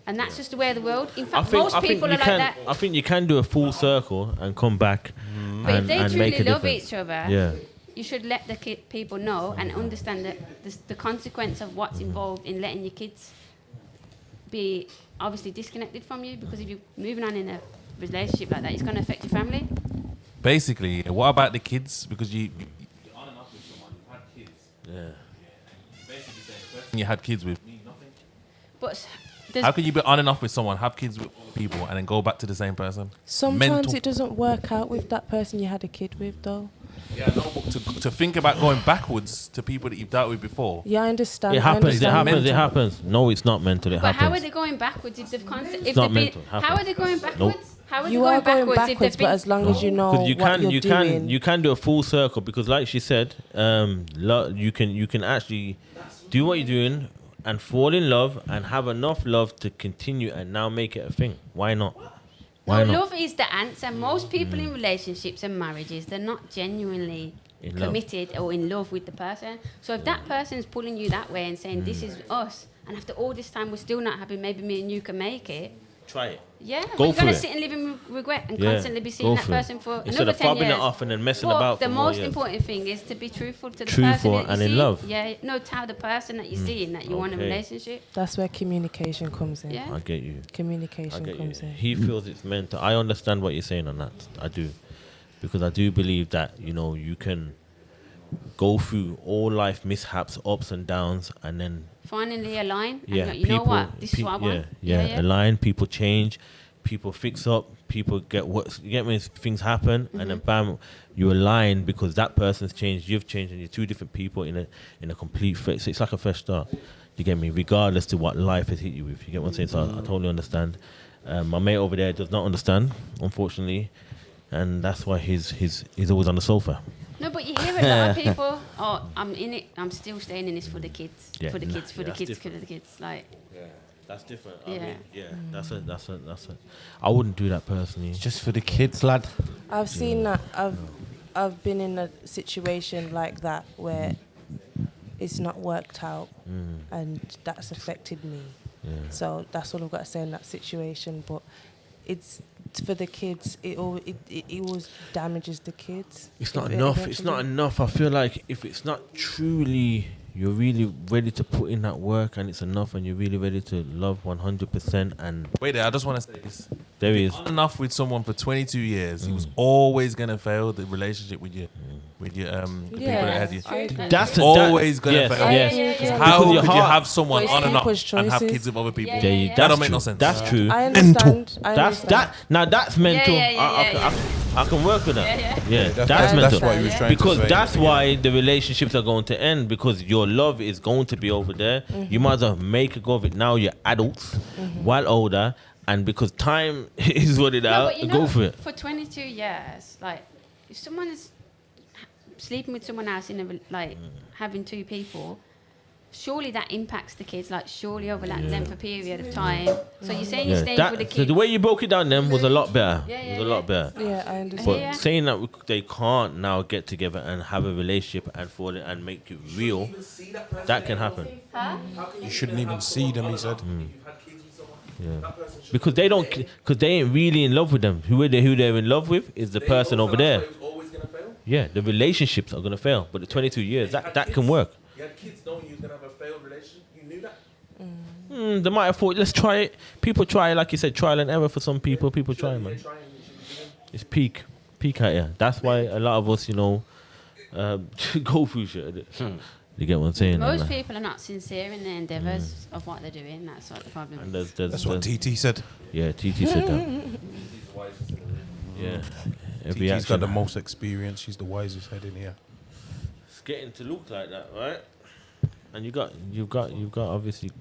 And that's just the way of the world. In fact, most people are like that. I think you can do a full circle and come back But if they and make truly a love difference. each other, Yeah. you should let the people know and understand that the consequence of what's involved in letting your kids be obviously disconnected from you, because if you're moving on in a relationship like that, it's going to affect your family. Basically, what about the kids? Because you're on and off with someone, you've had kids. Yeah. Basically saying the person you had kids with means nothing. But how can you be on and off with someone, have kids with other people, and then go back to the same person? Sometimes Mental. it doesn't work out with that person you had a kid with, though. Yeah, no, but to think about going backwards to people that you've dealt with before. Yeah, I understand. It happens. It happens. No, it's not mental. It But how are happens. they going backwards if they've It's not mental. How are they going backwards? Nope. How are You they are going backwards if backwards, they've been? but as long as you know Because you can do a full circle, because like she said, you can actually do what you're doing and fall in love and have enough love to continue and now make it a thing. Why not? Why No, not? love is the answer. Most people in relationships and marriages, they're not genuinely In love. committed or in love with the person. So if that person's pulling you that way and saying, this is us, and after all this time we're still not happy, maybe me and you can make it. Try it. Yeah, Go but you're for going it. to sit and live in regret and Yeah, constantly be go seeing that for it. person for Instead another of 10 fobbing it years. off and then messing But about the for more most years. important thing is to be truthful to the Truthful person that you and in see. love. Yeah, no, tell the person that you're seeing that you want a Okay. relationship. That's where communication comes in. Yeah. I get you. Communication I get comes you. in. He feels it's mental. I understand what you're saying on that. I do. Because I do believe that, you can go through all life mishaps, ups and downs, and then Finally align. yeah, And you know what? This is what I want. align. People change, people fix up, people get what you get me. Things happen, and then bam, you align because that person's changed, you've changed, and you're two different people in a complete fit. So it's like a fresh start. You get me? Regardless to what life has hit you with, you get what I'm saying. So I totally understand. My mate over there does not understand, unfortunately, and that's why he's always on the sofa. No, but you hear a lot of people, I'm in it, I'm still staying in this for the kids. Yeah, For the nah, kids, for yeah, the that's kids, different. for the kids. Like, That's different. I mean, that's a. I wouldn't do that personally. It's just for the kids, lad. I've seen that. I've been in a situation like that where it's not worked out, and that's affected me. Yeah. So that's all I've got to say in that situation. But it's for the kids. It always damages the kids. It's not enough. It's not enough. I feel like if it's not truly, you're really ready to put in that work, and it's enough, and you're really ready to love 100%. And wait there, I just want to say this. There he is. Enough with someone for 22 years. He was always gonna fail the relationship with you. With your the people that had you. That's always gonna fail. Yes. How could you have someone on and off and have kids with other people? That don't make no sense. That's true. I understand. That's mental. I can work with that. Yeah, that's mental. That's what he was trying because to say. that's why the relationships are going to end, because your love is going to be over there. You might as well make a go of it now. You're adults, while older, and because time is what it is. Go for it. For 22 years, like if someone is sleeping with someone else in having two people, surely that impacts the kids. Like surely over that length of period of time. So you're saying you stayed with the kids. So the way you broke it down then was a lot better. It was a lot better. Yeah, I understand. But saying that they can't now get together and have a relationship and fall and make it real, that can happen. You shouldn't even see them, he said. Yeah, because they don't, because they ain't really in love with them. Who they're in love with is the person over there. Yeah, the relationships are gonna fail, but the 22 years that can work. You had kids knowing you was gonna have a failed relationship. You knew that. They might have thought, let's try it. People try, like you said, trial and error for some people. People try, man. It's peak out here. That's why a lot of us, go through shit. You get what I'm saying? Most people are not sincere in their endeavours of what they're doing. That's what the problem is. And that's what Titi said. Yeah, Titi said that. Yeah. Titi's got the most experience. She's the wisest head in here. It's getting to look like that, right? And you've got obviously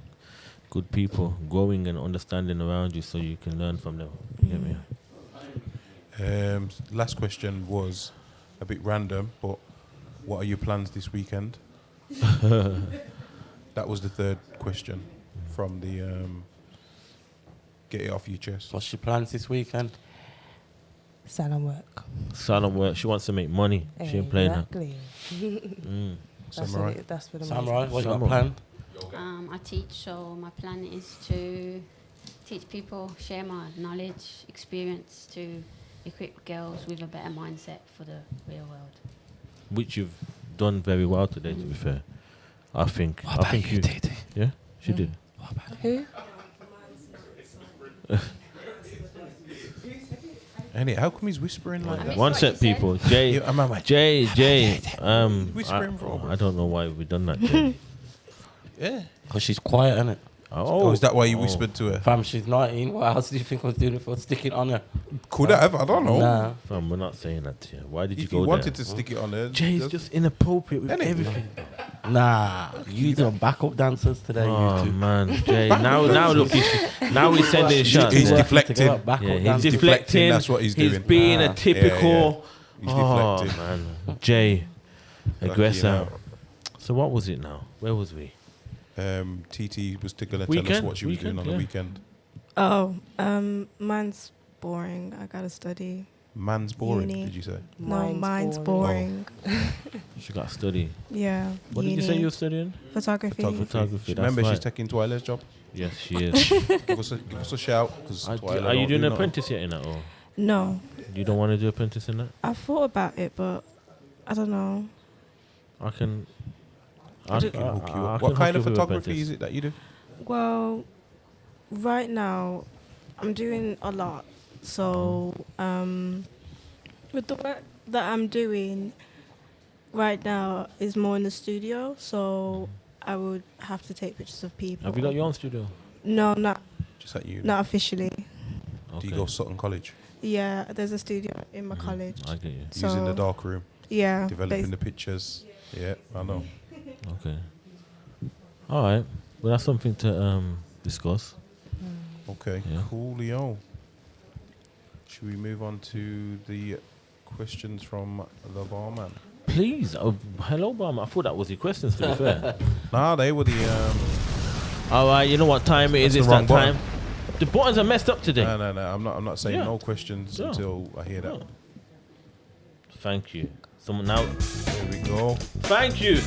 good people growing and understanding around you, so you can learn from them. You get me? Last question was a bit random, but what are your plans this weekend? That was the third question from the get it off your chest. What's your plans this weekend? Salon work. She wants to make money. She ain't playing that. Samurai. That's for the Samurai. What you got planned? I teach, so my plan is to teach people, share my knowledge, experience to equip girls with a better mindset for the real world. Which you've done very well today, to be fair. I think you Tate? Yeah, she did. Who? Annie, how come he's whispering like that? One set, people. Jay. Whispering for I don't know why we've done that, Jay. Yeah. Because she's quiet, innit? Oh, is that why you whispered to her? Fam, she's 19. What else do you think I was doing it for? Stick it on her. Could I have? I don't know. Nah. Fam, we're not saying that to you. Why did you If go you there? wanted to stick it on her, Jay's just inappropriate with everything. Nah, you do backup dancers today. Oh you two. man, Jay. Now look, now he's sending shots. He's deflecting. He's deflecting. That's what he's doing. He's being a typical. He's deflecting. Man, Jay, aggressor. So what was it now? Where was we? Titi was going to tell us what she was doing on the weekend. Oh, mine's boring. I gotta study. Man's boring, Uni. did you say? No, mine's boring. She got to study. Yeah. What did you say you were studying? Photography. Photography. Remember, that's she's taking Twyla's job. Yes, she is. give us a shout. Are you doing an apprentice yet in that, or No. you don't want to do apprentice in that? I thought about it, but I don't know. I can hook you up. What kind of photography is it that you do? Well, right now, I'm doing a lot. So, with the work that I'm doing right now is more in the studio. So, I would have to take pictures of people. Have you got your own studio? No, not. Just at you? Not officially. Do you go Sutton College? Yeah, there's a studio in my college. I get you. So, Using the dark room. Yeah. Developing the pictures. Yeah, I know. Okay. All right. Well, that's something to discuss. Okay. Yeah. Coolio. Should we move on to the questions from the barman? Please. Oh, hello, Barman. I thought that was your questions, to be fair. Nah, they were the All right, you know what time it is? It's that time. The buttons are messed up today. No. I'm not saying no questions until I hear that. Thank you. Someone now. There we go. Thank you.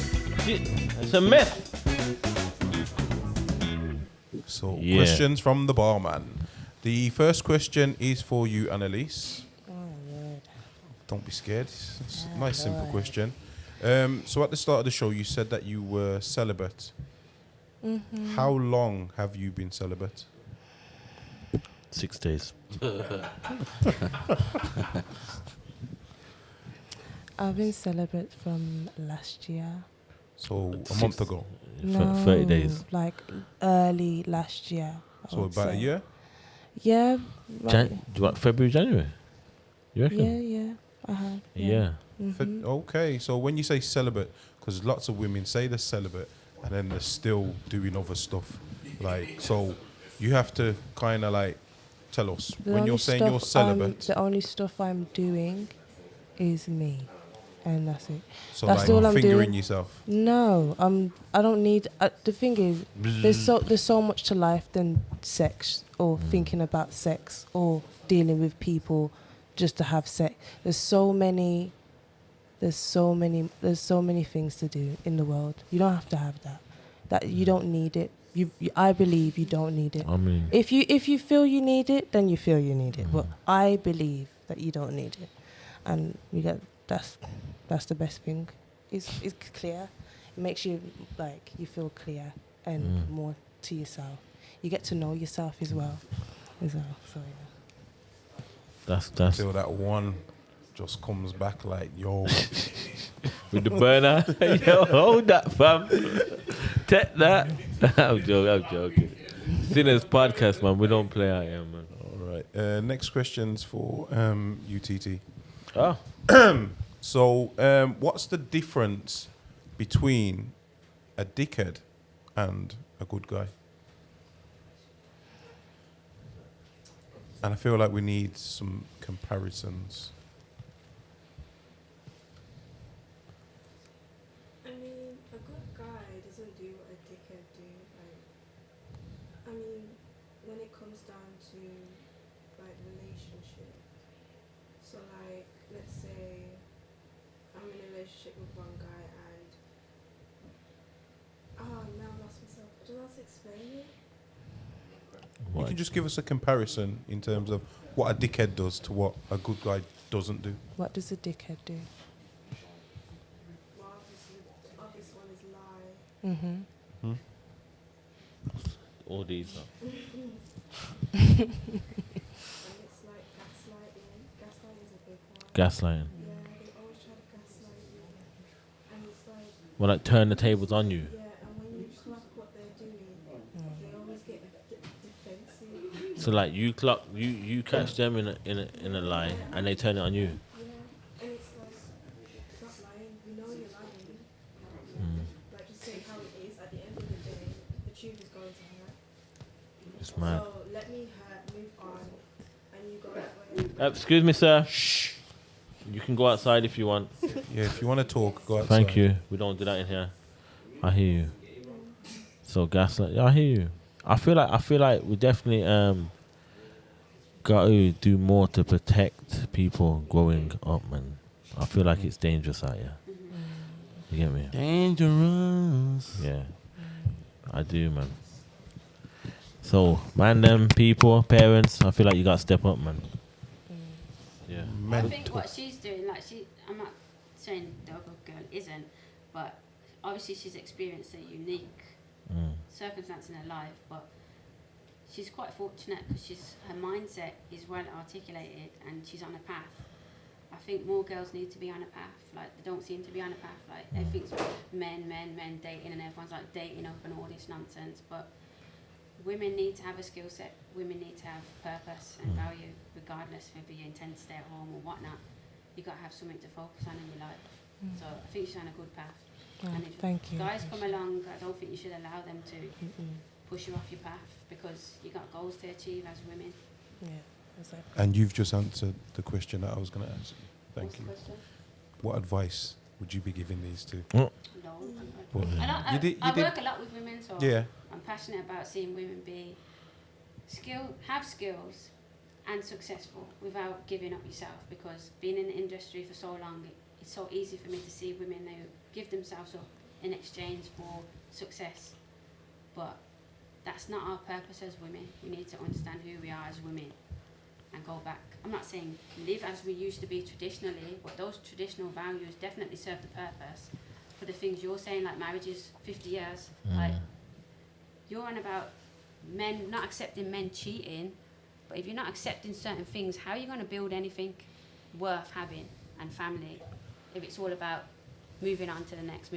It's a mess. So, questions from the barman. The first question is for you, Analicee. Oh, Lord. Don't be scared. It's a nice, simple question. So, at the start of the show, you said that you were celibate. Mm-hmm. How long have you been celibate? 6 days. I've been celibate from last year. So, a month ago? No, 30 days. Like early last year. So, about a year? Yeah. Right. February, January? You reckon? Yeah, I have. Yeah. Mm-hmm. Okay, so when you say celibate, because lots of women say they're celibate and then they're still doing other stuff. Like, so you have to kind of like tell us, when you're saying you're celibate. The only stuff I'm doing is me. And that's it. So that's like all I'm fingering doing. yourself? No, I don't need. The thing is, there's so much to life than sex or thinking about sex or dealing with people just to have sex. There's so many things to do in the world. You don't have to have that. That you don't need it. I believe you don't need it. I mean, if you feel you need it, then you feel you need it. But I believe that you don't need it, and that's the best thing. It's clear. It makes you like you feel clear and more to yourself. You get to know yourself as well. So yeah. That's until that one just comes back like, yo. With the burner. Yo, hold that, fam. Take that. I'm joking. Sinners podcast, man. We don't play out here, man. All right. Next question's for you, Titi. Oh. So, what's the difference between a dickhead and a good guy? And I feel like we need some comparisons. I mean, a good guy doesn't do what a dickhead do. Like, I mean, when it comes down to like relationship, so like, let's say I'm in a relationship with one guy and now I've lost myself. Do I have to explain it? You can just give us a comparison in terms of what a dickhead does to what a good guy doesn't do. What does a dickhead do? Well, obvious one is lie. Mm-hmm. All these are. And it's like gaslighting. Gaslighting is a big one. Gaslighting. Yeah, they always try to gaslight you. And it's like... Well, like turn the tables on you. Yeah, and when you clock what they're doing, they always get defensive. So like you catch them in a lie and they turn it on you. Yeah, and it's like, stop lying. You know you're lying. Like, just say how it is. At the end of the day, the truth is going to hurt. It's mad. So let me move on, and you go that way. Excuse me, sir. Shh. You can go outside if you want. Yeah, if you want to talk, go outside. Thank you. We don't do that in here. I hear you. So gaslight. Yeah, I hear you. I feel like we definitely got to do more to protect people growing up, man. I feel like it's dangerous out here. You get me? Dangerous. Yeah, I do, man. So, man, them people, parents, I feel like you got to step up, man. Yeah. I think what she's doing, like I'm not saying the other girl isn't, but obviously she's experienced a unique circumstance in her life, but she's quite fortunate because her mindset is well articulated and she's on a path. I think more girls need to be on a path. Like, they don't seem to be on a path. Like, everything's men dating, and everyone's like dating up and all this nonsense. But women need to have a skill set. Women need to have purpose and value, regardless whether you intend to stay at home or whatnot. You got to have something to focus on in your life. So I think she's on a good path. Oh, and if thank you. guys come along, I don't think you should allow them to push you off your path, because you got goals to achieve as women. Yeah, exactly. And you've just answered the question that I was going to ask. Thank What's you. the question? What advice would you be giving these two? No. Well, I you did- work a lot with women, so Yeah. I'm passionate about seeing women have skills and successful without giving up yourself, because being in the industry for so long, it's so easy for me to see women who give themselves up in exchange for success. But that's not our purpose as women. We need to understand who we are as women and go back. I'm not saying live as we used to be traditionally, but those traditional values definitely serve the purpose for the things you're saying, like marriage is 50 years. Like, you're on about men not accepting men cheating, but if you're not accepting certain things, how are you going to build anything worth having and family if it's all about moving on to the next?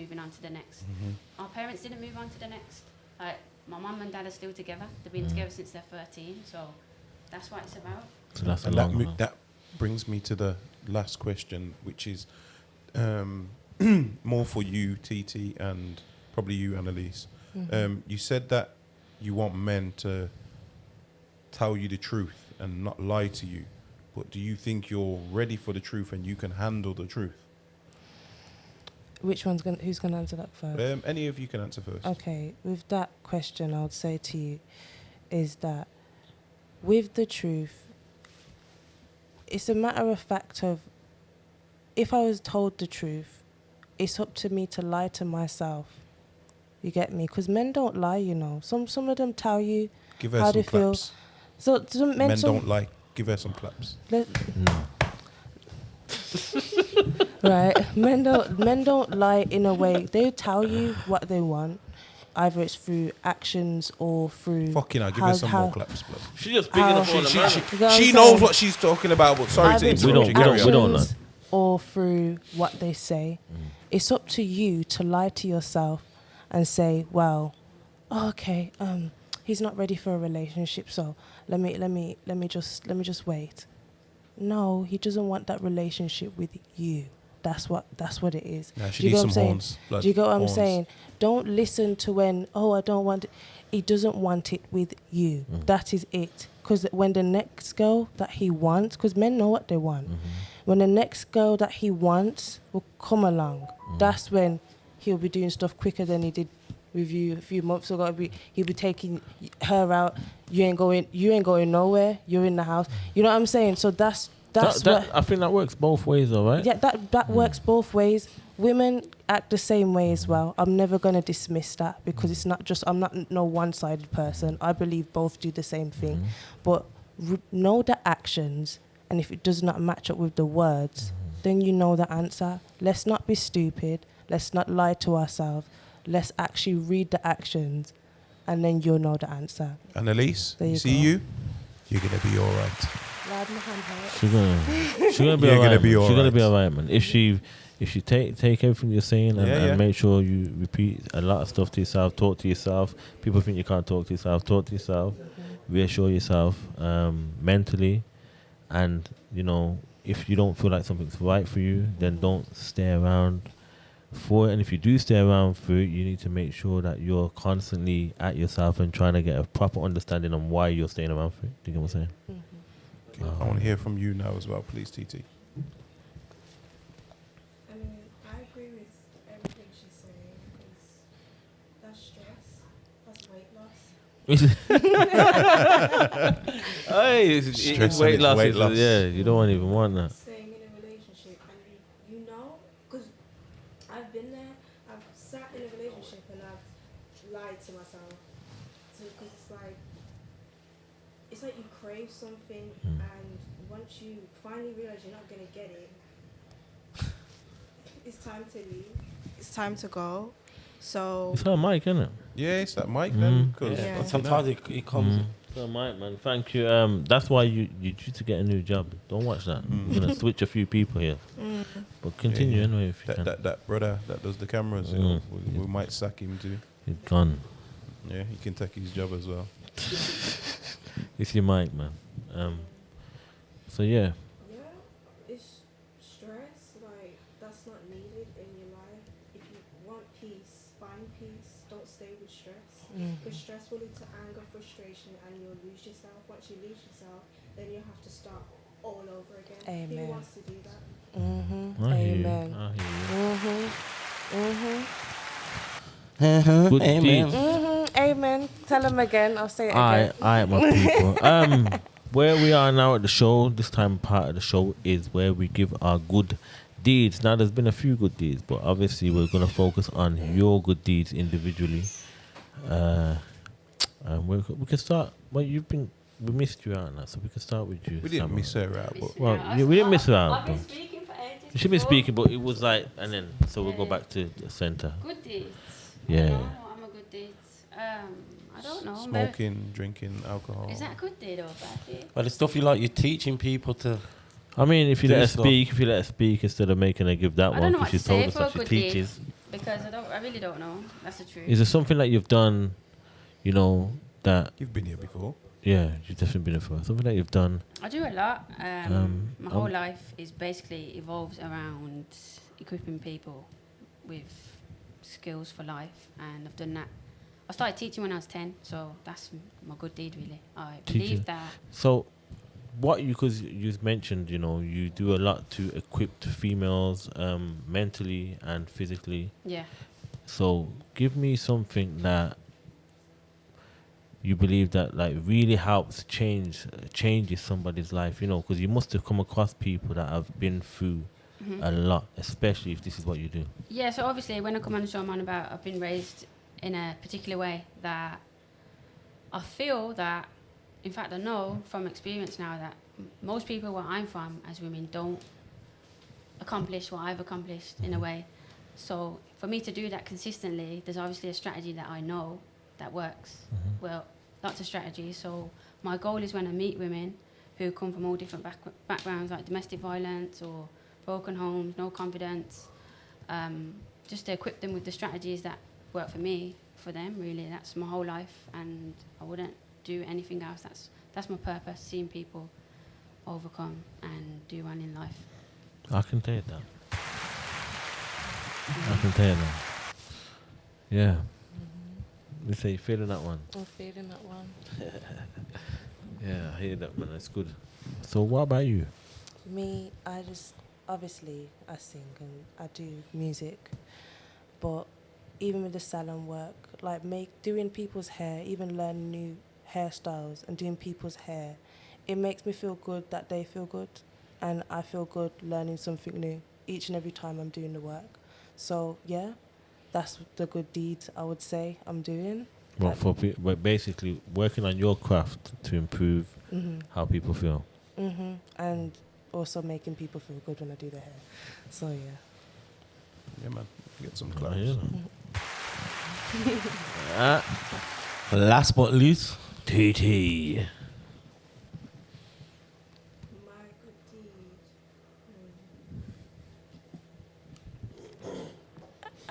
Our parents didn't move on to the next. Like, my mum and dad are still together. They've been together since they're 13, so that's what it's about. So that's that brings me to the last question, which is more for you, Titi, and probably you, Analicee. You said that you want men to tell you the truth and not lie to you, but do you think you're ready for the truth and you can handle the truth? Who's gonna answer that first? Any of you can answer first. Okay, with that question, I would say to you is that with the truth, it's a matter of fact of, if I was told the truth, it's up to me to lie to myself. You get me? Because men don't lie, you know. Some of them tell you Give her how some they feel. claps. So men don't lie. Give her some claps. Right. Men don't lie in a way. They tell you what they want. Either it's through actions or through... Fucking hell, give her some more claps, bro. She just picking up on the man. She knows what she's talking about, but sorry to interrupt you. We don't know. Or through what they say. It's up to you to lie to yourself and say, well, okay, he's not ready for a relationship, so let me just wait. No, he doesn't want that relationship with you. That's what it is. Nah, she needs some horns. Do you get what I'm saying? Don't listen to when, I don't want it. He doesn't want it with you. That is it. Because when the next girl that he wants, because men know what they want, when the next girl that he wants will come along, that's when he'll be doing stuff quicker than he did with you a few months ago. He'll be taking her out. You ain't going nowhere. You're in the house. You know what I'm saying? So that's I think that works both ways, though, right? Yeah, that works both ways. Women act the same way as well. I'm never going to dismiss that, because it's not just, I'm not no one-sided person. I believe both do the same thing. But know the actions, and if it does not match up with the words, then you know the answer. Let's not be stupid. Let's not lie to ourselves. Let's actually read the actions, and then you'll know the answer. Annalise, There you see go. you? You're going to be all right. She's gonna be You're alright. gonna be all She's gonna right. be alright, man. If she take everything you're saying and make sure you repeat a lot of stuff to yourself, talk to yourself. People think you can't talk to yourself. Talk to yourself. Reassure yourself mentally, and if you don't feel like something's right for you, then don't stay around for it. And if you do stay around for it, you need to make sure that you're constantly at yourself and trying to get a proper understanding on why you're staying around for it. Do you get what I'm saying? I want to hear from you now as well, please, Titi. I mean, I agree with everything she's saying, because that's stress, that's weight loss. Hey, it's weight loss. Yeah, you don't even want that. Staying in a relationship, and you know, because I've been there, I've sat in a relationship and I've lied to myself. So, because it's like you crave something, and once you finally realize you're not going to get it, it's time to leave. It's time to go. So It's her mic, isn't it? Yeah, it's that mic then. Yeah. Sometimes it comes. It's her mic, man. Thank you. That's why you due to get a new job. Don't watch that. We're gonna switch a few people here. But continue anyway if you can. That brother that does the cameras, we might sack him too. He's gone. Yeah, he can take his job as well. It's your mic, man. So yeah. yeah, it's stress. Like, that's not needed in your life. If you want peace, find peace. Don't stay with stress. Because stress will lead to anger, frustration, and you'll lose yourself. Once you lose yourself, then you have to start all over again. Amen. Who wants to do that? Amen. Good Amen. deeds. Amen. Tell them again. I'll say it again. Alright, my people. Where we are now at the show, this time part of the show is where we give our good deeds. Now, there's been a few good deeds, but obviously we're going to focus on your good deeds individually. And we can start. Well, we missed you out now, so we can start with you. We didn't miss her out, but we didn't miss her out. I've been speaking for ages. She's been speaking, but it was like, and then so we'll go back to the center. Good deeds. Yeah. I don't know what I'm a good deeds. I don't know. Smoking, drinking, alcohol. Is that a good deed or a bad deed? Well, the stuff you like, you're teaching people to. I mean, if you let her speak instead of making her give that one, because she told us that she teaches. Because I really don't know. That's the truth. Is there something that you've done, that you've been here before? Yeah, you've definitely been here before. Something that you've done. I do a lot. My whole life is basically evolves around equipping people with skills for life, and I've done that. I started teaching when I was 10, so that's my good deed, really. I believe that. So, because you mentioned, you do a lot to equip females mentally and physically. Yeah. So, give me something that you believe that like really helps changes somebody's life, because you must have come across people that have been through a lot, especially if this is what you do. Yeah, so obviously when I come on the show, I'm on about I've been raised in a particular way that I feel that, in fact, I know from experience now that most people where I'm from as women don't accomplish what I've accomplished in a way. So for me to do that consistently, there's obviously a strategy that I know that works. Well, lots of strategies. So my goal is when I meet women who come from all different backgrounds, like domestic violence or broken homes, no confidence, just to equip them with the strategies that work for me, for them, really. That's my whole life, and I wouldn't do anything else. That's my purpose, seeing people overcome and do well in life. I can tell you that. I can tell you that. Yeah. You say you're feeling that one? I'm feeling that one. Yeah, I hear that, man. That's good. So what about you? Me, obviously I sing and I do music, but even with the salon work, like doing people's hair, even learning new hairstyles and doing people's hair, it makes me feel good that they feel good, and I feel good learning something new each and every time I'm doing the work. So yeah, that's the good deeds I would say I'm doing. Well, but basically working on your craft to improve how people feel. And also making people feel good when I do their hair. So yeah. Yeah, man. Get some clothes. Last but least, Titi.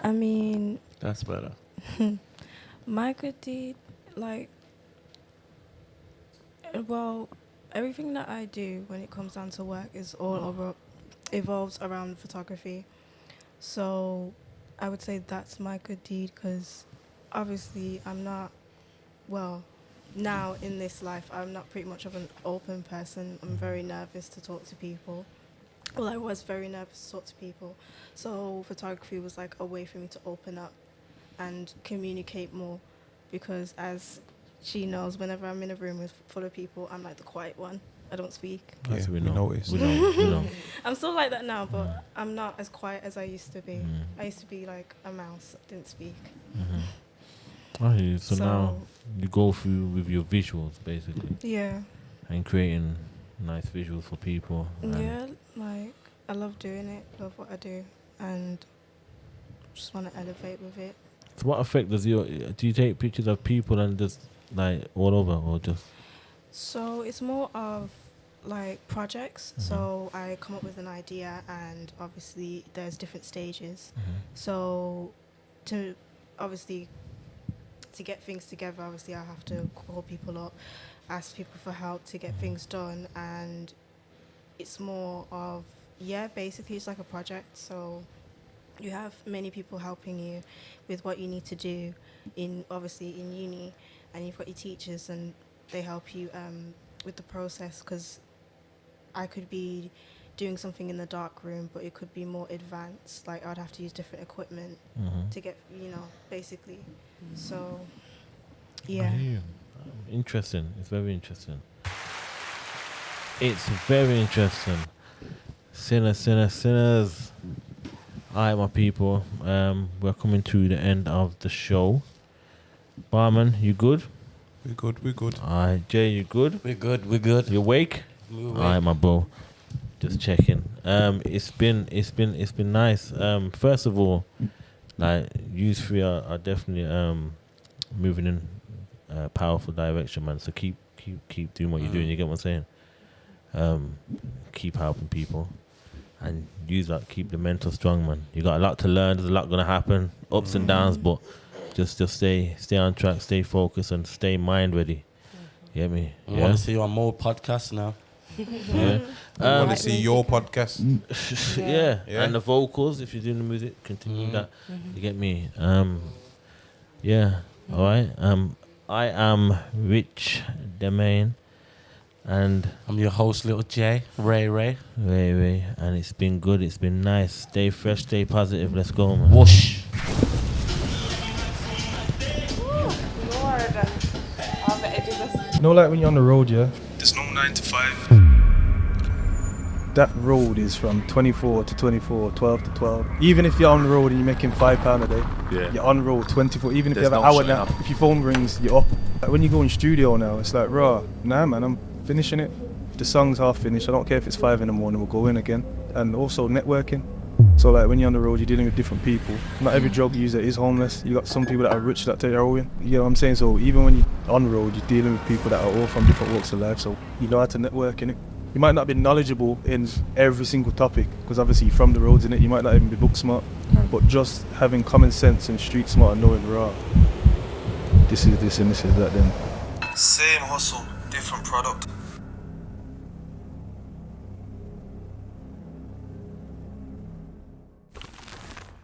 I mean, that's better. My good deed, everything that I do when it comes down to work is evolves around photography. So I would say that's my good deed, because obviously I'm not, now in this life, I'm not pretty much of an open person. I'm very nervous to talk to people. Well, I was very nervous to talk to people. So photography was like a way for me to open up and communicate more, because as she knows, whenever I'm in a room full of people, I'm like the quiet one. I don't speak. Yeah, we noticed. We know. I'm still like that now, but I'm not as quiet as I used to be. I used to be like a mouse, didn't speak. I hear you. So now you go through with your visuals, basically. Yeah. And creating nice visuals for people. Yeah, I love doing it, love what I do, and just want to elevate with it. So what effect do you take pictures of people and just like all over, or just? So it's more of like projects. So I come up with an idea, and obviously there's different stages. So to get things together, obviously I have to call people up, ask people for help to get things done, and it's more of, basically it's like a project. So you have many people helping you with what you need to do in uni, and you've got your teachers and they help you with the process, because I could be doing something in the dark room, but it could be more advanced. Like I'd have to use different equipment to get, basically. So Yeah. Interesting. It's very interesting. It's very interesting. Sinners. Alright, my people. We're coming to the end of the show. Barman, you good? We're good. Alright, Jay, you good? We're good. You awake? Alright, my bro. Just checking. It's been nice. First of all, like you three are definitely moving in a powerful direction, man. So keep doing what you're doing. You get what I'm saying? Keep helping people, and use that. Keep the mental strong, man. You got a lot to learn. There's a lot gonna happen, ups and downs, but just stay on track, stay focused, and stay mind ready. You get me? I want to see you on more podcasts now. Yeah. I want to see your podcast. Yeah. And the vocals, if you're doing the music, continue that. You get me? Yeah. All right. I am Rich Demain, and I'm your host, Little J, Ray, and it's been good. It's been nice. Stay fresh, stay positive. Let's go, man. Whoosh. You know, like when you're on the road, yeah? There's no 9 to 5. That road is from 24 to 24, 12 to 12. Even if you're on the road and you're making £5 a day, you're on road 24. Even if you have an hour nap, if your phone rings, you're up. Like when you go in studio now, it's like, nah, man, I'm finishing it. If the song's half finished, I don't care if it's 5 in the morning, we'll go in again. And also networking. So like when you're on the road, you're dealing with different people. Not every drug user is homeless. You got some people that are rich that take heroin. You know what I'm saying? So even when you're on the road, you're dealing with people that are all from different walks of life. So you know how to network in it. You might not be knowledgeable in every single topic, because obviously you're from the roads in it. You might not even be book smart, but just having common sense and street smart and knowing this is this and this is that. Then Same hustle, different product.